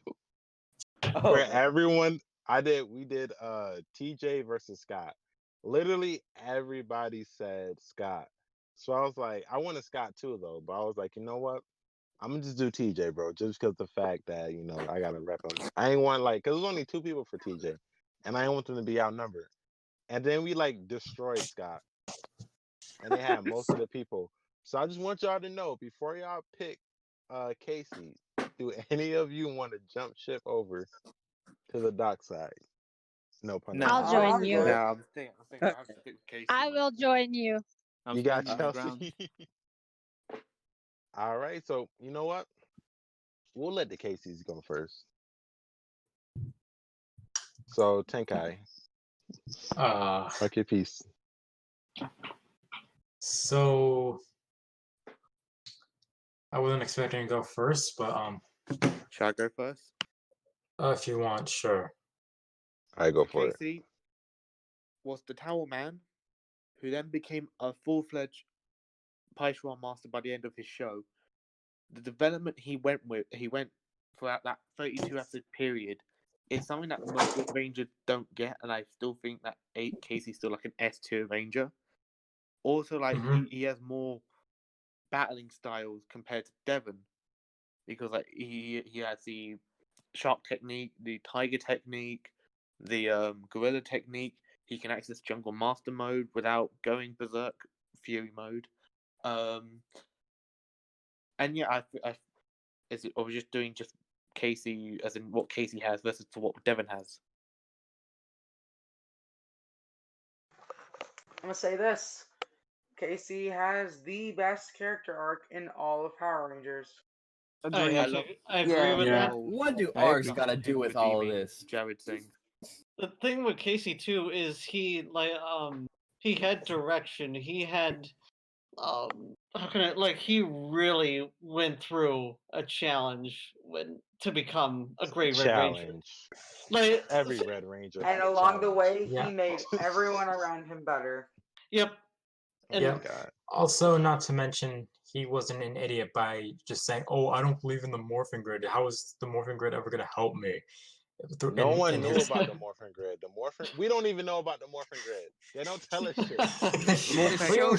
Where everyone we did TJ versus Scott. Literally everybody said Scott. So I was like, I wanted Scott too though, but I was like, you know what? I'm gonna just do TJ, bro, just because the fact that, you know, I gotta rep him. I ain't want cause there's only 2 people for TJ. And I didn't want them to be outnumbered. And then we destroyed Scott. And they had most of the people. So I just want y'all to know, before y'all pick Casey, do any of you want to jump ship over to the dock side? No pun I'll join you. No, I'm thinking I have to pick Casey. I will join you. You got Chelsea. All right, so you know what? We'll let the Caseys go first. So Tenkai, okay, peace. So I wasn't expecting to go first, but Should I go first? If you want, sure. I go So for it. Casey was the Towel Man, who then became a full-fledged Paishuan master by the end of his show. The development he went throughout that 32 episode period is something that most Rangers don't get, and I still think that Casey's still like an S tier Ranger. Also, like he has more battling styles compared to Devon, because like he has the shark technique, the tiger technique, the gorilla technique. He can access jungle master mode without going berserk fury mode. And yeah, I or we're just doing just Casey as in what Casey has versus to what Devon has. I'm gonna say this. Casey has the best character arc in all of Power Rangers. Agreed. I agree with that. What do arcs got to do with all of this? Jared Singh. The thing with Casey too is he had direction. He had he really went through a challenge to become a great Red Ranger. Challenge. Like Every Red Ranger. And along the way, Yeah. he made everyone around him better. Yep. And Yeah. Also, not to mention, he wasn't an idiot by just saying, "Oh, I don't believe in the morphing grid. How is the morphing grid ever going to help me?" No one knew about the morphing grid. We don't even know about the morphing grid. They don't tell us shit. The show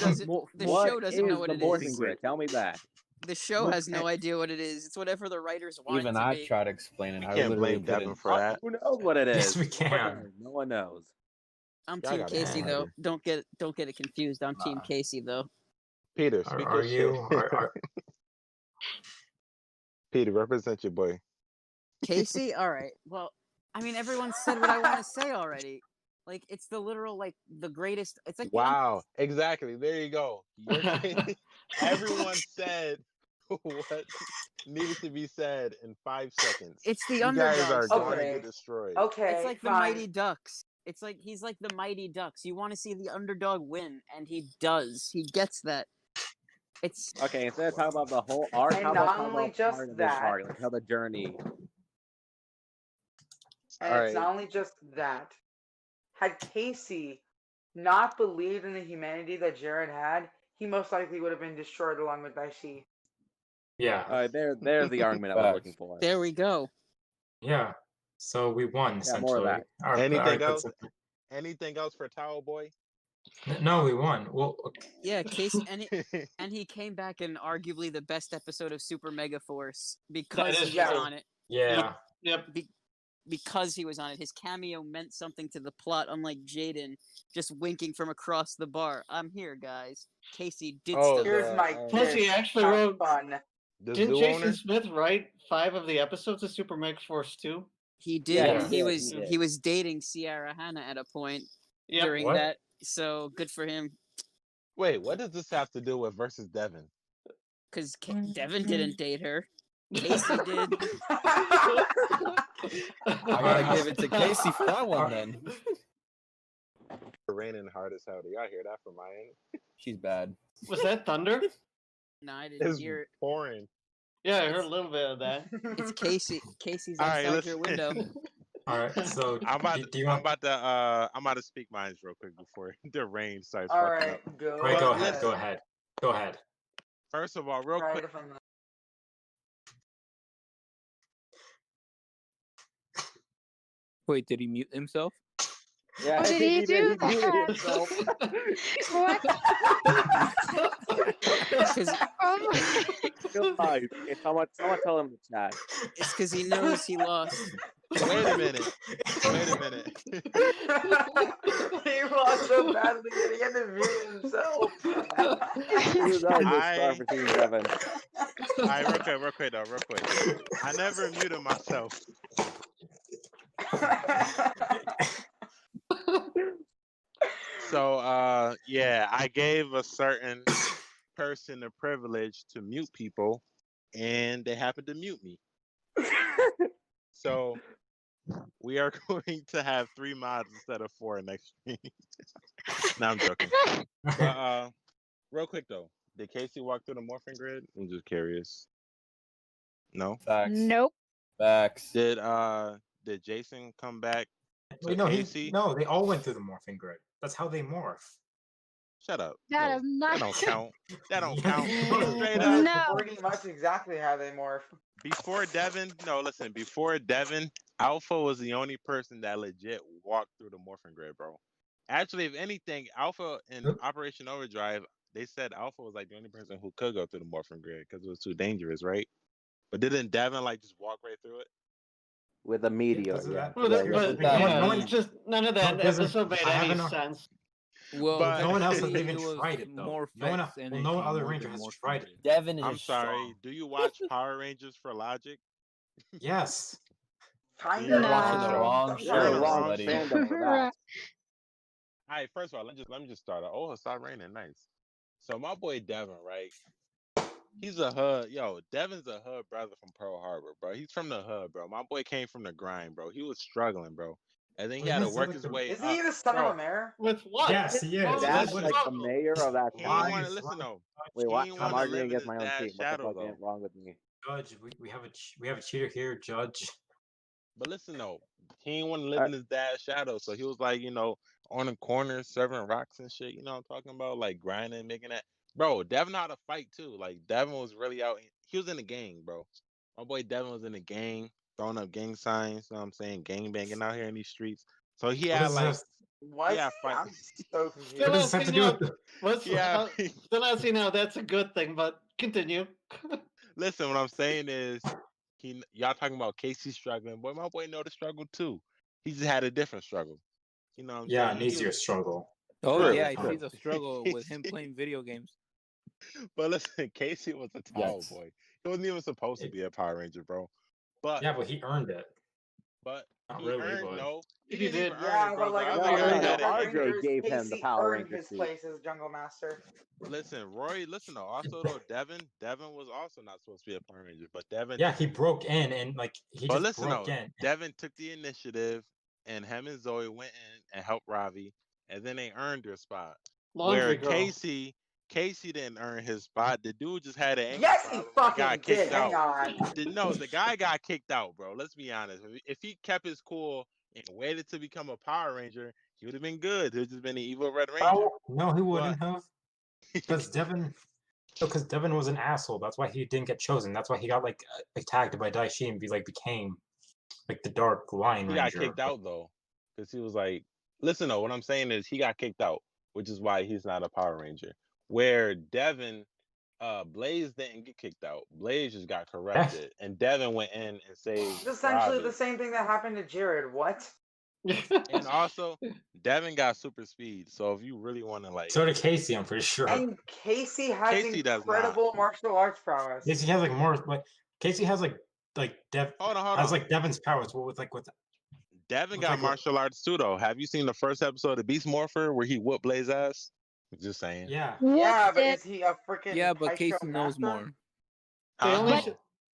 doesn't know what it is. Grid? Tell me that. The show has no idea what it is. It's whatever the writers want Even it to I be. tried to explain it. We I can't literally blame Devon couldn't. for that. Who knows what it is? Yes, we can. No one knows. I'm Y'all Team got Casey Kamen though. Rider. Don't get it confused. I'm Team Casey though. Peter, speak Are your you? shit. Peter, represent your boy. Casey? All right. Well, I mean, everyone said what I want to say already. Like, it's the literal, like, the greatest. It's like Wow, exactly. There you go. Everyone said what needed to be said in 5 seconds. It's the you underdog guys are story. going to get destroyed. Okay, It's like the fine. Mighty Ducks. It's like he's like the Mighty Ducks. You want to see the underdog win, and he does. He gets that. It's Okay. Instead of talking about the whole arc, And how about not talk only about just part of that- this arc, like how the journey. And All it's right. not only just that. Had Casey not believed in the humanity that Jared had, he most likely would have been destroyed along with Daishi. Yeah. There's the argument I was looking for. there we go. Yeah. So we won, Yeah, more of essentially. that. All right, Anything but else? Anything else for Towel Boy? No, we won. Well, Yeah, Casey, and he came back in arguably the best episode of Super Mega Force because is he was true. on it. yeah. Yep. Because he was on it, his cameo meant something to the plot. Unlike Jaden, just winking from across the bar. I'm here, guys. Casey did stuff. Here's my Plus, he actually Have wrote. fun. The Didn't zoo Jason owner? Smith write 5 of the episodes of Super Mega Force 2? He did. Yeah, and he did, was he did. he was dating Ciara Hanna at a point Yep. during What? that. So good for him. Wait, what does this have to do with versus Devon? Because Devon didn't date her. Casey did. I gotta give it to Casey for that one then. Raining hard as hell. Do y'all hear that from my end? She's bad. Was that thunder? No, I didn't It's hear it. pouring. Yeah, I heard a little bit of that. It's Casey. Casey's All right, outside your listen. window. All right. So I'm about do you want? I'm about to speak mine real quick before the rain starts All fucking right, up. go. All right, go But ahead. Go ahead. Go ahead. First of all, real Right, quick, if I'm not- Wait, did he mute himself? Yeah, Did he do he did that? himself. What? Oh my. God, if someone tell him to chat. It's because he knows he lost. wait a minute. Wait a minute. He lost so badly that he had to mute himself. He was already a star for Team Devon. All right, real quick though, real quick. I never muted myself. So, yeah, I gave a certain person the privilege to mute people, and they happened to mute me. So, we are going to have 3 mods instead of 4 next stream. No, I'm joking. But, real quick though, did Casey walk through the morphing grid? I'm just curious. No. Facts. Nope. Facts. Did Jason come back Wait, no, they all went through the morphing grid. That's how they morph. Shut up. That is not. That don't count. That don't count. Straight That's up. pretty much exactly how they morph. Before Devon, before Devon, Alpha was the only person that legit walked through the morphing grid, bro. Actually, if anything, Alpha in Operation Overdrive, they said Alpha was like the only person who could go through the morphing grid because it was too dangerous, right? But didn't Devon like just walk right through it? With a meteor, yeah. Just none of that episode made any sense. Well, But no one else has technically, even it was tried it though. more No one, effects energy no other more ranger than has more tried it. Devon is I'm sorry. strong. Do you watch Power Rangers for logic? Yes. Kind You're of. watching the wrong show, wrong buddy. fandom for that. All right, first of all, let me just start. Oh, it stopped raining. Nice. So my boy Devon, right? He's a hood. Yo, Devon's a hood brother from Pearl Harbor, bro. He's from the hood, bro. My boy came from the grind, bro. He was struggling, bro. And then he had to work his way up. Isn't he the son of a mayor? With what? Yes, he is. That's like the mayor of that He ain't town. want to listen though. Wait, what? He ain't I'm want to arguing live in against his my own dad's team. What the shadow fuck though. ain't wrong with me? Judge, we have a cheater here, Judge. But listen though, he ain't want to live in his dad's shadow, so he was like, on the corner serving rocks and shit. You know what I'm talking about? Like grinding, making that. Bro, Devon know how to fight too. Like Devon was really out. He was in the gang, bro. My boy Devon was in the gang, throwing up gang signs. You know what I'm saying? Gang banging out here in these streets. So he had like, what? Yeah, I'm so confused. Still not seeing how. Yeah. Still not seeing how that's a good thing, but continue. Listen, what I'm saying is, y'all talking about Casey struggling. Boy, my boy know the struggle too. He just had a different struggle. You know what I'm saying? An easier struggle. Oh True, yeah, true. he's a struggle with him playing video games. But listen, Casey was a tall boy. He wasn't even supposed to be a Power Ranger, bro. But yeah, but he earned it. But Not he really, earned but no. He He didn't did. even Yeah, earn it, bro. but like The a other lot guy of had Power it. Rangers, gave him the Casey Power earned Ranger his seat. place as Jungle Master. Listen, Roy, listen though. Also though, Devon was also not supposed to be a Power Ranger, but Devon. Yeah, he broke in and like he But just listen broke though, in. Devon took the initiative, and him and Zoe went in and helped Ravi, and then they earned their spot. Laundry Where girl. Casey didn't earn his spot. The dude just had an anger Yes, he problem and fucking got did. kicked Hang out. on. No, the guy got kicked out, bro. Let's be honest. If he kept his cool and waited to become a Power Ranger, he would have been good. He would just been an evil Red Ranger. Oh, no, he wouldn't have. Because Devon was an asshole. That's why he didn't get chosen. That's why he got like attacked by Daishi and became like the Dark Lion He Ranger. got kicked out though, because he was like, listen though, what I'm saying is he got kicked out, which is why he's not a Power Ranger. Where Devon, Blaze didn't get kicked out. Blaze just got corrupted, and Devon went in and saved. It's essentially Ravi. the same thing that happened to Jared. What? And also, Devon got super speed. So if you really want to like, So did Casey, I'm pretty sure. And Casey has Casey does incredible martial arts prowess. Casey has like more like Casey has like hold on. has like Devon's powers, but with Devon got martial arts too, though. Have you seen the first episode of Beast Morpher where he whooped Blaze ass? Just saying. Yeah. Yeah, but is he a freaking Yeah, but Taisho Casey knows master? more.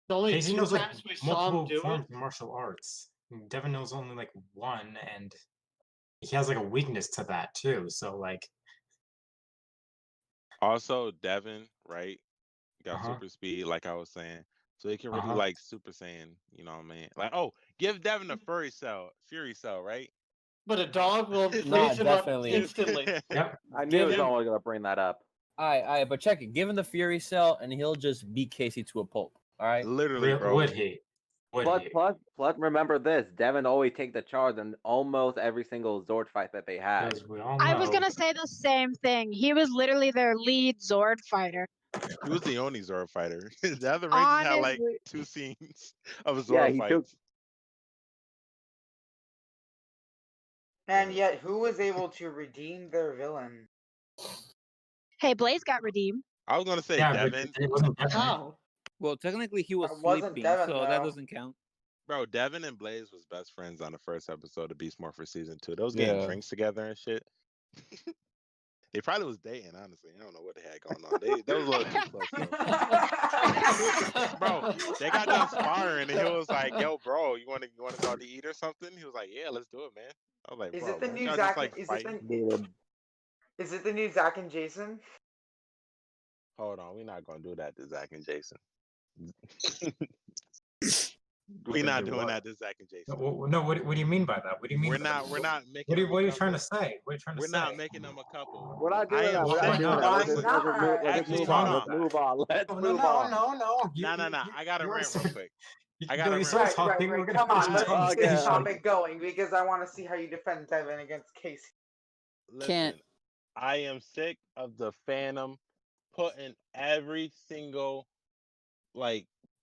The only Casey two knows like times we saw him multiple do forms it. of martial arts. Devon knows only like one, and he has like a weakness to that too. So like, Also, Devon, right, got Uh-huh. super speed, like I was saying, so he can really Uh-huh. like Super Saiyan. You know what I mean? Like, oh, give Devon a Fury Cell, right? But a dog will Nah, freeze him up definitely. instantly. Yep. I knew Give him- someone was gonna bring that up. Alright, but check it. Give him the Fury Cell, and he'll just beat Casey to a pulp. All right. Literally, bro. Would he? Plus, remember this: Devon always take the charge in almost every single Zord fight that they had. I was gonna say the same thing. He was literally their lead Zord fighter. He was the only Zord fighter. The other Rangers had like Honestly. 2 scenes of Zord Yeah, he fights. took. And yet, who was able to redeem their villain? Hey, Blaze got redeemed. I was gonna say Yeah, but Devon. it wasn't Devon. How? Well, technically he was It wasn't sleeping, Devon, so that though. doesn't count. Bro, Devon and Blaze was best friends on the first episode of Beast Morpher season 2. They was getting Yeah. drinks together and shit. They probably was dating, honestly. I don't know what they had going on. That was a little too close, though. Bro, they got done sparring, and he was like, "Yo, bro, you want to go out to eat or something?" He was like, "Yeah, let's do it, man." I was like, Is "Bro, it the weren't new y'all Zack? just like fighting?" Is it the new Zack and Jason? Hold on, we're not gonna do that to Zack and Jason. We're not doing that to Zach and Jason. No, what do you mean by that? What do you mean? We're not making. What are you trying to say? What are you trying to say? We're not making them a couple. We're not doing that. We're not doing that. Let's move on. Let's move on. Let's move on. No. No. I got to rant real quick. Come on, let's keep this topic going because I want to see how you defend Devon against Casey. Listen, I am sick of the fandom putting every single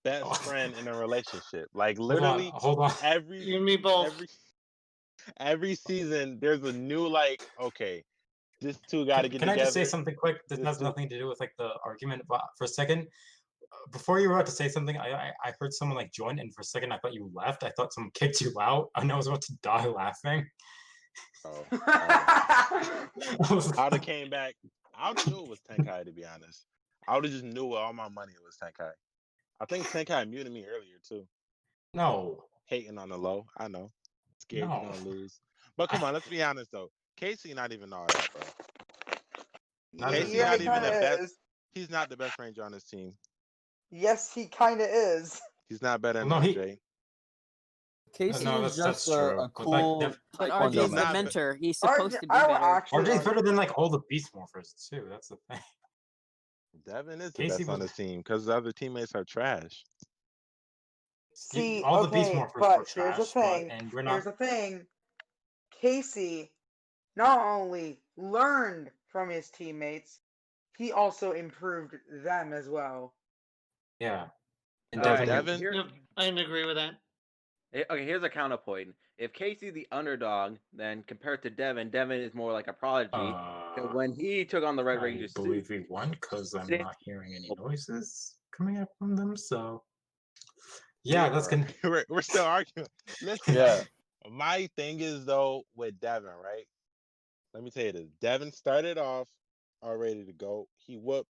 best friend in a relationship. Like literally, hold on. You and me both. Every season, there's a new okay, this two got to get together. Can I just say something quick? This has nothing to do with the argument. But for a second, before you were about to say something, I heard someone join, and for a second I thought you left. I thought someone kicked you out, and I was about to die laughing. I would have came back. I would have knew it was Tenkai, to be honest. I would have just knew with all my money it was Tenkai. I think Tenkai muted me earlier too. No. Hating on the low. I know. Scared you're gonna lose. But come on, let's be honest though. Casey not even all that, bro. Casey not even the best. He's not the best ranger on his team. Yes, he kind of is. He's not better than RJ. Casey is just a cool. But RJ's the mentor. He's supposed to be better. RJ's better than all the Beast Morphers too. That's the thing. Devon is the best on his team because the other teammates are trash. See, all the Beast Morphers but were trash, here's the thing. and we're not... Here's the thing. Casey not only learned from his teammates, he also improved them as well. Yeah. And Devon? I agree with that. Okay, here's a counterpoint. If Casey's the underdog, then compared to Devon, Devon is more like a prodigy. When he took on the Red Rangers, I believe he won because I'm not hearing any noises coming up from them. So, yeah, that's gonna. We're still arguing. Listen, yeah. My thing is though with Devon, right? Let me tell you this: Devon started off all ready to go. He whooped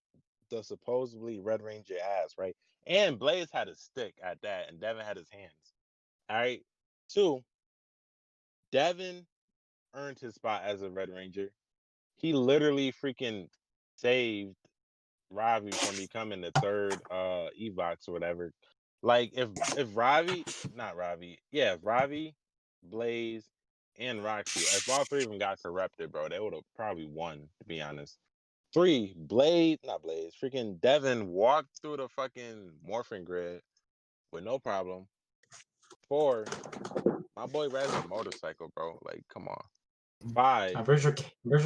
the supposedly Red Ranger ass, right? And Blaze had a stick at that, and Devon had his hands. All right. 2, Devon earned his spot as a Red Ranger. He literally freaking saved Ravi from becoming the third Evox or whatever. Like if Ravi, Blaze, and Roxy, if all three of them got corrupted, bro, they would have probably won, to be honest. 3, freaking Devon walked through the fucking morphing grid with no problem. 4, my boy rides a motorcycle, bro. Like, come on. 5. I'm pretty sure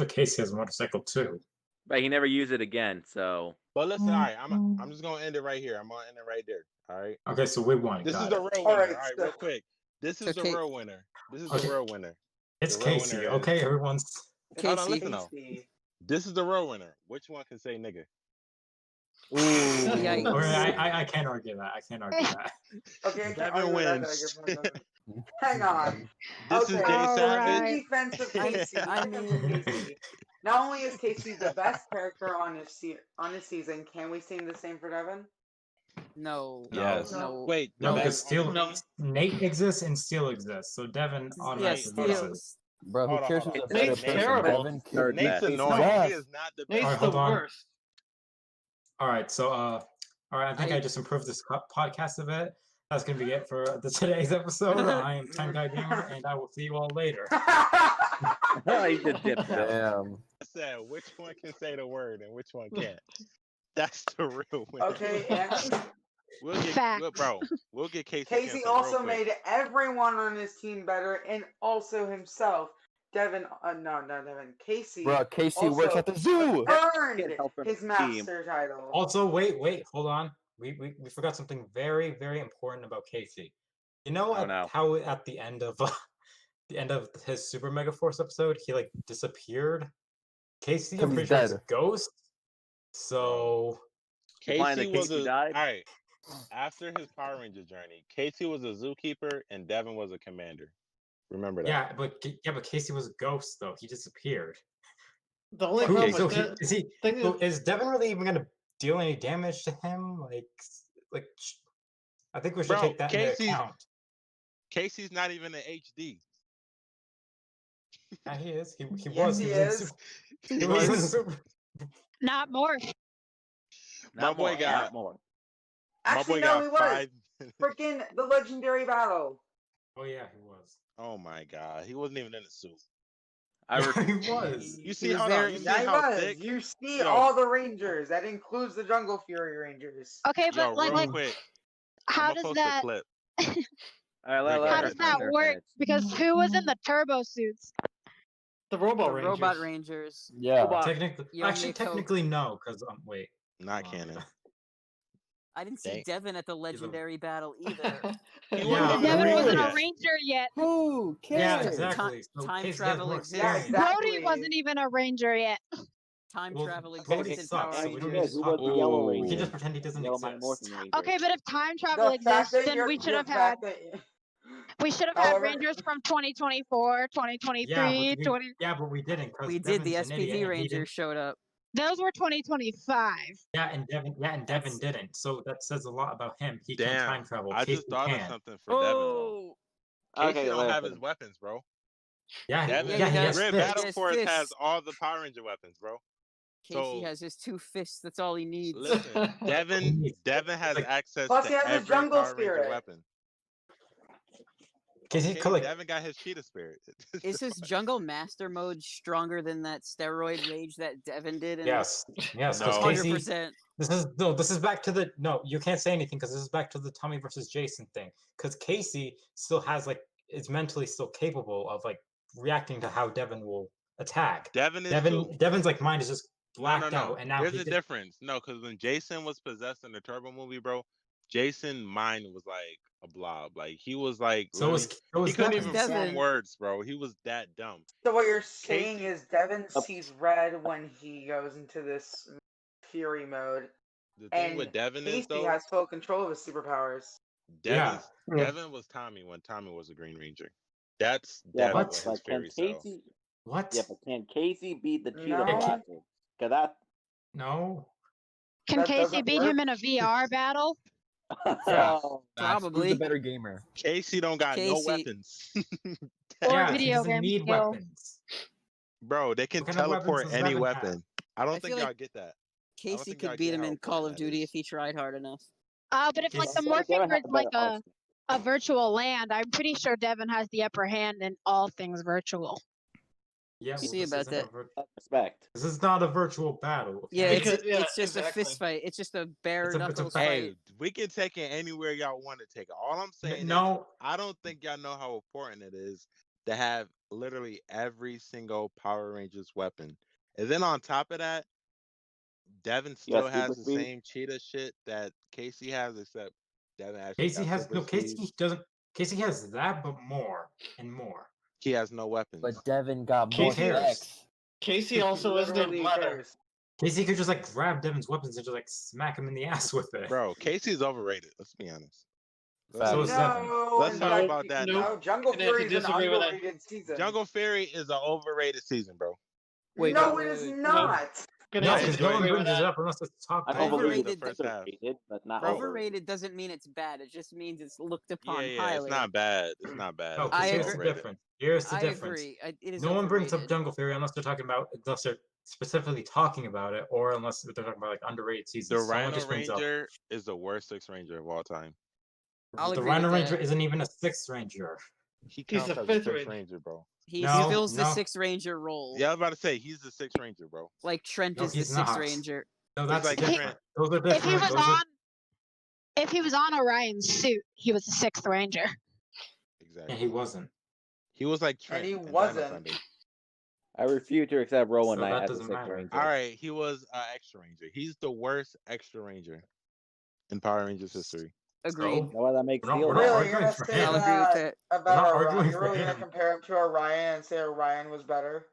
Casey has a motorcycle too. But he never used it again, so. But listen, all right, I'm just gonna end it right here. I'm gonna end it right there. All right. Okay, so we won. This is the real winner. All right, real quick. This is the real winner. This is the real winner. It's Casey. Okay, everyone's. Hold on, listen though. This is the real winner. Which one can say nigga? Ooh. I can't argue that. Okay, Devon wins. Hang on. This is Jay Savage. Defense of Casey. Not only is Casey the best character on his season, can we say the same for Devon? No. Yes. No. Wait. No, because Nate exists and Steel exists, so Devon automatically loses. Bro, who cares who's a better Nate's person? terrible. Nate's annoying. He is not the best. Nate's the worst. All right, so I think I just improved this podcast a bit. That's gonna be it for today's episode. I am Tenkai Gamer, and I will see you all later. He just dipped out. Damn. I said, which one can say the word and which one can't? That's the real winner. Okay, and we'll get Casey. Casey also made everyone on his team better, and also himself. Devon, Casey. Bro, Casey works at the zoo. Earned his master title. Also, wait, hold on. We forgot something very, very important about Casey. You know how at the end of his Super Mega Force episode, he disappeared. Casey, I'm pretty sure is a ghost. So Casey died. All right. After his Power Ranger journey, Casey was a zookeeper and Devon was a commander. Remember that? Yeah, but Casey was a ghost though. He disappeared. The only problem is Devon really even gonna deal any damage to him? Like, I think we should take that into account. Casey's not even an HD. Yeah, he is. He yes, was. He is. He was. Not more. My boy got more. My boy got 5. freaking the legendary battle. Oh yeah, he was. Oh my god, he wasn't even in a suit. He was. You see, was hold there. on. You see Yeah, he how was. thick? You see Yo. all the Rangers. That includes the Jungle Fury Rangers. Okay, Yo, but like, real quick. how I'ma does post that? a clip. All right, let How her does finish, that let her work? finish. Because who was in the turbo suits? The Robot The Rangers. Robot Rangers. Yeah. Technically, actually, technically no, because wait. Not canon. I didn't see Dang. Devon at the legendary battle either. Yeah, Devon really? wasn't a ranger yet. Who Yeah, cares? exactly. So Time Casey travel has more exists. Yeah, experience. exactly. Brody wasn't even a ranger yet. Time Well, travel Brody exists in Power sucks, so we don't need Rangers. to Who talk was the about Yellow it. We can Ranger? just pretend he doesn't Yellow exist. Morphin Ranger. Okay, but if time travel The fact exists, that then you're we should the have had. fact that We should have had however rangers from 2024, 2023, 20. Yeah, but we didn't because We did. The Devin's an idiot SPV and he Rangers didn't. showed up. Those were 2025. Yeah, and Devin didn't. So that says a lot about him. He can't Damn. time travel. I Casey just thought of can. something for Devin, bro. Oh, Casey Okay, don't let her have his finish. weapons, bro. Yeah, Devin, Yeah, he has Red fists. Battle He has Force has fists. all the Power Ranger weapons, bro. Casey So has his 2 fists. That's all he needs. listen, Devin has Like- access Plus to he has his every jungle Power Ranger spirit. weapon. Casey Okay, could like. Devin got his cheetah spirit. Is his Jungle Master mode stronger than that steroid rage that Devin did? Yes, yes. No. Because Casey. 100%. This is back to the no. You can't say anything because this is back to the Tommy versus Jason thing. Because Casey still has like is mentally still capable of like reacting to how Devin will attack. Devin is too. Devin's like mind is just No, blacked no. out, and now There's he a can- difference. No, because when Jason was possessed in the Turbo movie, bro, Jason's mind was like a blob. Like he was like So was he couldn't Devin. even Devin. form words, bro. He was that dumb. So what you're saying Casey- is Devin sees red when he goes into this Fury mode, The thing and with Devin is Casey though, has full control of his superpowers. Devin was Tommy when Tommy was a Green Ranger. That's Yeah, Devin but, with his but can fairy self. Casey? What? Yeah, but can Casey beat the Cheetah No. Blaster? Cause that. No. Can That Casey doesn't beat work. him in a VR battle? Yeah. Oh, Probably. Who's the better gamer? Casey don't got no Casey- weapons. Or Yeah, he video doesn't game need skill. weapons. Bro, they can What kind of weapons teleport does any Devin have? weapon. I don't I think feel y'all like get that. Casey think could y'all beat get him how in Call important of that Duty is. if he tried hard enough. But if like the Casey- morphing Devin has grid's a like better a virtual land, I'm pretty sure Devin has the upper hand in all things virtual. Yeah, See this about isn't that. respect. This is not a virtual battle. Yeah, okay? it's just a fist fight. It's just a bare It's a knuckles fight. Hey, fight. we can take it anywhere y'all want to take it. All I'm saying is No, I don't think y'all know how important it is to have literally every single Power Rangers weapon. And then on top of that, Devin still has super the speed. same cheetah shit that Casey has, except Devin actually Casey got has super no. speed. Casey doesn't. Casey has that, but more and more. He has no weapons. But Devin got more Casey- flex. Casey also isn't in Literally leather. cares. Casey could just like grab Devin's weapons and just like smack him in the ass with it. Bro, Casey's overrated. Let's be honest. So is Devin. No, Let's in talk fact, about that no. now. No, Jungle Gonna have to Fury is an disagree with that. underrated season. Jungle Fury is an overrated season, bro. Wait, no, wait, it is wait, not. Gonna No, have to because no one disagree with brings it that. up unless it's top I down. don't believe Overrated it's the first half. underrated, but not overrated. Overrated doesn't mean it's bad. It just means it's looked upon Yeah, highly. it's not bad. It's not bad. No, It's because I just here's the agree. overrated. difference. Here's the I difference. agree. It is No one brings up overrated. Jungle Fury unless they're talking about unless they're specifically talking about it, or unless they're talking about like underrated The seasons. Someone Rhino just brings up Ranger is the worst Sixth Ranger of all time. I'll the agree Rhino with Ranger that. isn't even a sixth ranger. He He's counts the as a fifth Sixth Ranger. Ranger, bro. He No, fills the no. Sixth Ranger role. Yeah, I was about to say he's the Sixth Ranger, bro. Like Trent No, is the he's Sixth not. Ranger. No, He's that's like different. Trent. Those are If different. he was Those are- on, if he was on Orion's suit, he was the sixth ranger. Exactly. and he wasn't. He was like Trent. And he in Dino wasn't. Thunder. I refuse to accept Rowan So Knight that as a doesn't Sixth matter. Ranger. All right, he was Extra Ranger. He's the worst Extra Ranger in Power Rangers history. Agreed. So, Why that makes we're not- Steel we're not Knight. Really, arguing you're gonna for say him. I'll agree with that that. about not Orion? arguing You're for really gonna him. compare him to Orion and say Orion was better?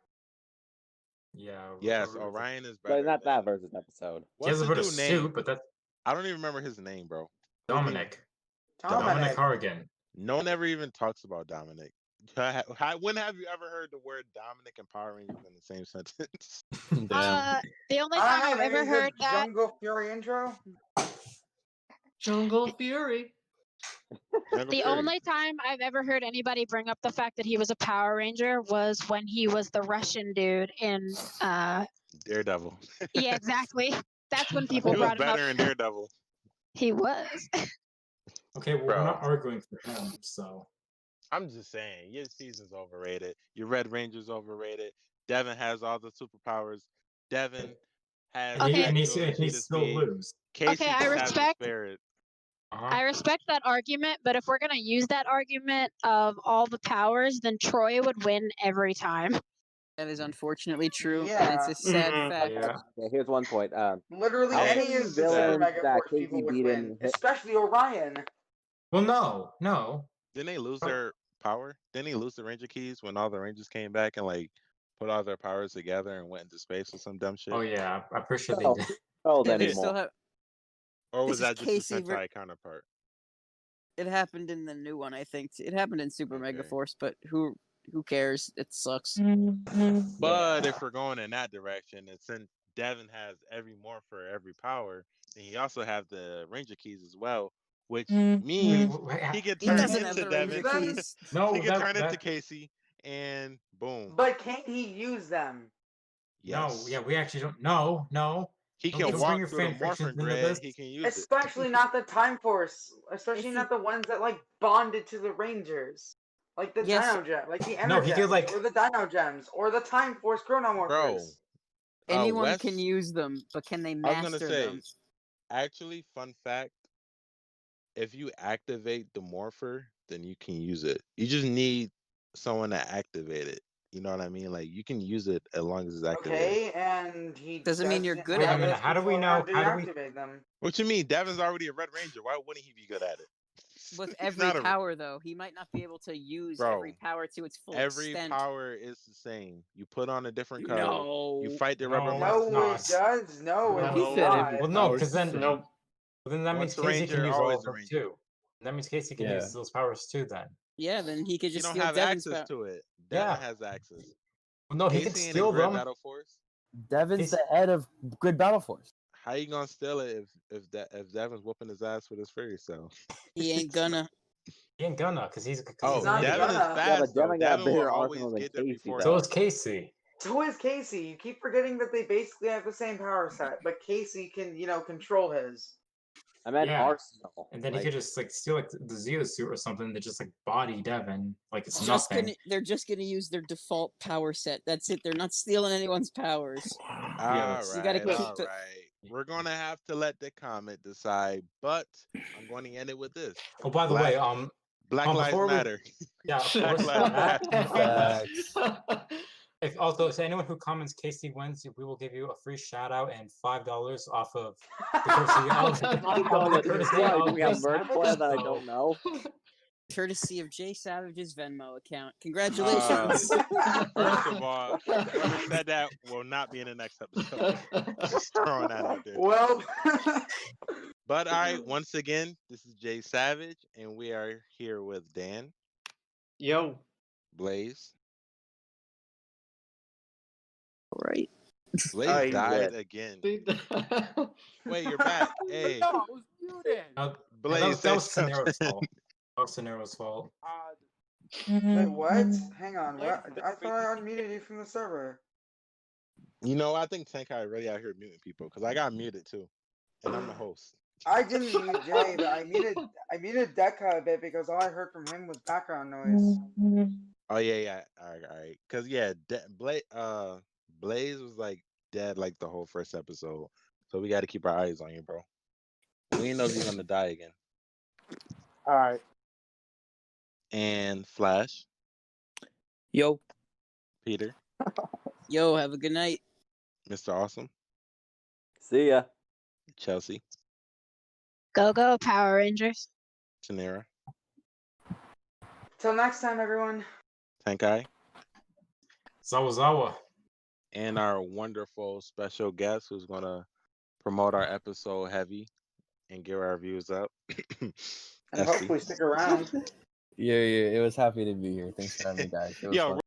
Yeah. Yes, we're- Orion is better. But not than- that versus episode. He has What's a the better dude suit, name? but that's I don't even remember his name, bro. Dominic. Dominic. Dominic Harrigan. No one ever even talks about Dominic. When have you ever heard the word Dominic and Power Rangers in the same sentence? The only I time don't I've know, ever maybe the heard that. Jungle Fury intro. Jungle Fury. The only time I've ever heard anybody bring up the fact that he was a Power Ranger was when he was the Russian dude in. Daredevil. Yeah, exactly. That's when He people was brought him up. better in Daredevil. He was. Okay, well, we're not arguing for him, so. I'm just saying, your season's overrated. Your Red Ranger's overrated. Devon has all the superpowers. Devon has Okay. And he Cheetah still speed. lose. Casey Okay, I just has the respect. spirit. I respect that argument, but if we're gonna use that argument of all the powers, then Troy would win every time. That is unfortunately true, and Yeah. it's a sad fact. Okay, here's one point. Literally, how any many of the villains Mega that Force Casey people would beat win, in? especially Orion. Well, no. Didn't they lose their power? Didn't they lose the Ranger keys when all the Rangers came back and like put all their powers together and went into space or some dumb shit? Oh yeah, I'm pretty sure they did. Yeah, they still have. Or was This is that just Casey a Sentai counterpart? It happened in the new one, I think. It happened in Super Mega Force, but who cares? It sucks. But if we're going in that direction, and since Devon has every morpher, every power, and he also have the Ranger keys as well, which means he could turn into Devon. No, he could turn into Casey, and boom. But can't he use them? Yes. No, yeah, we actually don't. No. He Don't can bring walk your through the fan fictions morphin into grid. this. He can use it. Especially not the Time Force. Especially not the ones that like bonded to the Rangers. Like the Dino Gem, like the No, Energems, he could, like- or the Dino Gems, or the Time Force Chronomorphers. Bro, Anyone can use them, but can they I was master gonna say, them? actually, fun fact: if you activate the morpher, then you can use it. You just need someone to activate it. You know what I mean? Like you can use it as long as it's activated. Okay, and he Doesn't mean you're good Wait a at minute, it. how do we know? To How do we? activate them. What you mean? Devon's already a Red Ranger. Why wouldn't he be good at it? With He's every not a- power, though, he might not be able to use Bro, every power to its full Every extent. power is the same. You put on a different color. No. You fight the No, rubber it's monster. No, not. it does. No, No. it's not. Well, no, because then, Nope. then that Once means a Casey Ranger, can use all always of a them Ranger. too. That means Casey can Yeah. use those powers too. Then. Yeah, then he could You just don't steal have Devon's access power. to it. Devon Yeah. has access. Well, no, he Casey can ain't in steal Grid them. Battle Force. Devon's the head of Grid Battle Force. How you gonna steal it if Devon's whooping his ass with his fairy cell? He ain't gonna. He ain't gonna, because he's. Oh, not Devon is gonna. fast. Yeah, but though. Devon got a Devon will bigger always arsenal than get there Casey, before So him. is Casey. So is Casey. You keep forgetting that they basically have the same power set, but Casey can, control his. I meant Yeah. arsenal. And then he could just like steal like the Zeta suit or something that just like body Devon like it's Just nothing. they're just gonna use their default power set. That's it. They're not stealing anyone's powers. All You gotta right, keep all the- right. We're gonna have to let the comment decide, but I'm going to end it with this. Oh, by the way, Black Lives before we- Matter. Yeah, of Black course. Lives Matter. If also, so anyone who comments Casey wins, we will give you a free shout out and $5 off of the courtesy of. We have merch player that I don't know. Courtesy of Jay Savage's Venmo account. Congratulations. First of all, whoever said that will not be in the next episode. Just throwing that out there. Well, but all right, once again, this is Jay Savage, and we are here with Dan. Yo. Blaze. Right. Blaze Oh, he's died dead. again. Wait, you're back. Hey. No, it was muted. Blaze, that was say Tenaro's something. fault. That was Tenaro's fault. wait, what? Hang on. What? I thought I unmuted you from the server. You know, I think Tenkai really out here muting people because I got muted too, and I'm the host. I didn't mute Jay, but I muted Deca a bit because all I heard from him was background noise. Oh yeah. All right. Cause yeah, Blaze was like dead like the whole first episode, so we got to keep our eyes on you, bro. We didn't know if you're gonna die again. All right. And Flash, Yo. Peter, Yo, have a good night. Mr. Awesome, See ya. Chelsea, Go, go, Power Rangers. Tenara, Till next time, everyone. Tenkai, Zawa. and our wonderful special guest who's gonna promote our episode heavy and get our views up. And Este. hopefully stick around. Yeah, it was happy to be here. Thanks for having me, guys. It was Yo, fun.